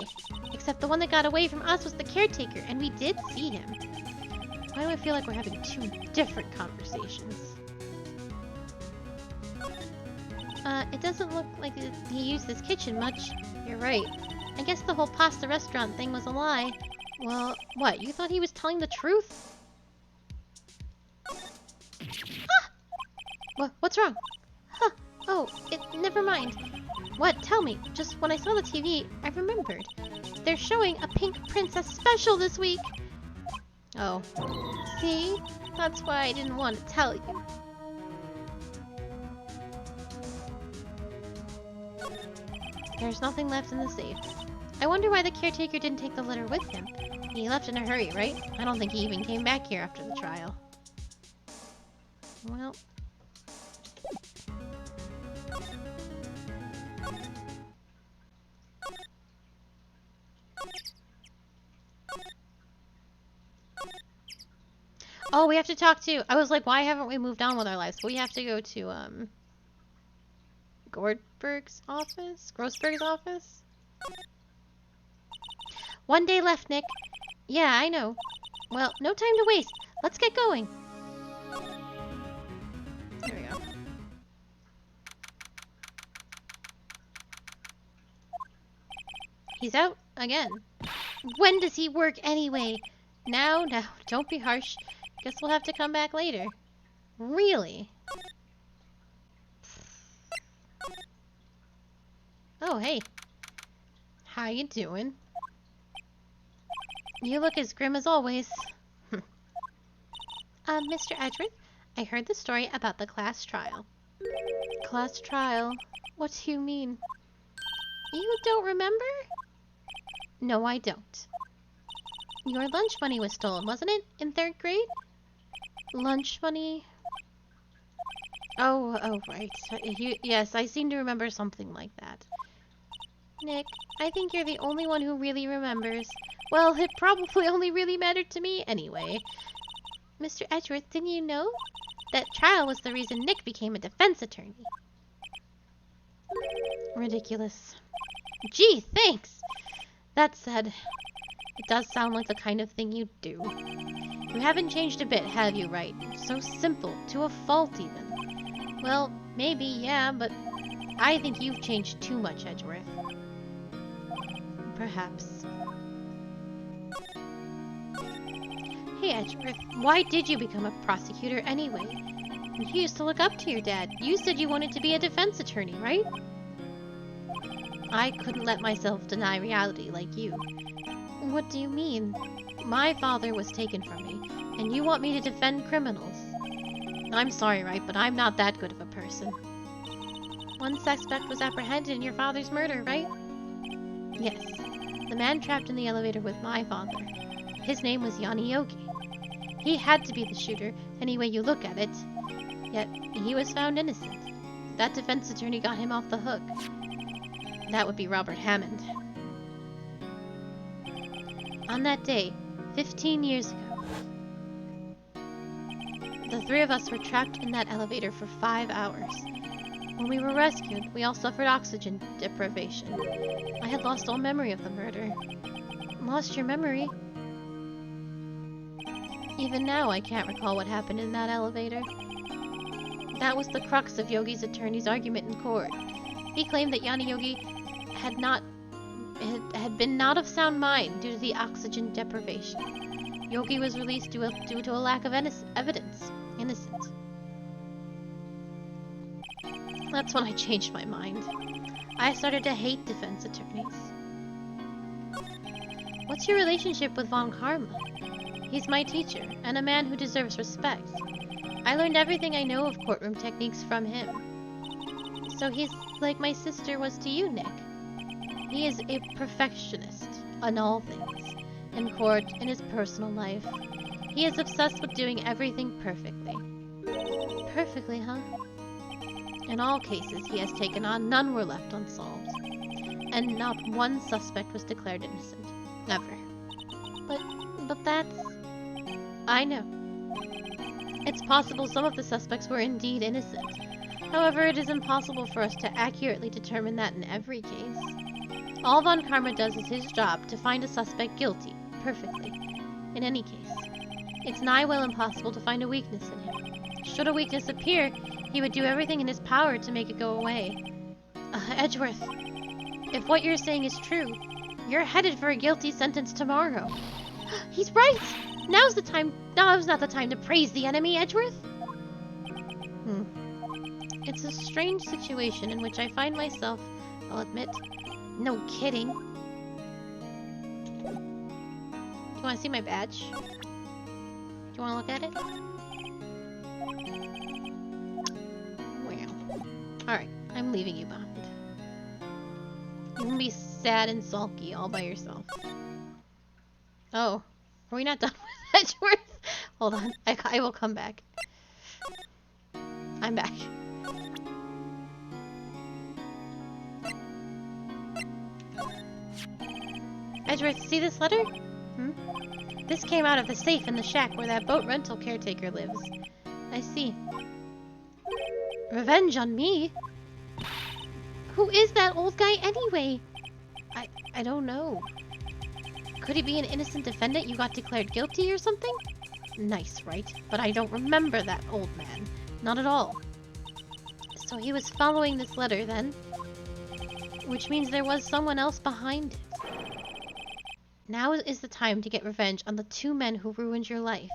A: Except the one that got away from us was the caretaker, and we did see him. Why do I feel like we're having two different conversations? It doesn't look like he used this kitchen much. You're right. I guess the whole pasta restaurant thing was a lie. Well, what? You thought he was telling the truth? Ah! What's wrong? Huh. Oh, never mind. What? Tell me. Just when I saw the TV, I remembered. They're showing a Pink Princess special this week. Oh. See? That's why I didn't want to tell you. There's nothing left in the safe. I wonder why the caretaker didn't take the letter with him. He left in a hurry, right? I don't think he even came back here after the trial. Well... Oh, we have to talk to... I was like, why haven't we moved on with our lives? We have to go to, Grossberg's office? One day left, Nick. Yeah, I know. Well, no time to waste. Let's get going. There we go. He's out again. When does he work anyway? Now, don't be harsh. Guess we'll have to come back later. Really? Oh, hey. How you doing? You look as grim as always. Mr. Edgeworth, I heard the story about the class trial. Class trial? What do you mean? You don't remember? No, I don't. Your lunch money was stolen, wasn't it? In 3rd grade? Lunch money? Oh, right. Yes, I seem to remember something like that. Nick, I think you're the only one who really remembers. Well, it probably only really mattered to me anyway. Mr. Edgeworth, didn't you know? That trial was the reason Nick became a defense attorney. Ridiculous. Gee, thanks! That said, it does sound like the kind of thing you'd do. You haven't changed a bit, have you, Wright? So simple, to a fault even. Well, maybe, yeah, but I think you've changed too much, Edgeworth. Perhaps. Hey, Edgeworth, why did you become a prosecutor anyway? You used to look up to your dad. You said you wanted to be a defense attorney, right? I couldn't let myself deny reality like you. What do you mean? My father was taken from me, and you want me to defend criminals. I'm sorry, Wright, but I'm not that good of a person. One suspect was apprehended in your father's murder, right? Yes. The man trapped in the elevator with my father. His name was Yanni Yogi. He had to be the shooter, any way you look at it. Yet, he was found innocent. That defense attorney got him off the hook. That would be Robert Hammond. On that day, 15 years ago, the 3 of us were trapped in that elevator for 5 hours. When we were rescued, we all suffered oxygen deprivation. I had lost all memory of the murder. Lost your memory? Even now, I can't recall what happened in that elevator. That was the crux of Yogi's attorney's argument in court. He claimed that Yanni Yogi had been not of sound mind due to the oxygen deprivation. Yogi was released due to a lack of evidence. Innocent. That's when I changed my mind. I started to hate defense attorneys. What's your relationship with Von Karma? He's my teacher, and a man who deserves respect. I learned everything I know of courtroom techniques from him. So he's like my sister was to you, Nick. He is a perfectionist on all things. In court, in his personal life. He is obsessed with doing everything perfectly. Perfectly, huh? In all cases he has taken on, none were left unsolved. And not one suspect was declared innocent. Never. But that's... I know. It's possible some of the suspects were indeed innocent. However, it is impossible for us to accurately determine that in every case. All Von Karma does is his job to find a suspect guilty, perfectly. In any case, it's nigh well impossible to find a weakness in him. Should a weakness appear, he would do everything in his power to make it go away. Edgeworth, if what you're saying is true, you're headed for a guilty sentence tomorrow. He's right! Now's not the time to praise the enemy, Edgeworth! It's a strange situation in which I find myself, I'll admit. No kidding. Do you want to see my badge? Do you want to look at it? Well. Alright, I'm leaving you behind. can be sad and sulky all by yourself. Oh, are we not done with Edgeworth? Hold on, I will come back. I'm back. Edgeworth, see this letter? This came out of the safe in the shack where that boat rental caretaker lives. I see. Revenge on me? Who is that old guy anyway? I don't know. Could he be an innocent defendant you got declared guilty or something? Nice, right? But I don't remember that old man. Not at all. So he was following this letter then? Which means there was someone else behind it. Now is the time to get revenge on the 2 men who ruined your life.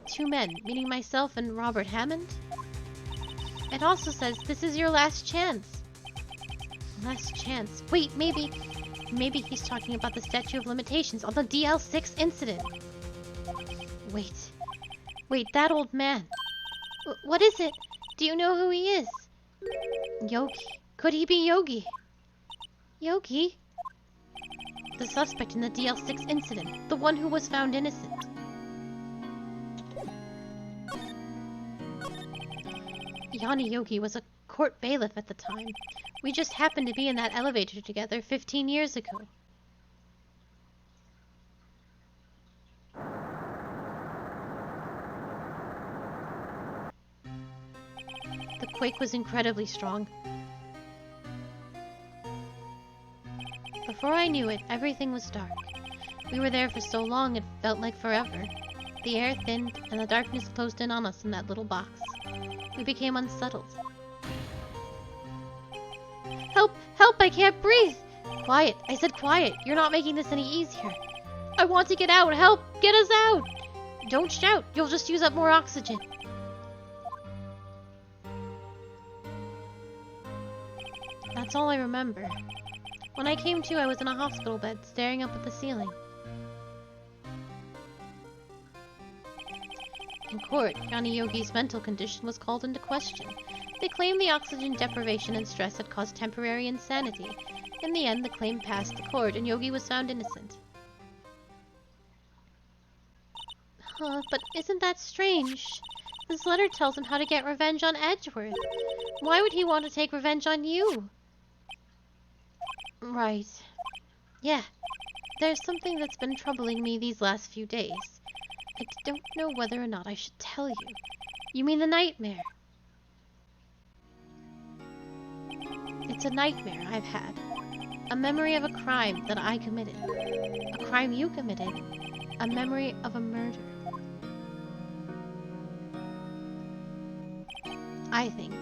A: 2 men, meaning myself and Robert Hammond? It also says this is your last chance. Last chance. Wait, maybe he's talking about the statute of limitations on the DL6 incident. Wait, that old man. What is it? Do you know who he is? Yogi. Could he be Yogi? Yogi? The suspect in the DL6 incident. The one who was found innocent. Yanni Yogi was a court bailiff at the time. We just happened to be in that elevator together 15 years ago. The quake was incredibly strong. Before I knew it, everything was dark. We were there for so long it felt like forever. The air thinned, and the darkness closed in on us in that little box. We became unsettled. Help! Help! I can't breathe! Quiet! I said quiet! You're not making this any easier. I want to get out! Help! Get us out! Don't shout! You'll just use up more oxygen. That's all I remember. When I came to, I was in a hospital bed, staring up at the ceiling. In court, Yanni Yogi's mental condition was called into question. They claimed the oxygen deprivation and stress had caused temporary insanity. In the end, the claim passed the court, and Yogi was found innocent. But isn't that strange? This letter tells him how to get revenge on Edgeworth. Why would he want to take revenge on you? Right. Yeah. There's something that's been troubling me these last few days. I don't know whether or not I should tell you. You mean the nightmare? It's a nightmare I've had. A memory of a crime that I committed. A crime you committed. A memory of a murder. I think.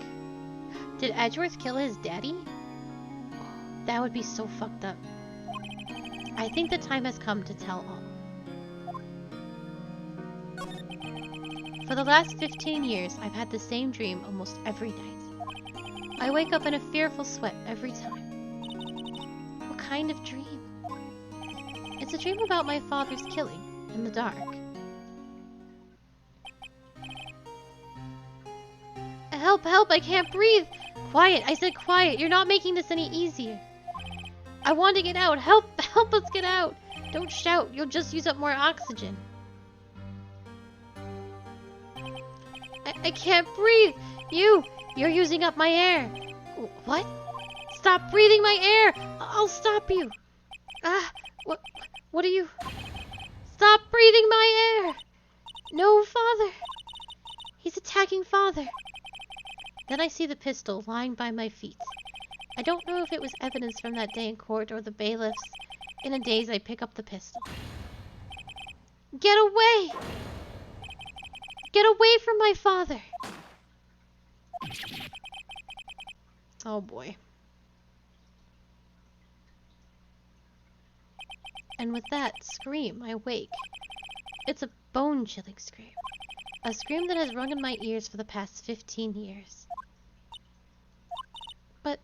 A: Did Edgeworth kill his daddy? That would be so fucked up. I think the time has come to tell all. For the last 15 years, I've had the same dream almost every night. I wake up in a fearful sweat every time. What kind of dream? It's a dream about my father's killing in the dark. Help, help, I can't breathe! Quiet, I said quiet, you're not making this any easier. I want to get out, help us get out! Don't shout, you'll just use up more oxygen. I can't breathe! You're using up my air! What? Stop breathing my air! I'll stop you! What are you... Stop breathing my air! No, Father! He's attacking Father! Then I see the pistol lying by my feet. I don't know if it was evidence from that day in court or the bailiffs. In a daze, I pick up the pistol. Get away! Get away from my father! Oh boy. And with that scream, I wake. It's a bone-chilling scream. A scream that has rung in my ears for the past 15 years. But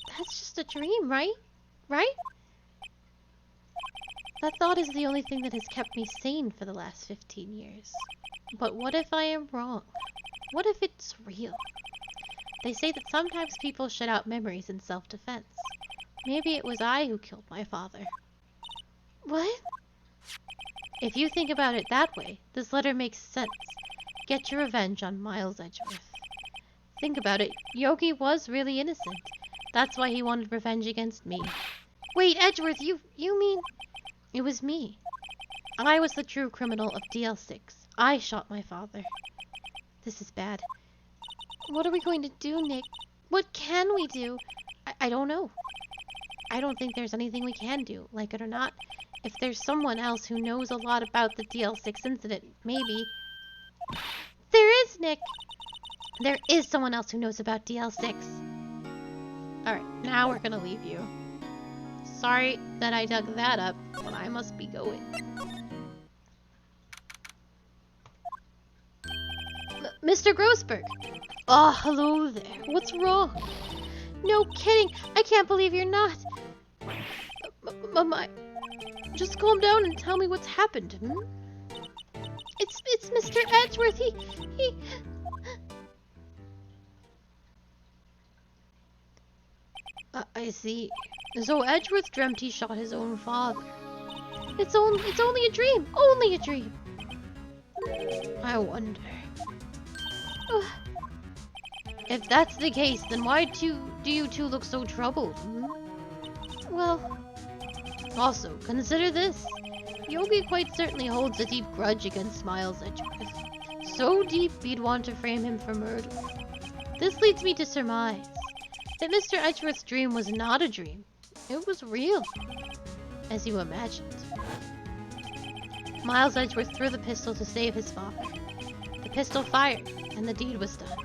A: that's just a dream, right? Right? That thought is the only thing that has kept me sane for the last 15 years. But what if I am wrong? What if it's real? They say that sometimes people shut out memories in self-defense. Maybe it was I who killed my father. What? If you think about it that way, this letter makes sense. Get your revenge on Miles Edgeworth. Think about it, Yogi was really innocent. That's why he wanted revenge against me. Wait, Edgeworth, you mean... It was me. I was the true criminal of DL6. I shot my father. This is bad. What are we going to do, Nick? What can we do? I don't know. I don't think there's anything we can do, like it or not. If there's someone else who knows a lot about the DL6 incident, maybe... There is, Nick! There is someone else who knows about DL6. Alright, now we're gonna leave you. Sorry that I dug that up, but I must be going. Mr. Grossberg! Oh, hello there. What's wrong? No kidding! I can't believe you're not! Just calm down and tell me what's happened, hmm? It's Mr. Edgeworth, he... I see. So Edgeworth dreamt he shot his own father. It's only a dream! Only a dream! I wonder... If that's the case, then why do you two look so troubled, hmm? Well... Also, consider this. Yogi quite certainly holds a deep grudge against Miles Edgeworth. So deep he'd want to frame him for murder. This leads me to surmise that Mr. Edgeworth's dream was not a dream. It was real, as you imagined. Miles Edgeworth threw the pistol to save his father. The pistol fired, and the deed was done.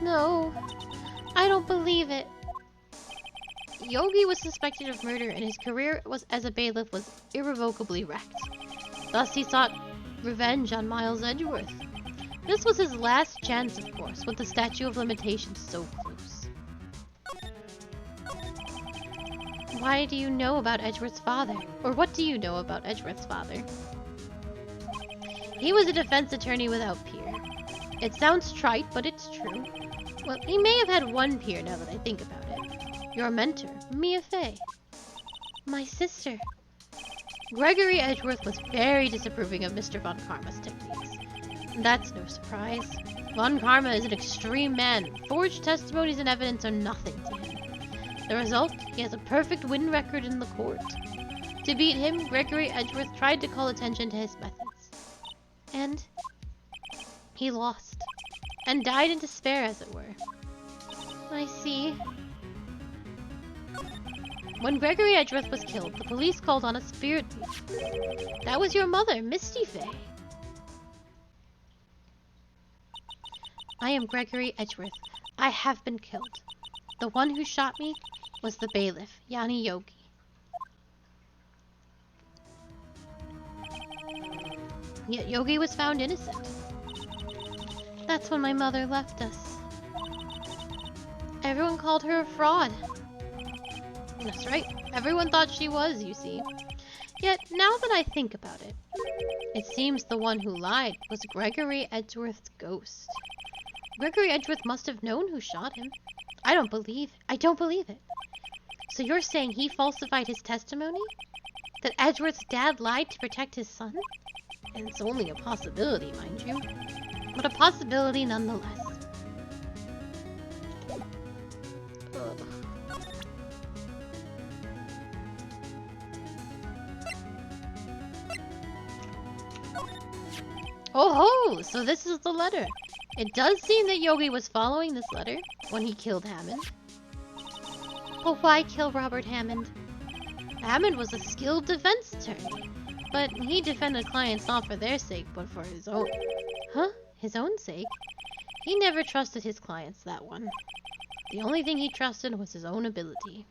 A: No, I don't believe it. Yogi was suspected of murder, and his career as a bailiff was irrevocably wrecked. Thus he sought revenge on Miles Edgeworth. This was his last chance, of course, with the statute of limitations so close. Why do you know about Edgeworth's father? Or what do you know about Edgeworth's father? He was a defense attorney without peer. It sounds trite, but it's true. Well, he may have had one peer now that I think about it. Your mentor, Mia Fey. My sister. Gregory Edgeworth was very disapproving of Mr. Von Karma's techniques. That's no surprise. Von Karma is an extreme man. Forged testimonies and evidence are nothing to him. The result? He has a perfect win record in the court. To beat him, Gregory Edgeworth tried to call attention to his methods. And he lost. And died in despair, as it were. I see. When Gregory Edgeworth was killed, the police called on a spirit medium. That was your mother, Misty Fey. I am Gregory Edgeworth. I have been killed. The one who shot me was the bailiff, Yanni Yogi. Yet Yogi was found innocent. That's when my mother left us. Everyone called her a fraud. That's right. Everyone thought she was, you see. Yet, now that I think about it, it seems the one who lied was Gregory Edgeworth's ghost. Gregory Edgeworth must have known who shot him. I don't believe it. So you're saying he falsified his testimony? That Edgeworth's dad lied to protect his son? And it's only a possibility, mind you. But a possibility nonetheless. Ugh. Oh ho! So this is the letter. It does seem that Yogi was following this letter when he killed Hammond. But why kill Robert Hammond? Hammond was a skilled defense attorney, but he defended clients not for their sake, but for his own. Huh? His own sake? He never trusted his clients, that one. The only thing he trusted was his own ability.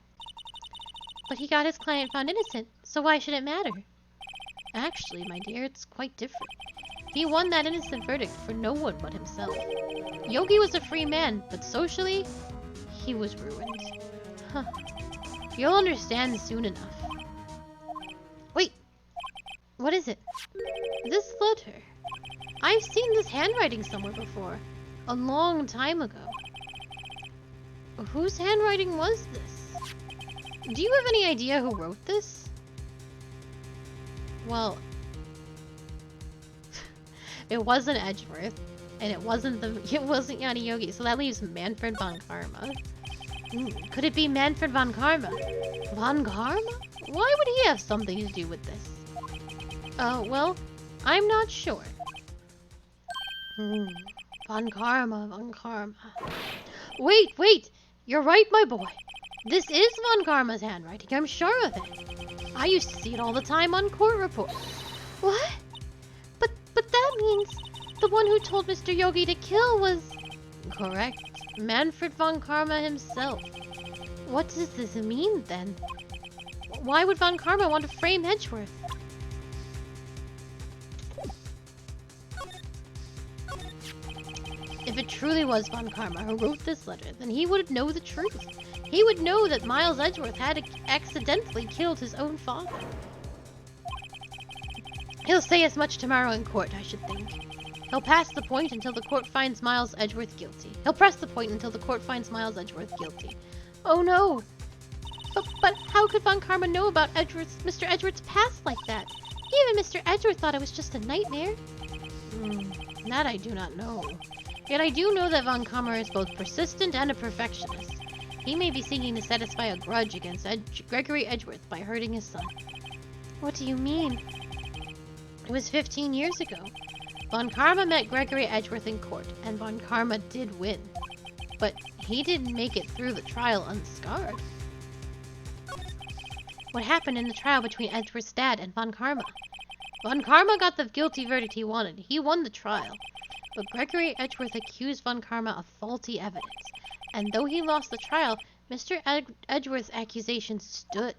A: But he got his client found innocent, so why should it matter? Actually, my dear, it's quite different. He won that innocent verdict for no one but himself. Yogi was a free man, but socially, he was ruined. Huh. You'll understand soon enough. Wait! What is it? This letter. I've seen this handwriting somewhere before. a long time ago. Whose handwriting was this? Do you have any idea who wrote this? Well, it wasn't Edgeworth, and it wasn't Yanni Yogi, so that leaves Manfred von Karma. Could it be Manfred von Karma? Von Karma? Why would he have something to do with this? Well, I'm not sure. Von Karma. Wait! You're right, my boy. This is Von Karma's handwriting, I'm sure of it. I used to see it all the time on court reports. What? But that means the one who told Mr. Yogi to kill was... Correct. Manfred von Karma himself. What does this mean, then? Why would von Karma want to frame Edgeworth? If it truly was von Karma who wrote this letter, then he would know the truth. He would know that Miles Edgeworth had accidentally killed his own father. He'll say as much tomorrow in court, I should think. He'll pass the point until the court finds Miles Edgeworth guilty. He'll press the point until the court finds Miles Edgeworth guilty. Oh no! But how could von Karma know about Mr. Edgeworth's past like that? Even Mr. Edgeworth thought it was just a nightmare. That I do not know. Yet I do know that von Karma is both persistent and a perfectionist. He may be seeking to satisfy a grudge against Gregory Edgeworth by hurting his son. What do you mean? It was 15 years ago. Von Karma met Gregory Edgeworth in court, and von Karma did win. But he didn't make it through the trial unscarred. What happened in the trial between Edgeworth's dad and von Karma? Von Karma got the guilty verdict he wanted. He won the trial. But Gregory Edgeworth accused von Karma of faulty evidence. And though he lost the trial, Mr. Edgeworth's accusation stood.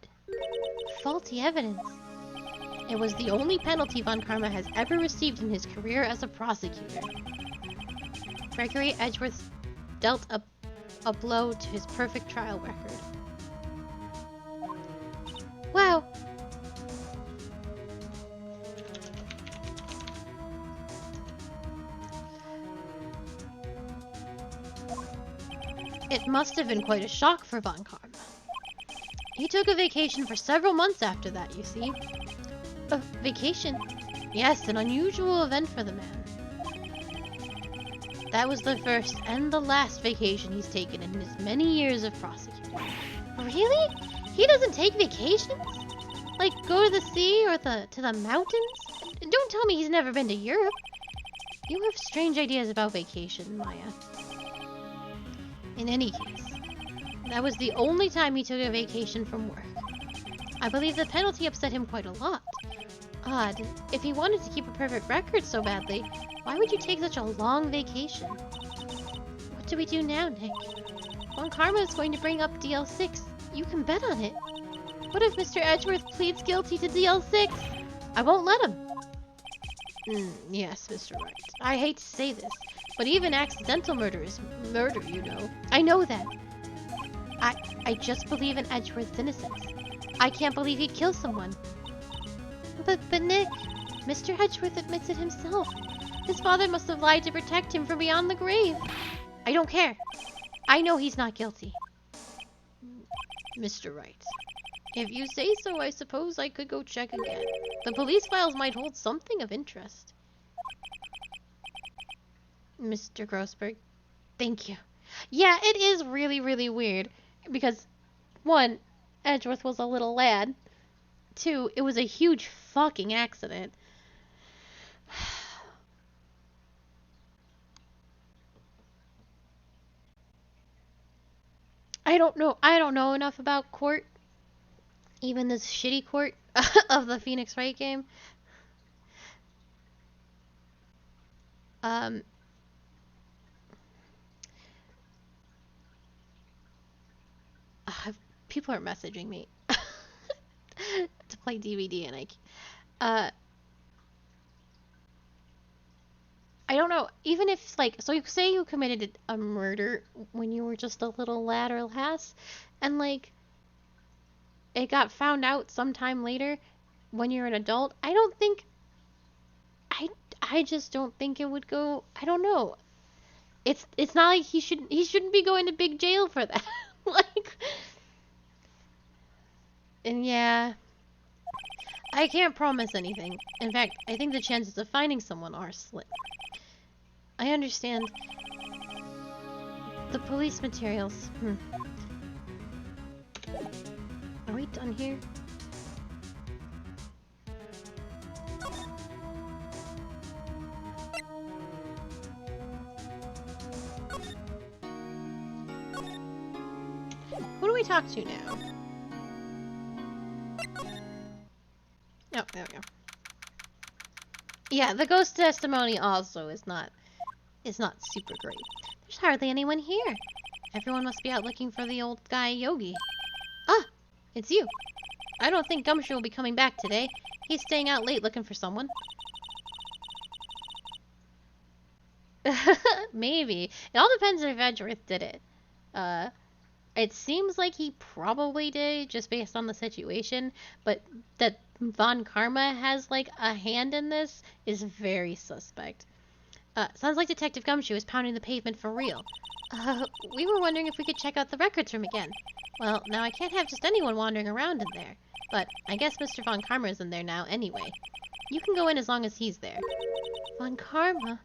A: Faulty evidence. It was the only penalty von Karma has ever received in his career as a prosecutor. Gregory Edgeworth dealt a blow to his perfect trial record. Wow. It must have been quite a shock for von Karma. He took a vacation for several months after that, you see. A vacation? Yes, an unusual event for the man. That was the first and the last vacation he's taken in his many years of prosecuting. Really? He doesn't take vacations? Like go to the sea or to the mountains? Don't tell me he's never been to Europe. You have strange ideas about vacation, Maya. In any case, that was the only time he took a vacation from work. I believe the penalty upset him quite a lot. Odd. If he wanted to keep a perfect record so badly, why would you take such a long vacation? What do we do now, Nick? Von Karma is going to bring up DL6. You can bet on it. What if Mr. Edgeworth pleads guilty to DL6? I won't let him. Yes, Mr. Wright. I hate to say this, but even accidental murder is murder, you know. I know that. I just believe in Edgeworth's innocence. I can't believe he'd kill someone. But Nick, Mr. Edgeworth admits it himself. His father must have lied to protect him from beyond the grave. I don't care. I know he's not guilty. Mr. Wright, if you say so, I suppose I could go check again. The police files might hold something of interest. Mr. Grossberg, thank you. Yeah, it is really, really weird. Because, 1, Edgeworth was a little lad. 2, it was a huge fucking accident. I don't know enough about court. Even this shitty court of the Phoenix Wright game. People are messaging me to play DVD, and I don't know. Even if, like, so you say you committed a murder when you were just a little lad or lass, and like it got found out sometime later when you're an adult, I don't think I just don't think it would go. I don't know. It's not like he shouldn't be going to big jail for that. Like, and yeah, I can't promise anything. In fact, I think the chances of finding someone are slim. I understand. The police materials. Are we done here? Who do we talk to now? Oh, there we go. Yeah, the ghost testimony also is not super great. There's hardly anyone here. Everyone must be out looking for the old guy Yogi. Ah, it's you. I don't think Gumshoe will be coming back today. He's staying out late looking for someone. Maybe. It all depends if Edgeworth did it. It seems like he probably did, just based on the situation, but that Von Karma has, like, a hand in this is very suspect. Sounds like Detective Gumshoe is pounding the pavement for real. We were wondering if we could check out the records room again. Well, now I can't have just anyone wandering around in there. But I guess Mr. Von Karma is in there now anyway. You can go in as long as he's there. Von Karma?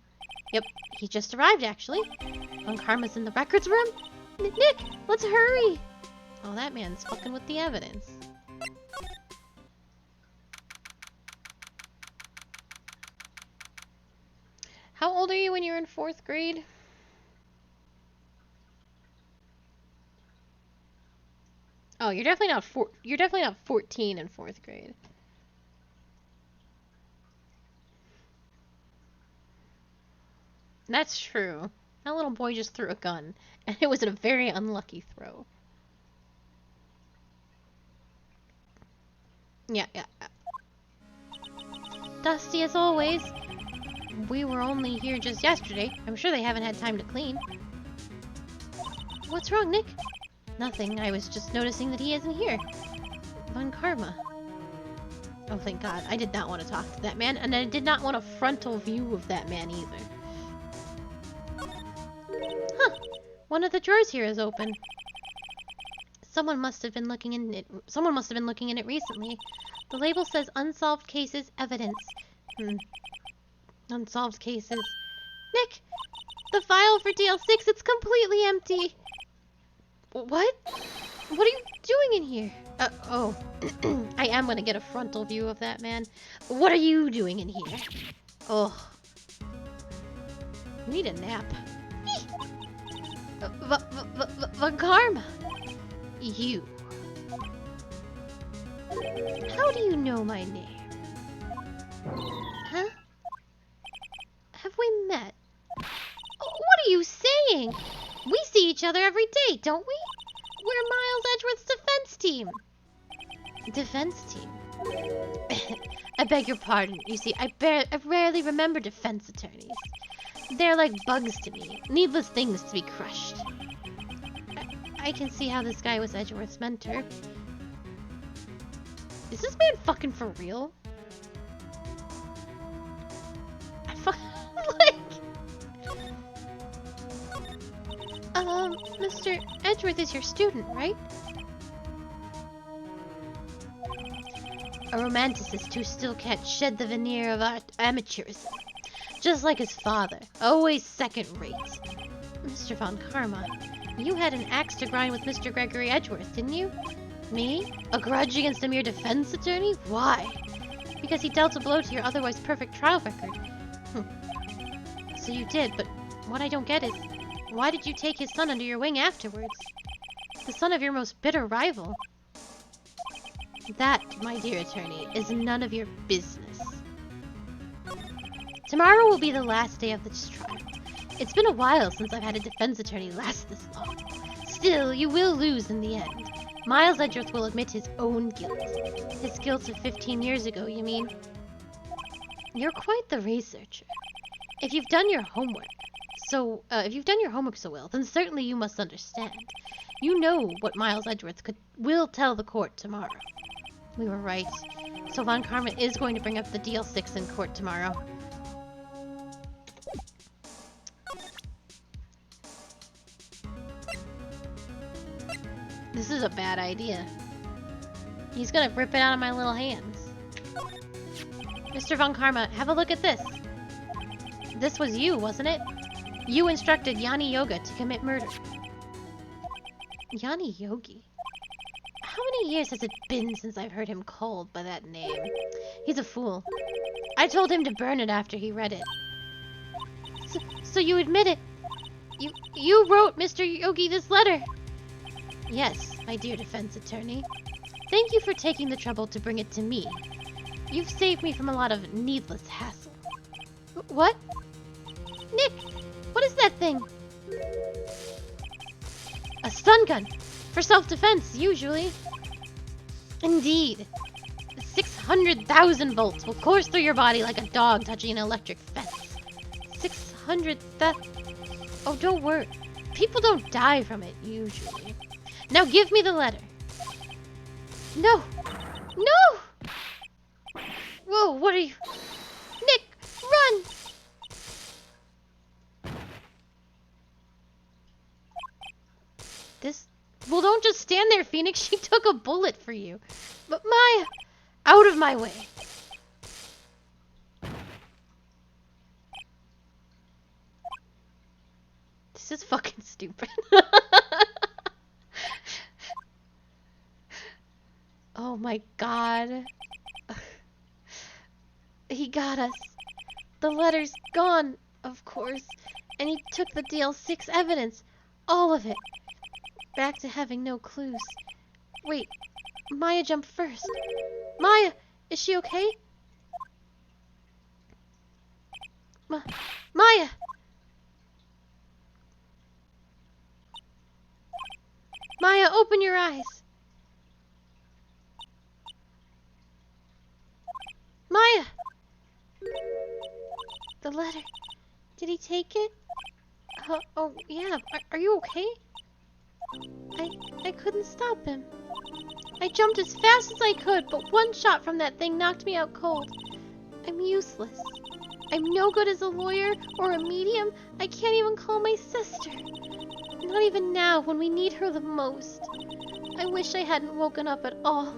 A: Yep, he just arrived, actually. Von Karma's in the records room? Nick, let's hurry! Oh, that man's fucking with the evidence. How old are you when you're in 4th grade? Oh, you're definitely not 14 in 4th grade. That's true. That little boy just threw a gun, and it was a very unlucky throw. Yeah. Dusty as always. We were only here just yesterday. I'm sure they haven't had time to clean. What's wrong, Nick? Nothing. I was just noticing that he isn't here. Von Karma. Oh, thank God. I did not want to talk to that man, and I did not want a frontal view of that man either. Huh. One of the drawers here is open. Someone must have been looking in it recently. The label says unsolved cases evidence. Unsolved cases. Nick! The file for DL6, it's completely empty! What? What are you doing in here? Oh. I am gonna get a frontal view of that man. What are you doing in here? Oh. You need a nap. Von Karma. You. How do you know my name? Huh? Have we met? Oh, what are you saying? We see each other every day, don't we? We're Miles Edgeworth's defense team. Defense team? I beg your pardon. You see, I rarely remember defense attorneys. They're like bugs to me. Needless things to be crushed. I can see how this guy was Edgeworth's mentor. Is this man fucking for real? Mr. Edgeworth is your student, right? A romanticist who still can't shed the veneer of amateurism. Just like his father, always second rate. Mr. Von Karma, you had an axe to grind with Mr. Gregory Edgeworth, didn't you? Me? A grudge against a mere defense attorney? Why? Because he dealt a blow to your otherwise perfect trial record. So you did, but what I don't get is, why did you take his son under your wing afterwards? The son of your most bitter rival. That, my dear attorney, is none of your business. Tomorrow will be the last day of this trial. It's been a while since I've had a defense attorney last this long. Still, you will lose in the end. Miles Edgeworth will admit his own guilt. His guilt of 15 years ago, you mean? You're quite the researcher. If you've done your homework so well, then certainly you must understand. You know what Miles Edgeworth will tell the court tomorrow. We were right. So Von Karma is going to bring up the DL6 in court tomorrow. This is a bad idea. He's gonna rip it out of my little hands. Mr. Von Karma, have a look at this. This was you, wasn't it? You instructed Yanni Yoga to commit murder. Yanni Yogi? How many years has it been since I've heard him called by that name? He's a fool. I told him to burn it after he read it. So you admit it? You wrote Mr. Yogi this letter? Yes, my dear defense attorney. Thank you for taking the trouble to bring it to me. You've saved me from a lot of needless hassle. What? Nick, what is that thing? A stun gun. For self-defense, usually. Indeed. 600,000 volts will course through your body like a dog touching an electric fence. 600,000... Oh, don't worry. People don't die from it, usually. Now give me the letter. No! No! Whoa, what are you... Nick, run! This... Well, don't just stand there, Phoenix. She took a bullet for you. But Maya... Out of my way. This is fucking stupid. Oh my god. He got us. The letter's gone, of course. And he took the DL6 evidence. All of it. Back to having no clues. Wait, Maya jumped first. Maya, is she okay? Maya! Maya, open your eyes. Maya! The letter. Did he take it? Oh, yeah. Are you okay? I couldn't stop him. I jumped as fast as I could, but one shot from that thing knocked me out cold. I'm useless. I'm no good as a lawyer or a medium. I can't even call my sister. Not even now, when we need her the most. I wish I hadn't woken up at all.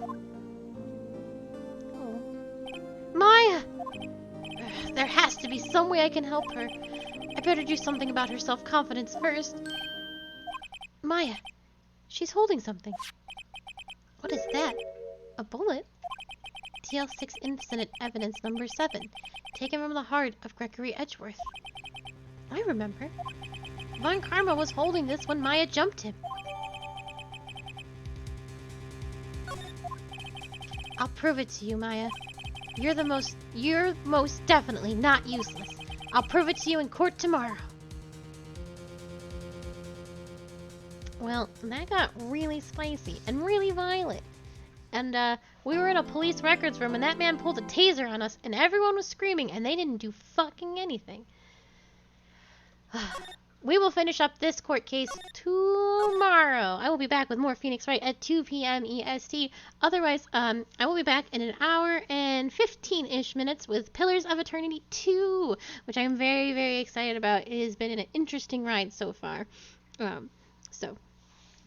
A: Oh. Maya! There has to be some way I can help her. I better do something about her self-confidence first. Maya, she's holding something. What is that? A bullet? TL6 incident evidence number 7, taken from the heart of Gregory Edgeworth. I remember. Von Karma was holding this when Maya jumped him. I'll prove it to you, Maya. You're most definitely not useless. I'll prove it to you in court tomorrow. Well, that got really spicy and really violent. And we were in a police records room and that man pulled a taser on us and everyone was screaming and they didn't do fucking anything. We will finish up this court case tomorrow. I will be back with more Phoenix Wright at 2 p.m. EST. Otherwise, I will be back in an hour and 15-ish minutes with Pillars of Eternity 2, which I'm very, very excited about. It has been an interesting ride so far. So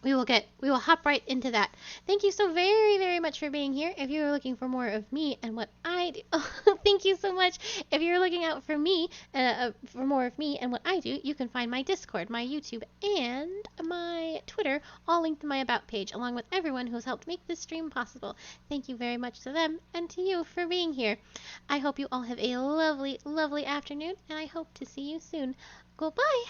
A: we will hop right into that. Thank you so very, very much for being here. If you're looking for more of me and what I do, thank you so much. If you're looking out for me, for more of me and what I do, you can find my Discord, my YouTube, and my Twitter, all linked in my About page, along with everyone who has helped make this stream possible. Thank you very much to them and to you for being here. I hope you all have a lovely, lovely afternoon, and I hope to see you soon. Goodbye.